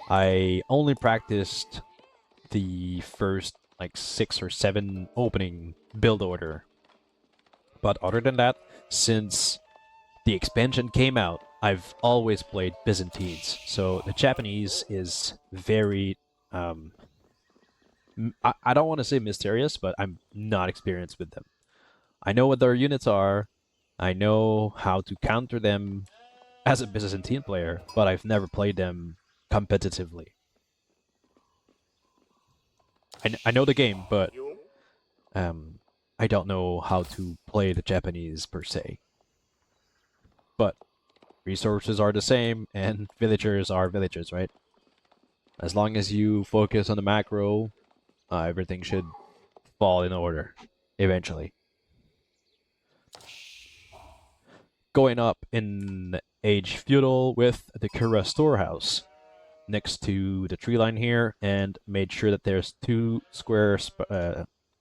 I only practiced the first like 6 or 7 opening build order. But other than that, since the expansion came out, I've always played Byzantines. So the Japanese is very... I don't want to say mysterious, but I'm not experienced with them. I know what their units are. I know how to counter them as a Byzantine player, but I've never played them competitively. I know the game, but I don't know how to play the Japanese per se. But resources are the same, and villagers are villagers, right? As long as you focus on the macro, everything should fall in order eventually. Going up in Age Feudal with the Kura storehouse next to the tree line here, and made sure that there's 2 square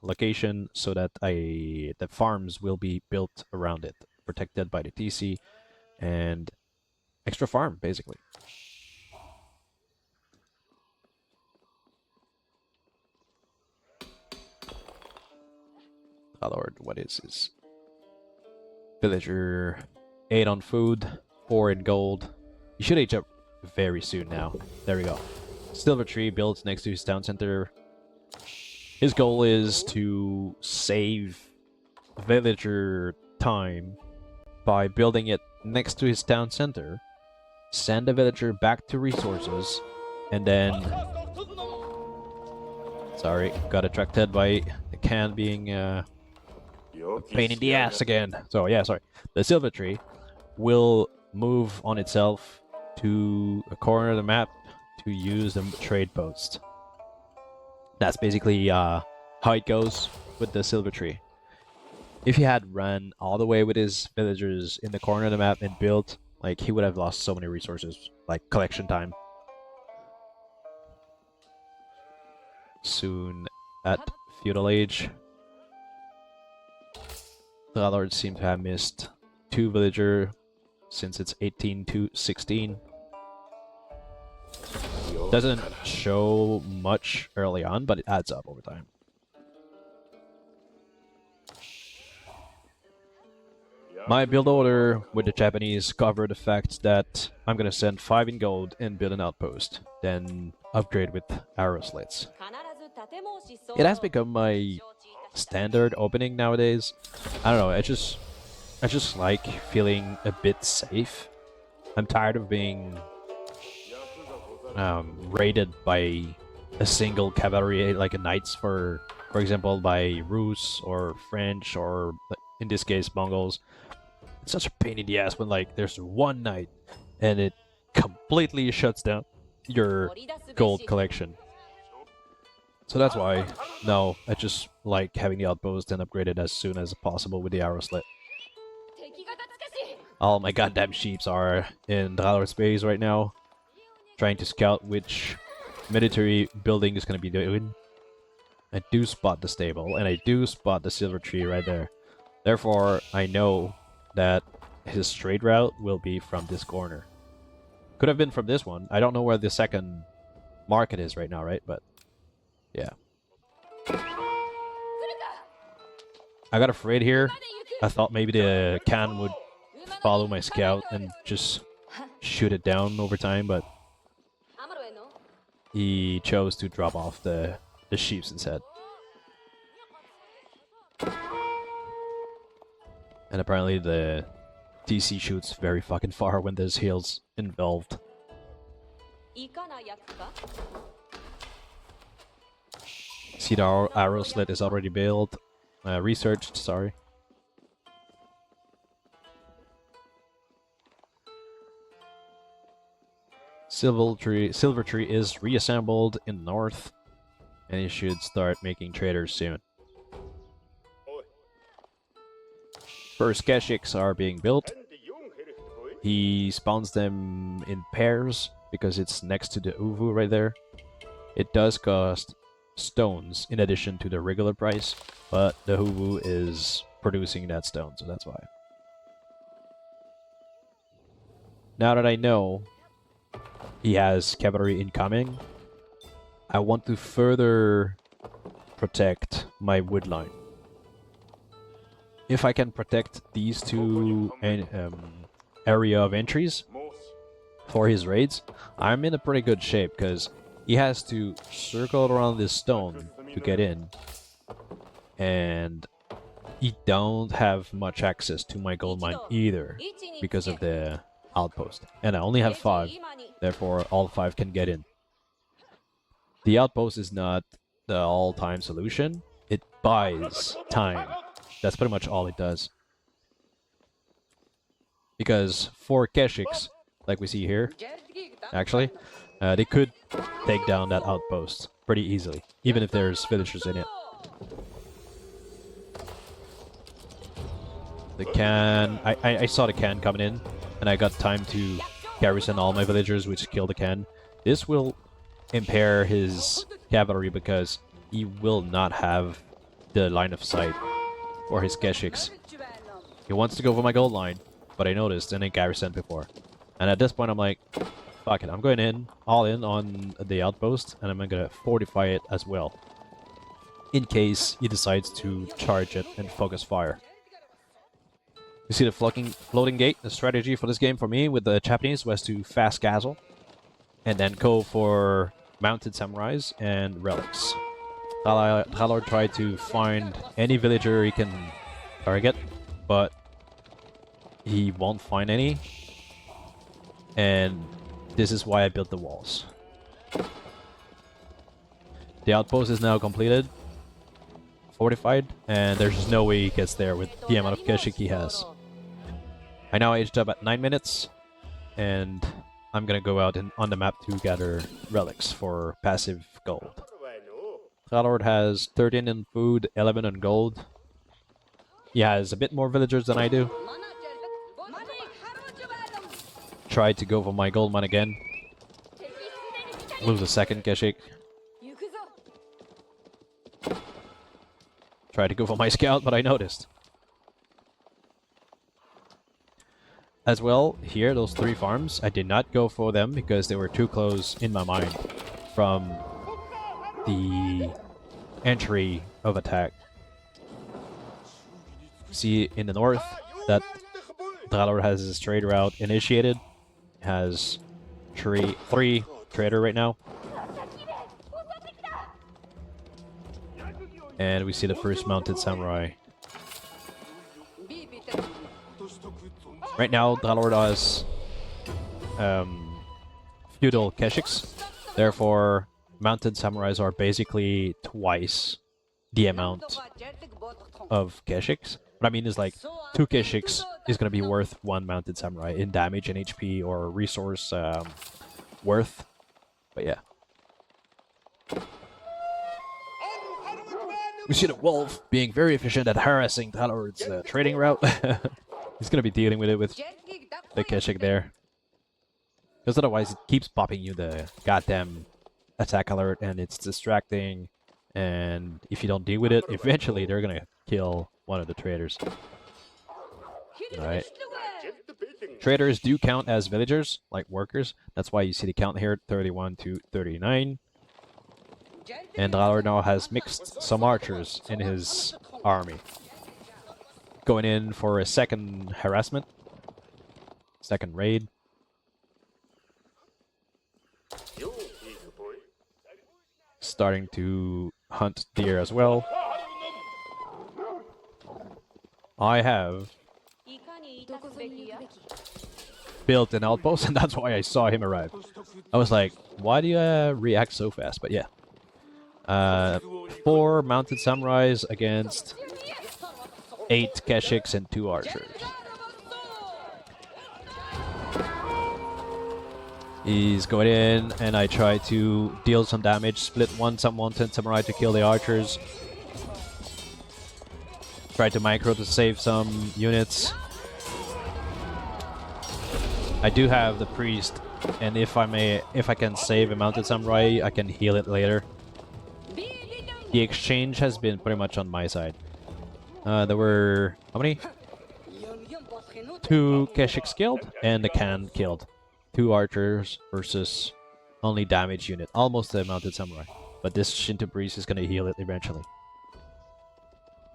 location so that the farms will be built around it, protected by the TC and extra farm basically. Oh Lord, what is this? Villager 8 on food, 4 in gold. You should age up very soon now. There we go. Silver tree built next to his town center. His goal is to save villager time by building it next to his town center, send the villager back to resources, and then... Sorry, got attracted by the can being a pain in the ass again. So yeah, sorry. The silver tree will move on itself to a corner of the map to use the trade post. That's basically how it goes with the silver tree. If he had run all the way with his villagers in the corner of the map and built, like, he would have lost so many resources, like collection time. Soon at Feudal Age. The Dralord seem to have missed 2 villager since it's 18 to 16. Doesn't show much early on, but it adds up over time. My build order with the Japanese covered the fact that I'm gonna send 5 in gold and build an outpost, then upgrade with arrow slits. It has become my standard opening nowadays. I don't know, I just like feeling a bit safe. I'm tired of being raided by a single cavalry, like a knights, for example, by Rus or French or, in this case, Mongols. It's such a pain in the ass when, like, there's one knight and it completely shuts down your gold collection. So that's why now I just like having the outpost and upgrade it as soon as possible with the arrow slit. All my goddamn sheeps are in Dralord space right now, trying to scout which military building is going to be doing. I do spot the stable, and I do spot the silver tree right there. Therefore, I know that his straight route will be from this corner. Could have been from this one. I don't know where the second market is right now, right? But yeah. I got afraid here. I thought maybe the can would follow my scout and just shoot it down over time, but he chose to drop off the sheeps instead. And apparently the DC shoots very fucking far when there's heals involved. See, the arrow slit is already built. Researched, sorry. Silver Tree is reassembled in the north, and he should start making traders soon. First Keshiks are being built. He spawns them in pairs because it's next to the Uvu right there. It does cost stones in addition to the regular price, but the Uvu is producing that stone, so that's why. Now that I know he has cavalry incoming, I want to further protect my wood line. If I can protect these two area of entries for his raids, I'm in a pretty good shape because he has to circle around this stone to get in, and he don't have much access to my gold mine either because of the outpost. And I only have 5, therefore all 5 can get in. The outpost is not the all-time solution. It buys time. That's pretty much all it does. Because 4 Keshiks, like we see here, actually, they could take down that outpost pretty easily, even if there's villagers in it. The can... I saw the can coming in, and I got time to garrison all my villagers, which killed the can. This will impair his cavalry because he will not have the line of sight for his Keshiks. He wants to go for my gold line, but I noticed and I garrisoned before. And at this point I'm like, fuck it, I'm going in, all in on the outpost, and I'm gonna fortify it as well, in case he decides to charge it and focus fire. You see the floating gate. The strategy for this game for me with the Japanese was to fast castle and then go for mounted samurais and relics. Dralord tried to find any villager he can target, but he won't find any. And this is why I built the walls. The outpost is now completed, fortified, and there's just no way he gets there with the amount of Keshik he has. I now aged up at 9 minutes, and I'm gonna go out on the map to gather relics for passive gold. Dralord has 13 in food, 11 in gold. He has a bit more villagers than I do. Tried to go for my gold mine again. Lose a second Keshik. Tried to go for my scout, but I noticed. As well, here, those 3 farms, I did not go for them because they were too close in my mind from the entry of attack. See in the north that Dralord has his trade route initiated. Has 3 trader right now. And we see the first mounted samurai. Right now, Dralord has feudal Keshiks. Therefore, mounted samurais are basically twice the amount of Keshiks. What I mean is, like, 2 Keshiks is going to be worth 1 mounted samurai in damage and HP or resource worth. But yeah. We see the wolf being very efficient at harassing Dralord's trading route. He's going to be dealing with it with the Keshik there. Because otherwise it keeps popping you the goddamn attack alert and it's distracting. And if you don't deal with it, eventually they're going to kill one of the traders. Alright. Traders do count as villagers, like workers. That's why you see the count here, 31 to 39. And Dralord now has mixed some archers in his army. Going in for a second harassment. Second raid. Starting to hunt deer as well. I have built an outpost, and that's why I saw him arrive. I was like, why do you react so fast? But yeah. 4 mounted samurais against 8 keshiks and 2 archers. He's going in, and I try to deal some damage. Split one mounted samurai to kill the archers. Try to micro to save some units. I do have the priest, and if I can save a mounted samurai, I can heal it later. The exchange has been pretty much on my side. There were how many? 2 keshiks killed and a Khan killed. 2 archers versus only damage unit, almost a mounted samurai. But this Shinto priest is gonna heal it eventually.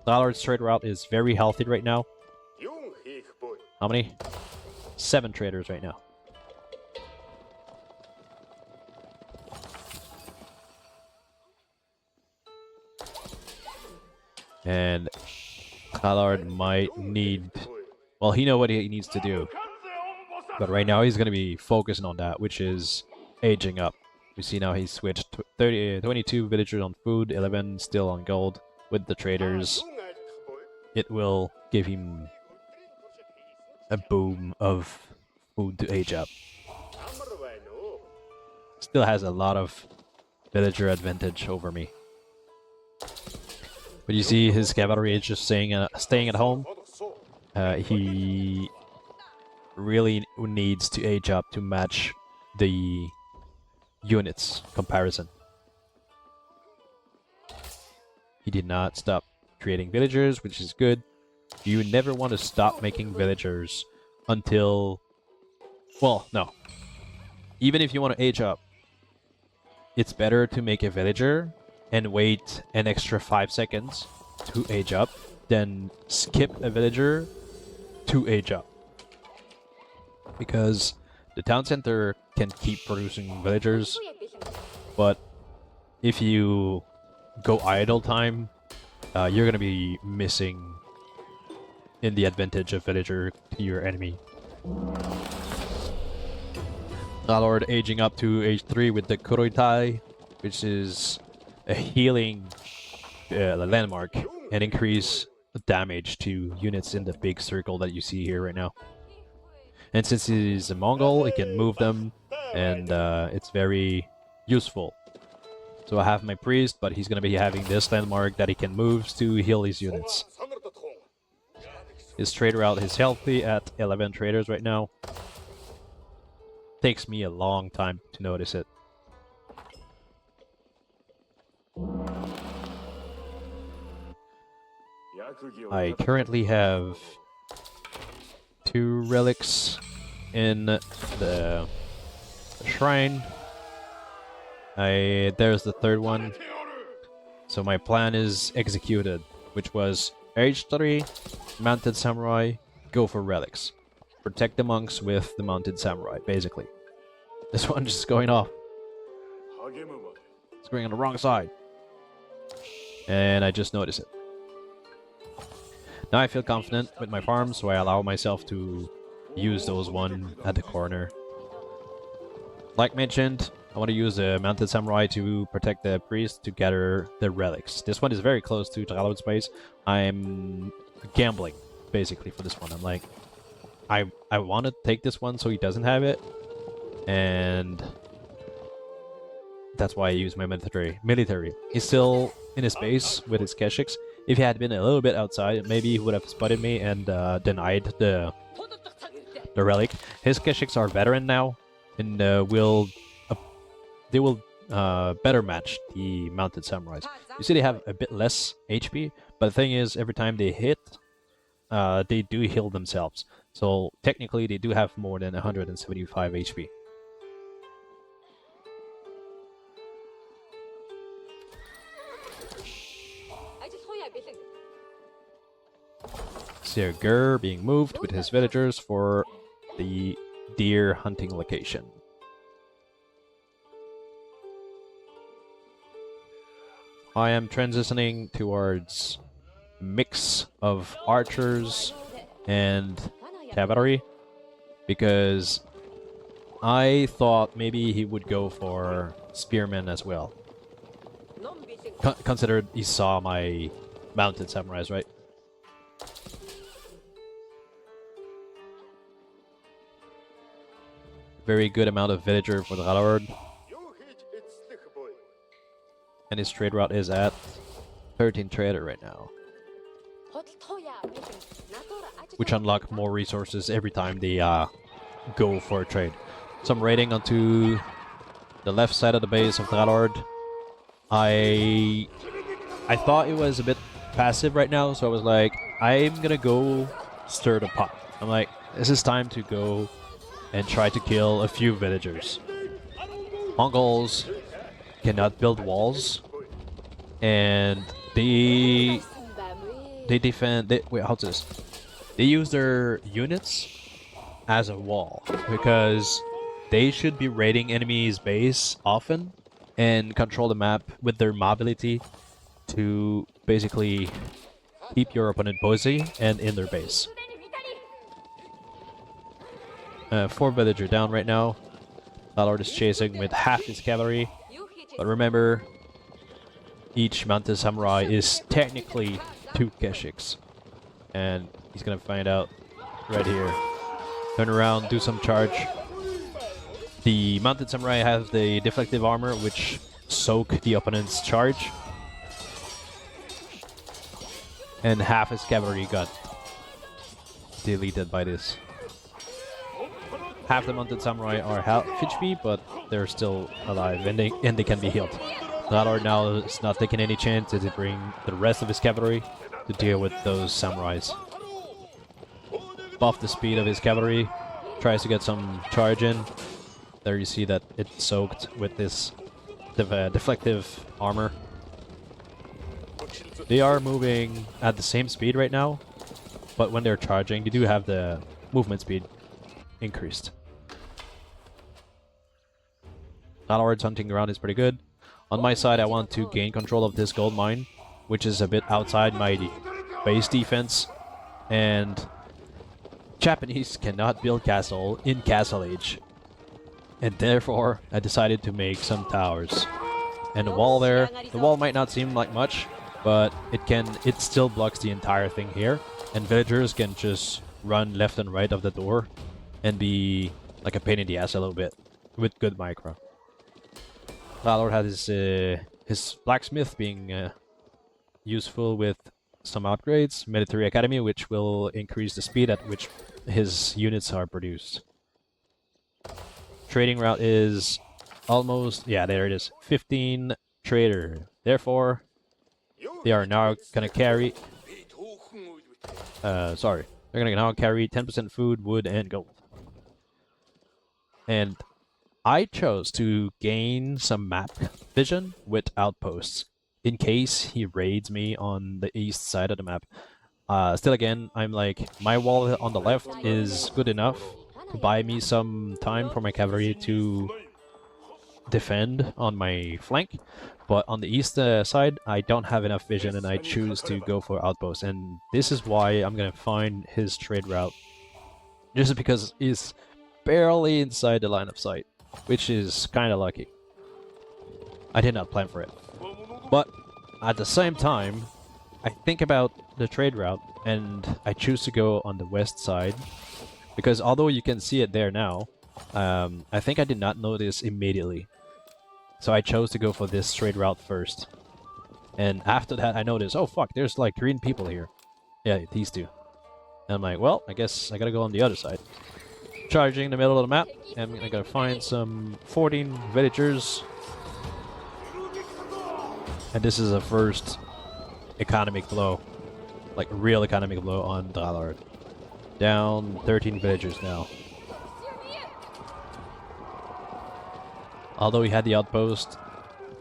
Dralord's trade route is very healthy right now. How many? 7 traders right now. And Dralord might need... Well, he knows what he needs to do. But right now he's going to be focusing on that, which is aging up. We see now he's switched 22 villagers on food, 11 still on gold. With the traders, it will give him a boom of food to age up. Still has a lot of villager advantage over me. But you see his cavalry is just staying at home. He really needs to age up to match the units comparison. He did not stop creating villagers, which is good. You never want to stop making villagers until... Well, no. Even if you want to age up, it's better to make a villager and wait an extra 5 seconds to age up than skip a villager to age up. Because the town center can keep producing villagers, but if you go idle time, you're gonna be missing in the advantage of villager to your enemy. Dralord aging up to age 3 with the Kuroitai, which is a healing landmark and increase damage to units in the big circle that you see here right now. And since he's a Mongol, he can move them, and it's very useful. So I have my priest, but he's going to be having this landmark that he can move to heal his units. His trade route is healthy at 11 traders right now. Takes me a long time to notice it. I currently have 2 relics in the shrine. There's the 3rd one. So my plan is executed, which was age 3, mounted samurai, go for relics. Protect the monks with the mounted samurai, basically. This one just going off. It's going on the wrong side. And I just noticed it. Now I feel confident with my farms, so I allow myself to use those one at the corner. Like mentioned, I want to use the mounted samurai to protect the priest to gather the relics. This one is very close to Dralord's base. I'm gambling, basically, for this one. I'm like, I want to take this one so he doesn't have it, and that's why I use my military. He's still in his base with his keshiks. If he had been a little bit outside, maybe he would have spotted me and denied the relic. His keshiks are veteran now, and they will better match the mounted samurais. You see they have a bit less HP, But the thing is, every time they hit, they do heal themselves. So technically, they do have more than 175 HP. See a Gur being moved with his villagers for the deer hunting location. I am transitioning towards mix of archers and cavalry because I thought maybe he would go for spearmen as well. Considered he saw my mounted samurais, right? Very good amount of villager for the Dralord. And his trade route is at 13 trader right now, which unlock more resources every time they go for a trade. So I'm raiding onto the left side of the base of Dralord. I thought it was a bit passive right now, so I was like, I'm gonna go stir the pot. I'm like, this is time to go and try to kill a few villagers. Mongols cannot build walls, and they defend. Wait, how's this? They use their units as a wall because they should be raiding enemies' base often and control the map with their mobility to basically keep your opponent busy and in their base. 4 villager down right now. Dralord is chasing with half his cavalry. But remember, each mounted samurai is technically 2 keshiks. And he's gonna find out right here. Turn around, do some charge. The mounted samurai has the deflective armor, which soak the opponent's charge. And half his cavalry got deleted by this. Half the mounted samurai are half HP, but they're still alive and they can be healed. Dralord now is not taking any chances to bring the rest of his cavalry to deal with those samurais. Buff the speed of his cavalry, tries to get some charge in. There you see that it's soaked with this deflective armor. They are moving at the same speed right now, but when they're charging, they do have the movement speed increased. Dralord's hunting around is pretty good. On my side, I want to gain control of this gold mine, which is a bit outside my base defense. And Japanese cannot build castle in Castle Age. And therefore, I decided to make some towers. And the wall there, the wall might not seem like much, but it still blocks the entire thing here. And villagers can just run left and right of the door and be like a pain in the ass a little bit with good micro. Dralord has his blacksmith being useful with some upgrades, military academy, which will increase the speed at which his units are produced. Trading route is almost, yeah, there it is, 15 trader. Therefore, they are now gonna carry. They're gonna now carry 10% food, wood, and gold. And I chose to gain some map vision with outposts in case he raids me on the east side of the map. Still again, I'm like, my wall on the left is good enough to buy me some time for my cavalry to defend on my flank. But on the east side, I don't have enough vision and I choose to go for outposts. And this is why I'm gonna find his trade route. Just because he's barely inside the line of sight, which is kind of lucky. I did not plan for it. But at the same time, I think about the trade route and I choose to go on the west side. Because although you can see it there now, I think I did not notice immediately. So I chose to go for this trade route first. And after that I noticed, oh fuck, there's like green people here. Yeah, these two. And I'm like, well, I guess I gotta go on the other side. Charging in the middle of the map, and I gotta find some 14 villagers. And this is a first economic blow. Like real economic blow on Dralord. Down 13 villagers now. Although he had the outpost,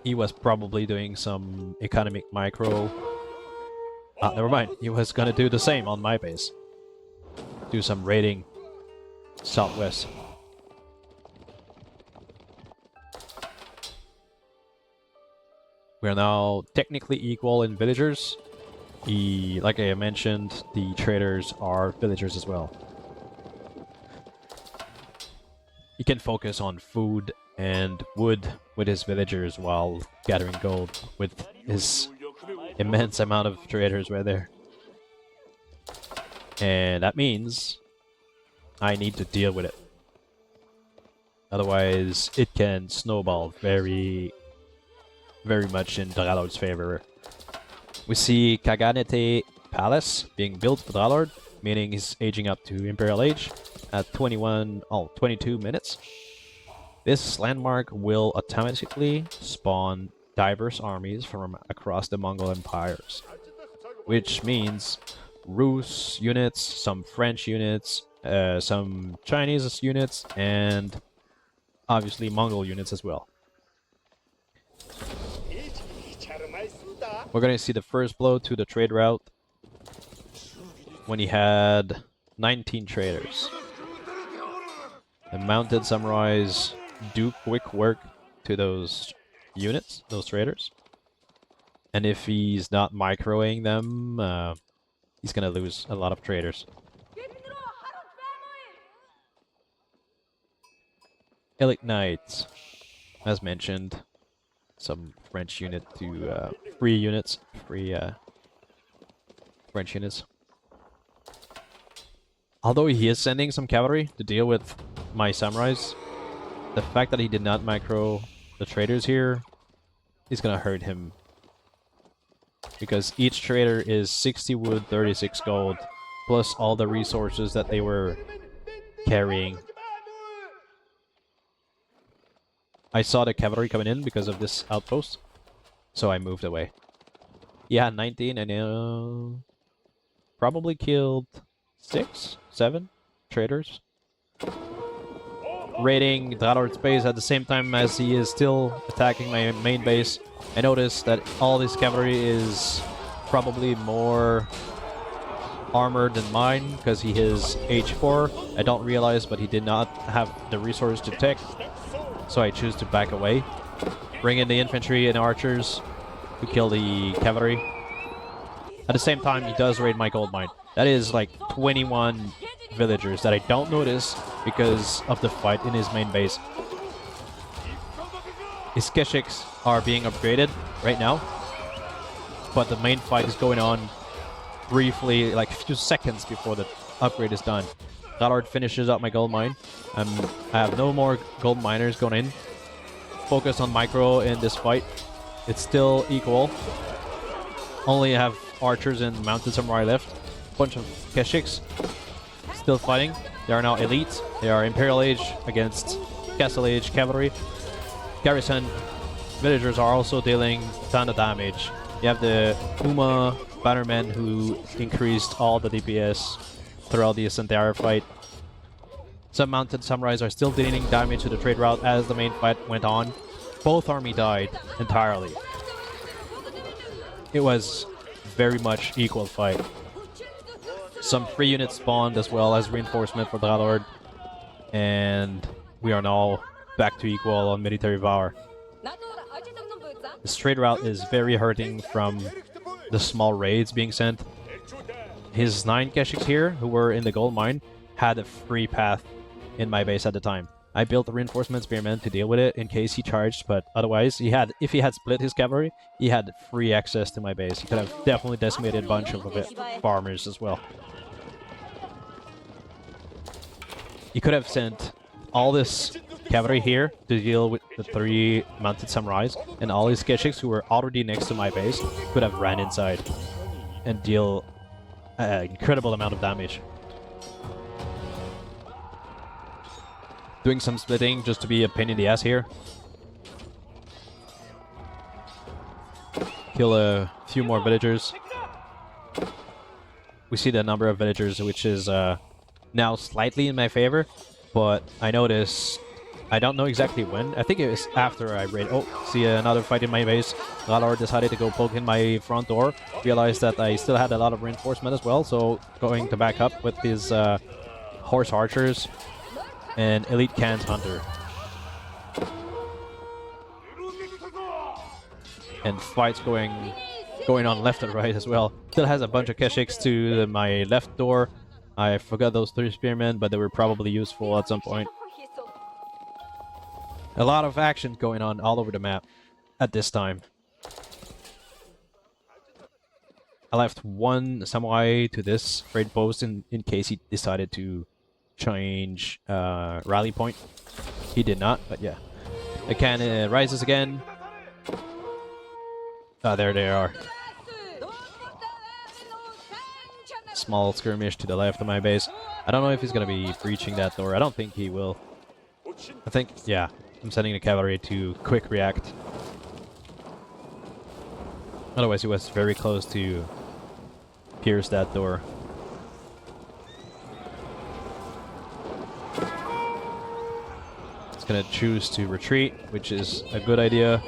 he was probably doing some economic micro. Never mind. He was gonna do the same on my base. Do some raiding southwest. We are now technically equal in villagers. Like I mentioned, the traders are villagers as well. He can focus on food and wood with his villagers while gathering gold with his immense amount of traders right there. And that means I need to deal with it. Otherwise, it can snowball very much in Dralord's favor. We see Kaganete Palace being built for Dralord, meaning he's aging up to Imperial Age at 22 minutes. This landmark will automatically spawn diverse armies from across the Mongol empires, which means Rus units, some French units, some Chinese units, and obviously Mongol units as well. We're gonna see the first blow to the trade route when he had 19 traders. The mounted samurais do quick work to those units, those traders. And if he's not microing them, he's gonna lose a lot of traders. Elite Knights, as mentioned, some French unit to free units, French units. Although he is sending some cavalry to deal with my samurais, the fact that he did not micro the traders here is gonna hurt him. Because each trader is 60 wood, 36 gold, plus all the resources that they were carrying. I saw the cavalry coming in because of this outpost, so I moved away. Yeah, 19 and probably killed 6, 7 traders. Raiding Dralord's base at the same time as he is still attacking my main base. I noticed that all this cavalry is probably more armored than mine because he is H4. I don't realize, but he did not have the resource to tech, so I choose to back away. Bring in the infantry and archers to kill the cavalry. At the same time, he does raid my gold mine. That is like 21 villagers that I don't notice because of the fight in his main base. His Keshiks are being upgraded right now, but the main fight is going on briefly, like a few seconds before the upgrade is done. Dralord finishes up my gold mine. I have no more gold miners going in. Focus on micro in this fight. It's still equal. Only have archers and mounted samurai left. Bunch of Keshiks still fighting. They are now elite. They are Imperial Age against Castle Age cavalry. Garrison villagers are also dealing a ton of damage. You have the Uma bannermen who increased all the DPS throughout this entire fight. Some mounted samurais are still dealing damage to the trade route as the main fight went on. Both armies died entirely. It was very much equal fight. Some free units spawned as well as reinforcement for Dralord. And we are now back to equal on military power. This trade route is very hurting from the small raids being sent. His 9 Keshiks here, who were in the gold mine, had a free path in my base at the time. I built a reinforcement spearman to deal with it in case he charged, but otherwise, if he had split his cavalry, he had free access to my base. He could have definitely decimated a bunch of farmers as well. He could have sent all this cavalry here to deal with the 3 mounted samurais, and all his Keshiks who were already next to my base could have ran inside and deal an incredible amount of damage. Doing some splitting just to be a pain in the ass here. Kill a few more villagers. we see the number of villagers, which is now slightly in my favor. But I noticed, I don't know exactly when. I think it was after I raid. Oh, see another fight in my base. Dralord decided to go poke in my front door. Realized that I still had a lot of reinforcement as well, so going to back up with his horse archers and elite canned hunter. And fights going on left and right as well. Still has a bunch of Keshiks to my left door. I forgot those 3 spearmen, but they were probably useful at some point. A lot of action going on all over the map at this time. I left 1 samurai to this raid post in case he decided to change rally point. He did not, but yeah. The cannon rises again. Ah, there they are. Small skirmish to the left of my base. I don't know if he's going to be breaching that door. I don't think he will. I think, yeah, I'm sending the cavalry to quick react. Otherwise, he was very close to pierce that door. He's going to choose to retreat, which is a good idea.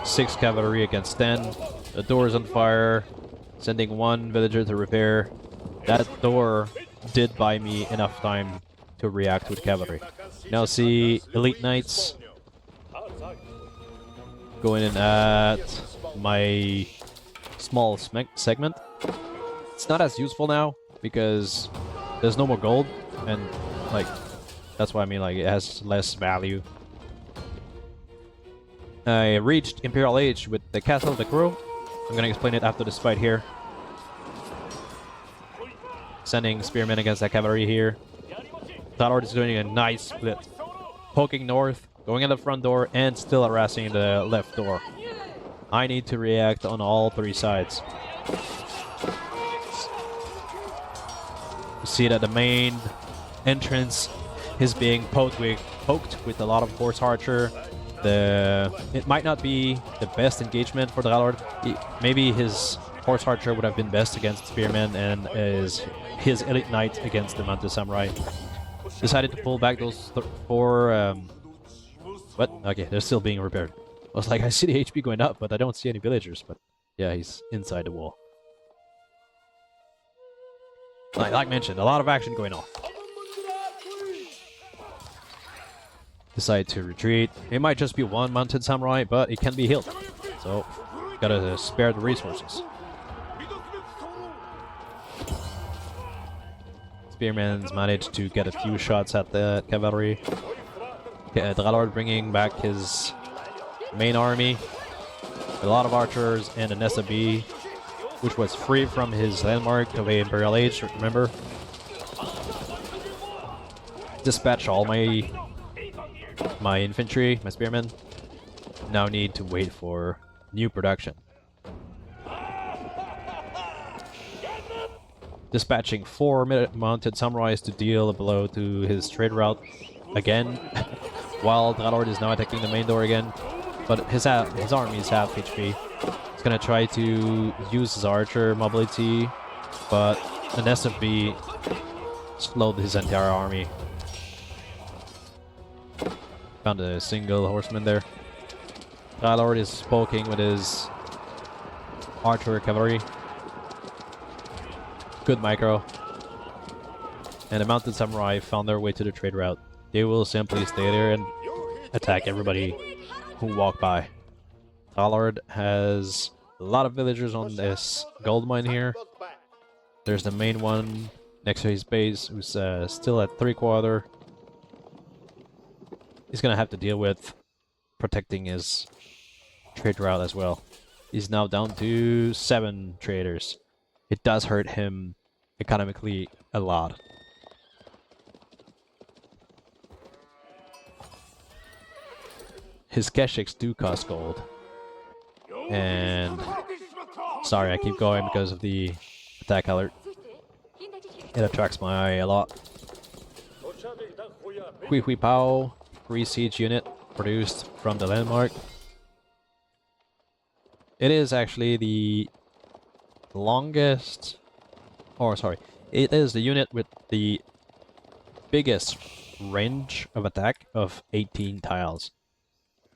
6 cavalry against 10. The door is on fire. Sending 1 villager to repair. That door did buy me enough time to react with cavalry. Now see elite knights going in at my small segment. It's not as useful now because there's no more gold, and like that's why I mean, like, it has less value. I reached Imperial Age with the Castle of the Crow. I'm gonna explain it after this fight here. Sending spearmen against that cavalry here. Dralord is doing a nice split. Poking north, going in the front door, and still harassing the left door. I need to react on all 3 sides. You see that the main entrance is being poked with a lot of horse archer. It might not be the best engagement for Dralord. Maybe his horse archer would have been best against spearmen, and his elite knight against the mounted samurai. Decided to pull back those 4. What? Okay, they're still being repaired. I was like, I see the HP going up, but I don't see any villagers. But yeah, he's inside the wall. Like mentioned, a lot of action going on. Decide to retreat. It might just be 1 mounted samurai, but it can be healed. So, gotta spare the resources. Spearman's managed to get a few shots at the cavalry. Dralord bringing back his main army. A lot of archers and an SB, which was free from his landmark of the Imperial Age, remember? Dispatch all my infantry, my spearmen. Now need to wait for new production. Dispatching 4 mounted samurais to deal a blow to his trade route again, while Dralord is now attacking the main door again. But his army is half HP. He's gonna try to use his archer mobility, but an SFB slowed his entire army. Found a single horseman there. Dralord is poking with his archer cavalry. Good micro. And the mounted samurai found their way to the trade route. They will simply stay there and attack everybody who walk by. Dralord has a lot of villagers on this gold mine here. There's the main one next to his base, who's still at 3/4. He's gonna have to deal with protecting his trade route as well. He's now down to 7 traders. It does hurt him economically a lot. His Keshiks do cost gold. And sorry, I keep going because of the attack alert. It attracts my eye a lot. Hui Hui Pao, free siege unit produced from the landmark. It is actually the longest or sorry, it is the unit with the biggest range of attack of 18 tiles.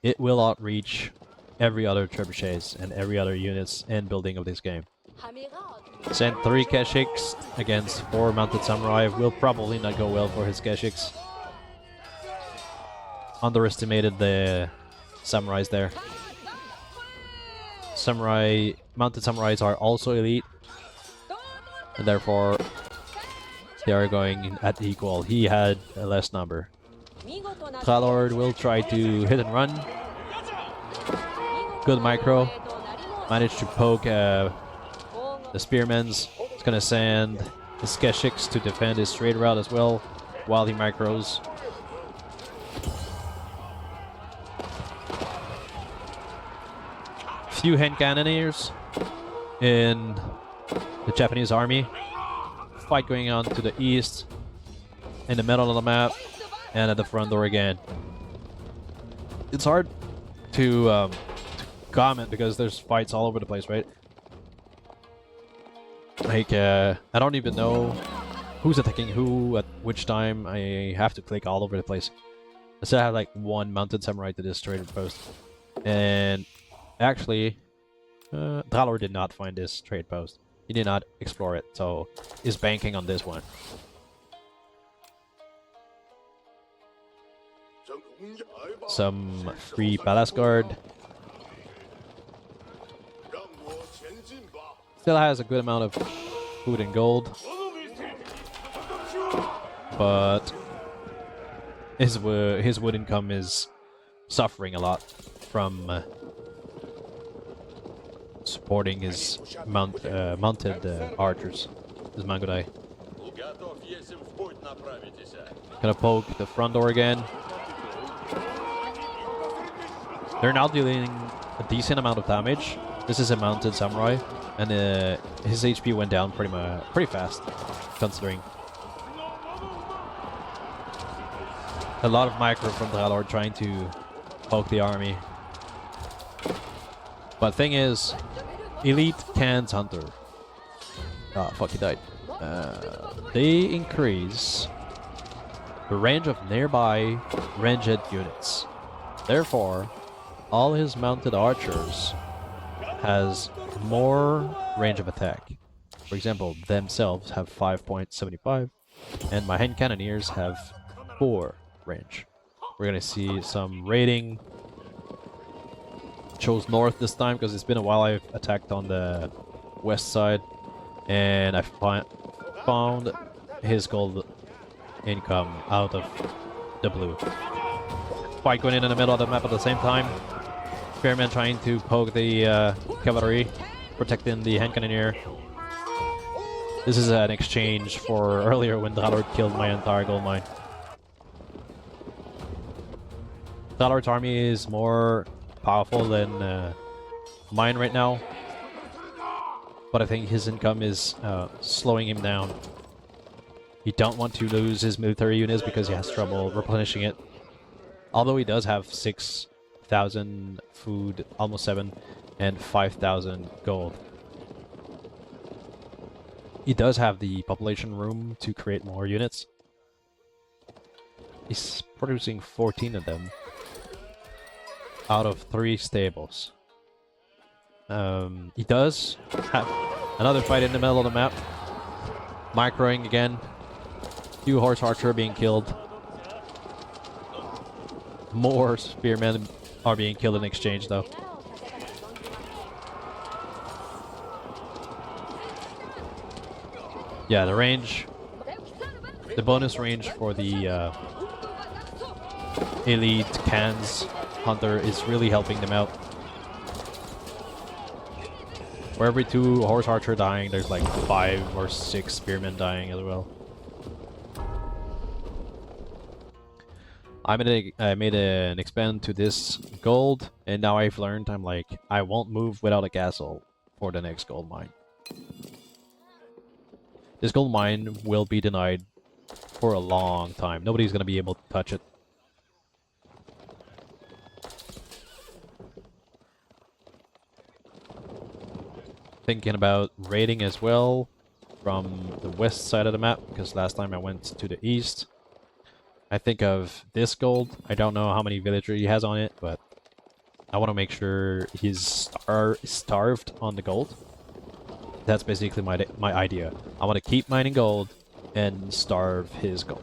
It will outreach every other trebuchets and every other units and building of this game. Send 3 Keshiks against 4 mounted samurai will probably not go well for his Keshiks. Underestimated the samurais there. Mounted samurais are also elite, and therefore they are going at equal. He had a less number. Dralord will try to hit and run. Good micro. Managed to poke the spearmans. It's gonna send his Keshiks to defend his straight route as well while he micros. Few hand cannoneers in the Japanese army. Fight going on to the east, in the middle of the map, and at the front door again. It's hard to comment because there's fights all over the place, right? Like, I don't even know who's attacking who at which time. I have to click all over the place. I still have like 1 mounted samurai to this trader post. And actually, Dralord did not find this trade post. He did not explore it, so is banking on this one. Some free palace guard. Still has a good amount of food and gold, but his wood income is suffering a lot from supporting his mounted archers, his Mangodai. Gonna poke the front door again. They're now dealing a decent amount of damage. This is a mounted samurai, and his HP went down pretty fast, considering. A lot of micro from Dralord trying to poke the army. But thing is, elite cans hunter. Ah, fuck, he died. They increase the range of nearby ranged units. Therefore, all his mounted archers has more range of attack. For example, themselves have 5.75, and my hand cannoneers have 4 range. We're gonna see some raiding. Chose north this time because it's been a while I've attacked on the west side, and I found his gold income out of the blue. Fight going in the middle of the map at the same time. Spearman trying to poke the cavalry, protecting the hand cannoneer. This is an exchange for earlier when Dralord killed my entire gold mine. Dralord's army is more powerful than mine right now, but I think his income is slowing him down. He don't want to lose his military units because he has trouble replenishing it. Although he does have 6,000 food, almost 7, and 5,000 gold. He does have the population room to create more units. He's producing 14 of them out of 3 stables. He does have another fight in the middle of the map. Microing again. Few horse archer being killed. More spearmen are being killed in exchange, though. Yeah, the range, the bonus range for the elite cans hunter is really helping them out. For every 2 horse archer dying, there's like 5 or 6 spearmen dying as well. I made an expand to this gold, and now I've learned I won't move without a castle for the next gold mine. This gold mine will be denied for a long time. Nobody's gonna be able to touch it. Thinking about raiding as well. from the west side of the map, because last time I went to the east. I think of this gold. I don't know how many villagers he has on it, but I want to make sure he's starved on the gold. That's basically my idea. I want to keep mining gold and starve his gold.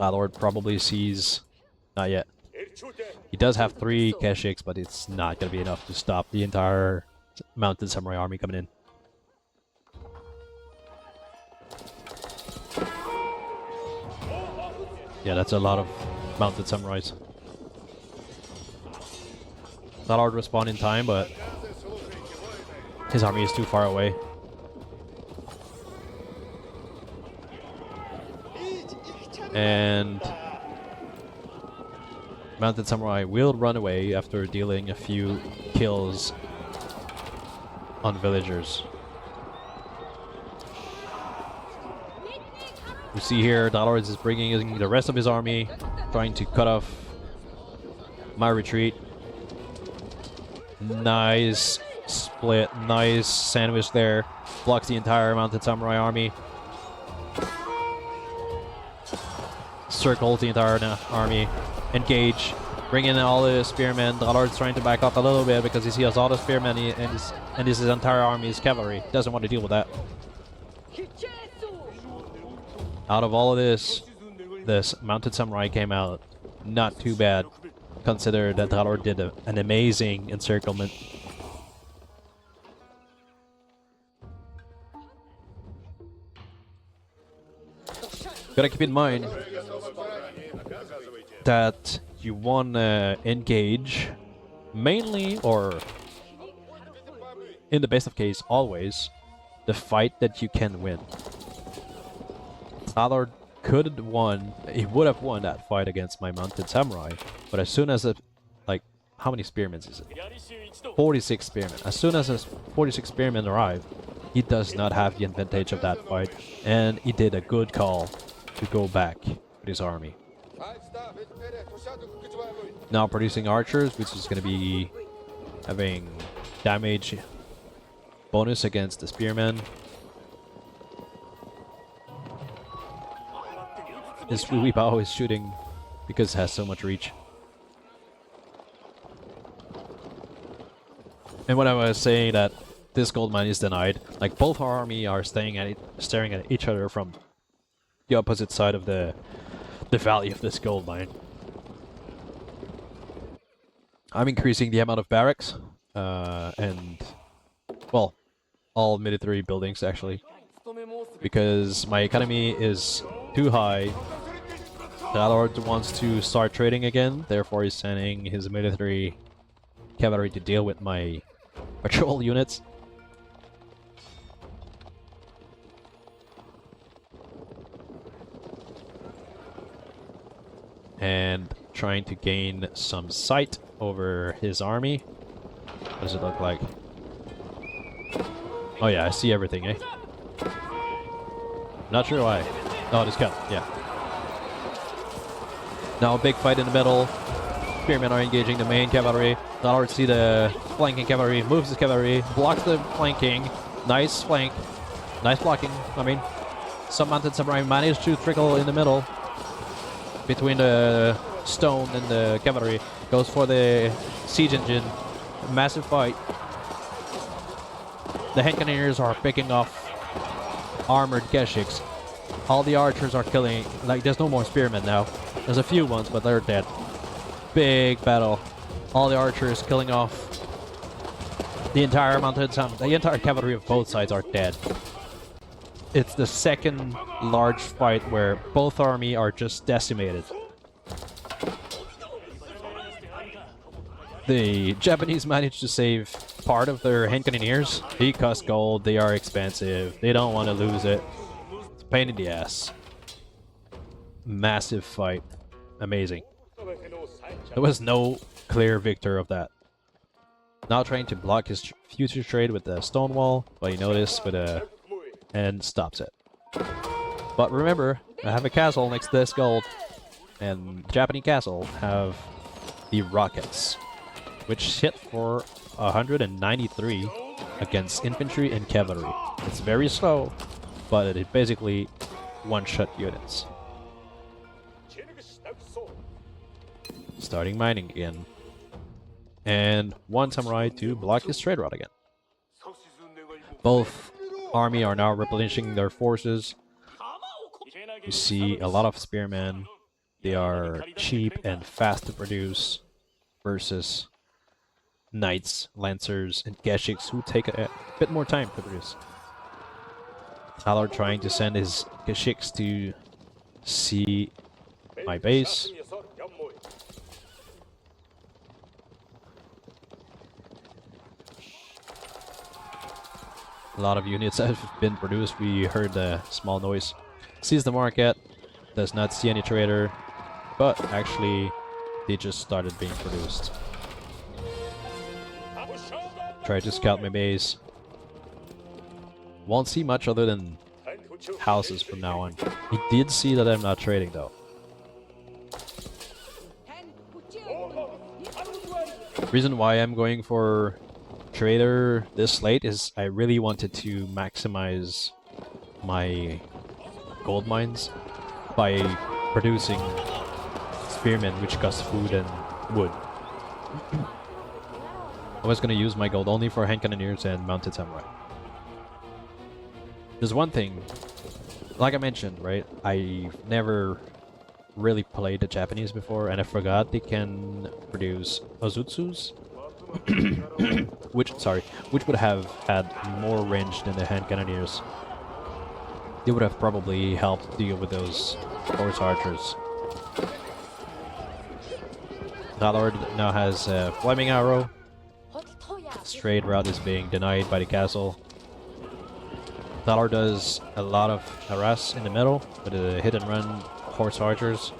Dralord probably sees... Not yet. He does have 3 Keshiks, but it's not going to be enough to stop the entire mounted samurai army coming in. Yeah, that's a lot of mounted samurais. Dralord respawned in time, but his army is too far away. And mounted samurai will run away after dealing a few kills on villagers. You see here, Dralord is bringing the rest of his army, trying to cut off my retreat. Nice split, nice sandwich there. Blocks the entire mounted samurai army. Circles the entire army. Engage. Bring in all the spearmen. Dralord's trying to back up a little bit because he sees all the spearmen and his entire army is cavalry. Doesn't want to deal with that. Out of all of this mounted samurai came out not too bad. Consider that Dralord did an amazing encirclement. Gotta keep in mind that you wanna engage mainly, or in the best of case, always, the fight that you can win. Dralord could have won, he would have won that fight against my mounted samurai, but as soon as like, how many spearmen is it? 46 spearmen. As soon as his 46 spearmen arrive, he does not have the advantage of that fight, and he did a good call to go back with his army. Now producing archers, which is going to be having damage bonus against the spearmen. His Weebow is shooting because it has so much reach. And when I was saying that this gold mine is denied, like both our army are staring at each other from the opposite side of the valley of this gold mine. I'm increasing the amount of barracks and, well, all military buildings actually, because my economy is too high. Dralord wants to start trading again, therefore he's sending his military cavalry to deal with my patrol units. And trying to gain some sight over his army. What does it look like? Oh yeah, I see everything, eh? Not sure why. Oh, this cut, yeah. Now a big fight in the middle. Spearmen are engaging the main cavalry. Dralord see the flanking cavalry, moves his cavalry, blocks the flanking. Nice flank. Nice blocking, I mean. Some mounted samurai managed to trickle in the middle between the stone and the cavalry. Goes for the siege engine. Massive fight. The hand cannoneers are picking off armored Keshiks. All the archers are killing. Like, there's no more spearmen now. There's a few ones, but they're dead. Big battle. All the archers killing off the entire the entire cavalry of both sides are dead. It's the second large fight where both army are just decimated. The Japanese managed to save part of their hand cannoneers. He cost gold, they are expensive, they don't want to lose it. It's a pain in the ass. Massive fight. Amazing. There was no clear victor of that. Now trying to block his future trade with the stone wall, but he noticed with a... and stops it. But remember, I have a castle next to this gold, and Japanese castle have the rockets, which hit for 193 against infantry and cavalry. It's very slow, but it basically one-shot units. Starting mining again. And one samurai to block his trade route again. Both army are now replenishing their forces. You see a lot of spearmen. They are cheap and fast to produce versus knights, lancers, and geshiks who take a bit more time to produce. Dralord trying to send his geshiks to see my base. A lot of units have been produced. We heard a small noise. Sees the market, does not see any trader, but actually they just started being produced. Try to scout my base. Won't see much other than houses from now on. He did see that I'm not trading though. Reason why I'm going for trader this late is I really wanted to maximize my gold mines by producing spearmen, which cost food and wood. I was gonna use my gold only for hand cannoneers and mounted samurai. There's one thing, like I mentioned, right? I've never really played the Japanese before, and I forgot they can produce ozutsus, which would have had more range than the hand cannoneers. They would have probably helped deal with those horse archers. Dralord now has a flaming arrow. Straight route is being denied by the castle. Dralord does a lot of harass in the middle with the hit and run horse archers,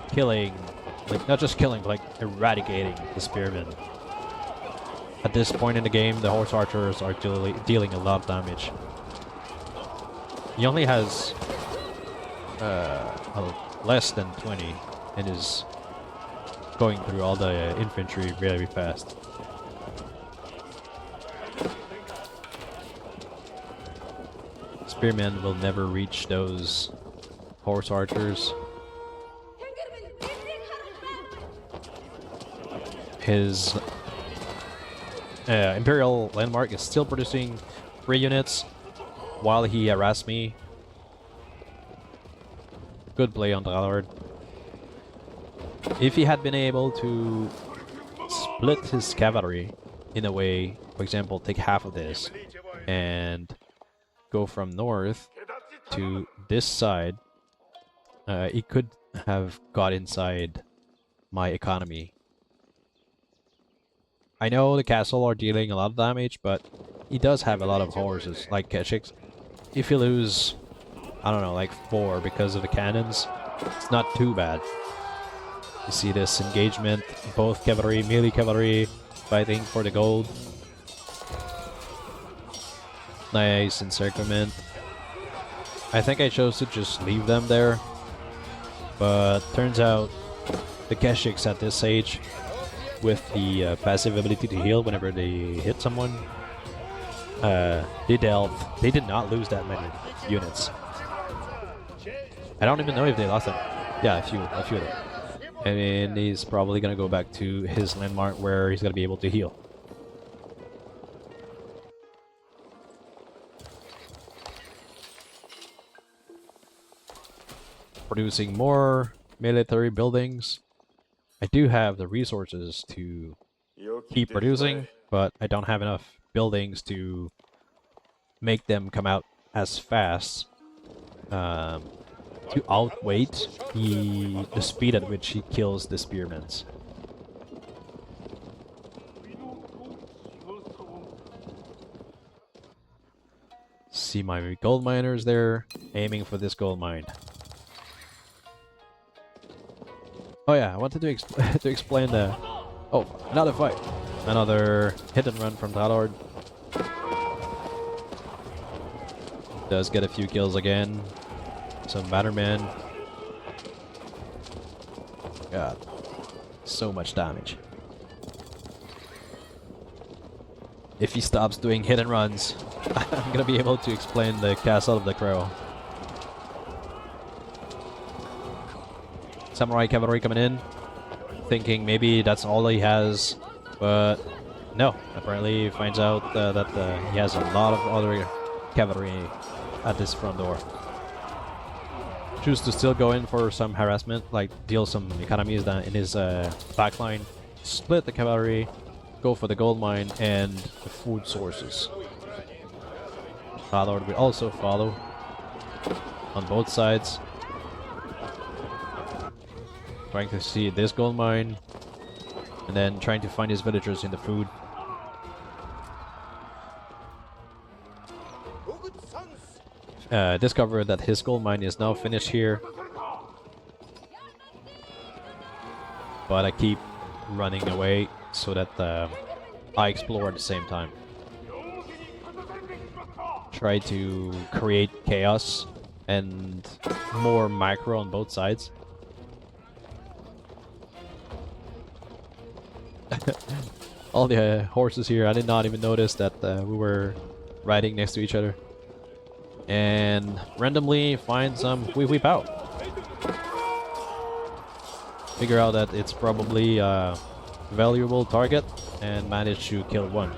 killing, like not just killing, but like eradicating the spearmen. At this point in the game, the horse archers are dealing a lot of damage. He only has less than 20 and is going through all the infantry very fast. Spearmen will never reach those horse archers. His Imperial Landmark is still producing 3 units while he harassed me. Good play on Dralord. If he had been able to split his cavalry in a way, for example, take half of this and go from north to this side, he could have got inside my economy. I know the castle are dealing a lot of damage, but he does have a lot of horses, like geshiks. If you lose, I don't know, like 4 because of the cannons, it's not too bad. You see this engagement, both cavalry, melee cavalry, fighting for the gold. Nice encirclement. I think I chose to just leave them there, but turns out the geshiks at this age, with the passive ability to heal whenever they hit someone, they did not lose that many units. I don't even know if they lost them. Yeah, a few of them. And he's probably gonna go back to his landmark where he's gonna be able to heal. Producing more military buildings. I do have the resources to keep producing, but I don't have enough buildings to make them come out as fast to outweight the speed at which he kills the spearmen. See my gold miners there, aiming for this gold mine. Oh yeah, I wanted to to explain the... Oh, another fight. Another hit and run from Dralord. Does get a few kills again. Some Batterman. God. So much damage. if he stops doing hit and runs, I'm gonna be able to explain the Castle of the Crow. Samurai cavalry coming in, thinking maybe that's all he has, but no. Apparently he finds out that he has a lot of other cavalry at this front door. Choose to still go in for some harassment, like deal some economies in his backline, split the cavalry, go for the gold mine and the food sources. Dralord will also follow on both sides, trying to see this gold mine and then trying to find his villagers in the food. Discovered that his gold mine is now finished here, but I keep running away so that I explore at the same time. Try to create chaos and more micro on both sides. All the horses here, I did not even notice that we were riding next to each other. And randomly find some weep out. Figure out that it's probably a valuable target and manage to kill one.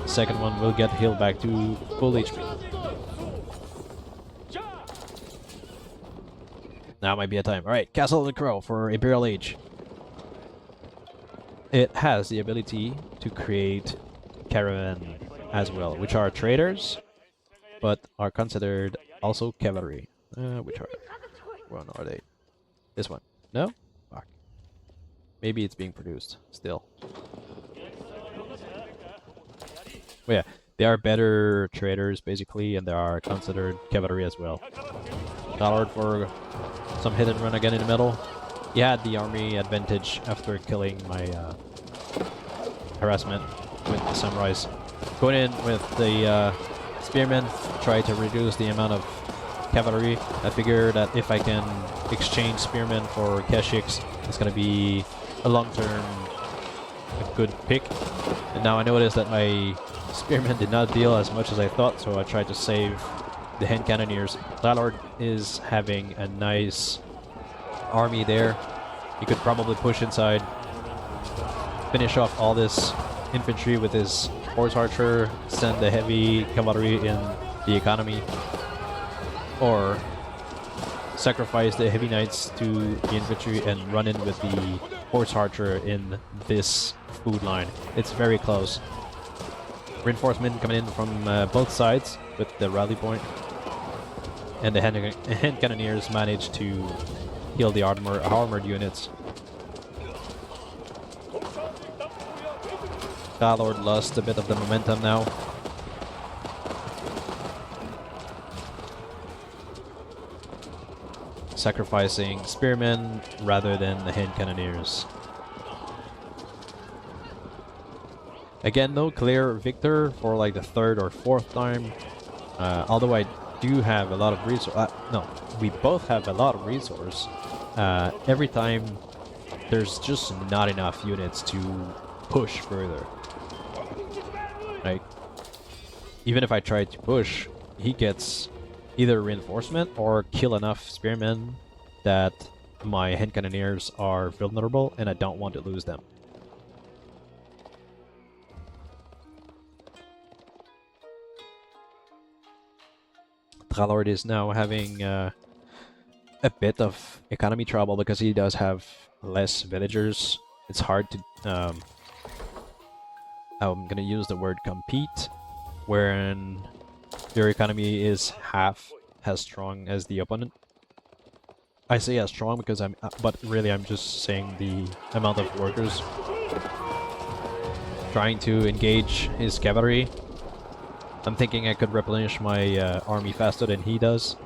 Second one will get healed back to full HP. Now might be a time. Alright, Castle of the Crow for Imperial Age. It has the ability to create caravan as well, which are traders, but are considered also cavalry. Which one are they? This one. No? Fuck. Maybe it's being produced still. Well, yeah, they are better traders basically, and they are considered cavalry as well. Dralord for some hit and run again in the middle. He had the army advantage after killing my harassment with the samurais. Going in with the spearmen, try to reduce the amount of cavalry. I figure that if I can exchange spearmen for Keshiks, it's gonna be a long-term a good pick. And now I notice that my spearmen did not deal as much as I thought, so I tried to save the hand cannoneers. Dralord is having a nice army there. He could probably push inside, finish off all this infantry with his horse archer, send the heavy cavalry in the economy, or sacrifice the heavy knights to the infantry and run in with the horse archer in this food line. It's very close. Reinforcement coming in from both sides with the rally point, and the hand cannoneers managed to kill the armored units. Dralord lost a bit of the momentum now. Sacrificing spearmen rather than the hand cannoneers. Again, no clear victor for like the third or fourth time. Although I do have a lot of resource. No, we both have a lot of resource. Every time there's just not enough units to push further. Like, even if I try to push, he gets either reinforcement or kill enough spearmen that my hand cannoneers are vulnerable and I don't want to lose them. Dralord is now having a bit of economy trouble because he does have less villagers. It's hard to I'm gonna use the word compete, wherein your economy is half as strong as the opponent. I say as strong because but really I'm just saying the amount of workers trying to engage his cavalry. I'm thinking I could replenish my army faster than he does.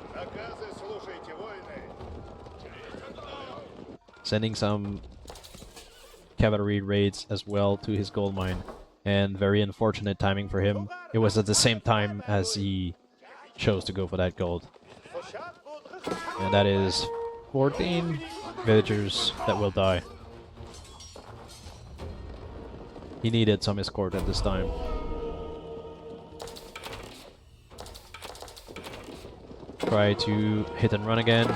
Sending some cavalry raids as well to his gold mine. And very unfortunate timing for him. It was at the same time as he chose to go for that gold. And that is 14 villagers that will die. He needed some escort at this time. try to hit and run again.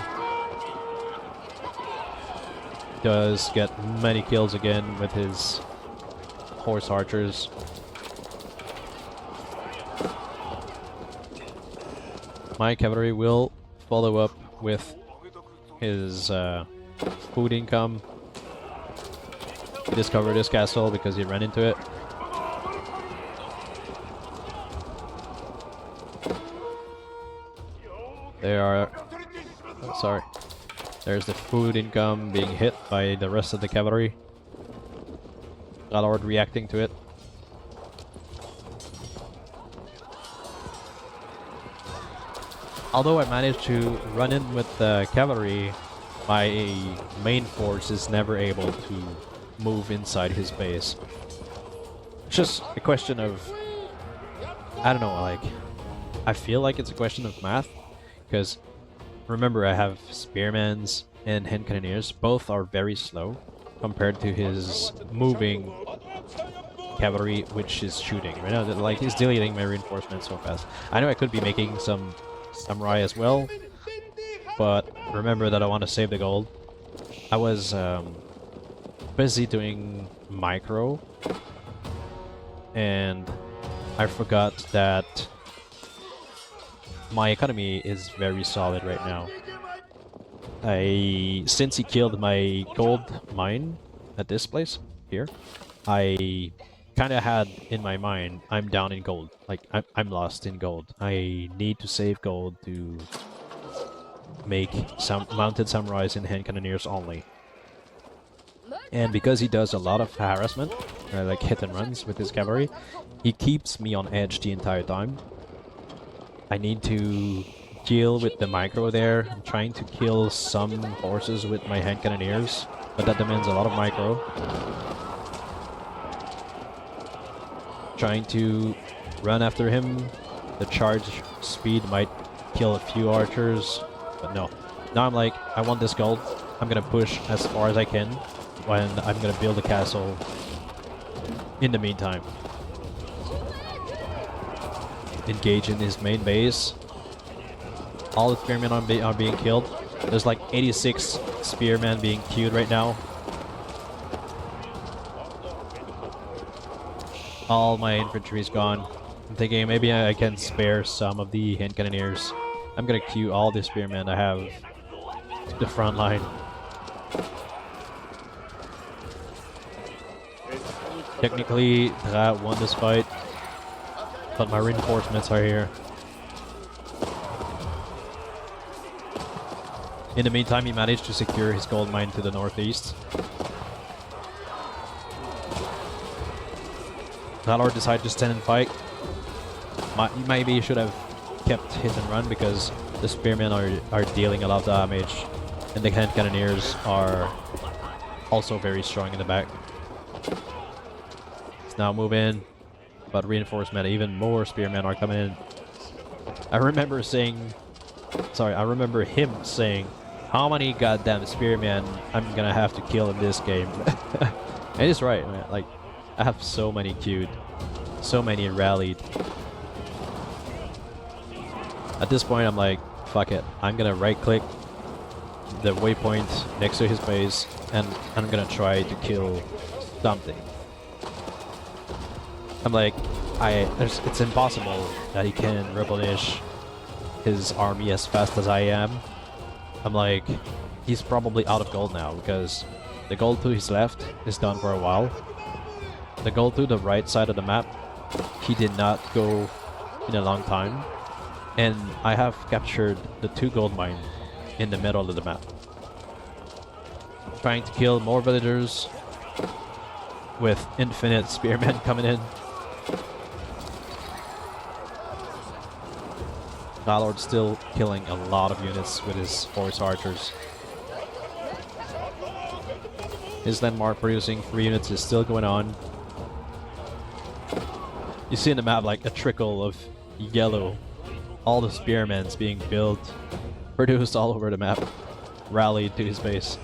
Does get many kills again with his horse archers. My cavalry will follow up with his food income. He discovered this castle because he ran into it. They are... oh, sorry. There's the food income being hit by the rest of the cavalry. Dralord reacting to it. Although I managed to run in with the cavalry, my main force is never able to move inside his base. It's just a question of... I don't know, like... I feel like it's a question of math, because remember I have spearmans and hand cannoneers. Both are very slow compared to his moving cavalry, which is shooting. Right now, like, he's deleting my reinforcements so fast. I know I could be making some samurai as well, but remember that I want to save the gold. I was busy doing micro, and I forgot that my economy is very solid right now. Since he killed my gold mine at this place here, I kind of had in my mind, I'm down in gold. Like, I'm lost in gold. I need to save gold to make some mounted samurais and hand cannoneers only. And because he does a lot of harassment, like hit and runs with his cavalry, he keeps me on edge the entire time. I need to deal with the micro there. I'm trying to kill some horses with my hand cannoneers, but that demands a lot of micro. Trying to run after him. The charge speed might kill a few archers, but no. Now I'm like, I want this gold. I'm gonna push as far as I can when I'm gonna build a castle in the meantime. Engage in his main base. All the spearmen are being killed. There's like 86 spearmen being queued right now. All my infantry is gone. I'm thinking maybe I can spare some of the hand cannoneers. I'm gonna queue all the spearmen I have to the front line. Technically, Dra won this fight, but my reinforcements are here. In the meantime, he managed to secure his gold mine to the northeast. Dralord decided to stand and fight. Maybe he should have kept hit and run because the spearmen are dealing a lot of damage, and the hand cannoneers are also very strong in the back. Let's now move in, but reinforcement, even more spearmen are coming in. I remember him saying, how many goddamn spearmen I'm gonna have to kill in this game? And he's right, man. Like, I have so many queued, so many rallied. At this point, I'm like, fuck it. I'm gonna right-click the waypoint next to his base, and I'm gonna try to kill something. I'm like, it's impossible that he can replenish his army as fast as I am. I'm like, he's probably out of gold now because the gold to his left is done for a while. The gold to the right side of the map, he did not go in a long time. And I have captured the 2 gold mines in the middle of the map. Trying to kill more villagers with infinite spearmen coming in. Dralord still killing a lot of units with his horse archers. His landmark producing 3 units is still going on. You see in the map like a trickle of yellow. All the spearmen's being built, produced all over the map, rallied to his base.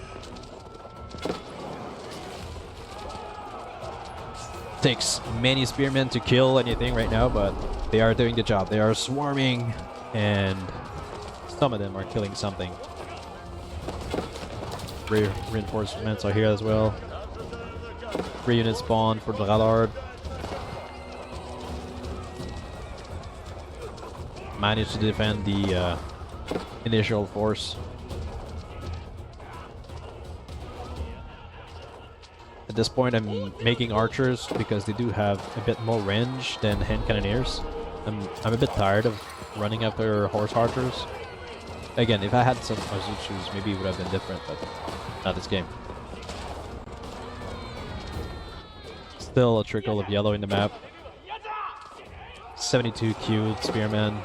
Takes many spearmen to kill anything right now, but they are doing the job. They are swarming, and some of them are killing something. Reinforcements are here as well. 3 units spawn for Dralord. Managed to defend the initial force. At this point I'm making archers because they do have a bit more range than hand cannoneers. I'm a bit tired of running after horse archers. Again, if I had some Azuchus, maybe it would have been different, but not this game. Still a trickle of yellow in the map. 72 queued spearmen.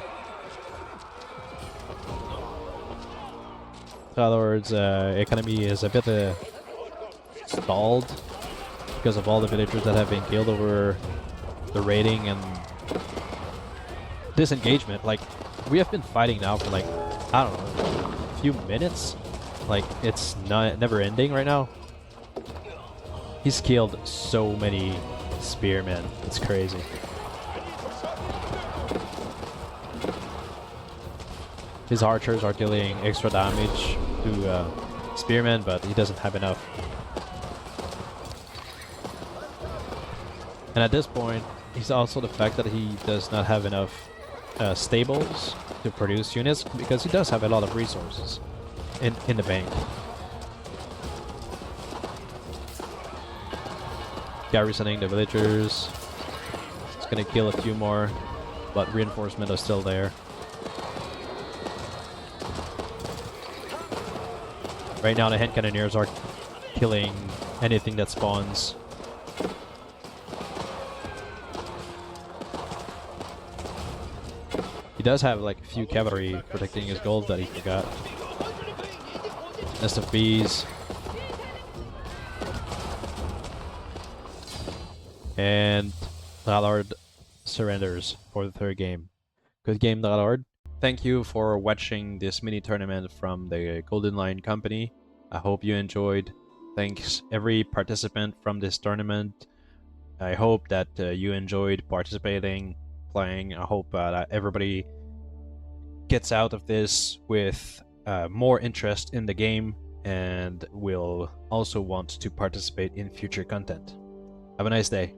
Dralord's economy is a bit stalled because of all the villagers that have been killed over the raiding and disengagement. Like, we have been fighting now for like, I don't know, a few minutes. Like, it's never ending right now. He's killed so many spearmen. It's crazy. His archers are dealing extra damage to spearmen, but he doesn't have enough. And at this point, it's also the fact that he does not have enough stables to produce units, because he does have a lot of resources in the bank. Garrisoning the villagers. It's gonna kill a few more, but reinforcements are still there. Right now the hand cannoneers are killing anything that spawns. He does have like a few cavalry protecting his gold that he forgot. Nest of bees. And Dralord surrenders for the third game. Good game, Dralord. Thank you for watching this mini tournament from the Golden Lion Company. I hope you enjoyed. Thanks every participant from this tournament. I hope that you enjoyed participating, playing. I hope that everybody gets out of this with more interest in the game and will also want to participate in future content. Have a nice day.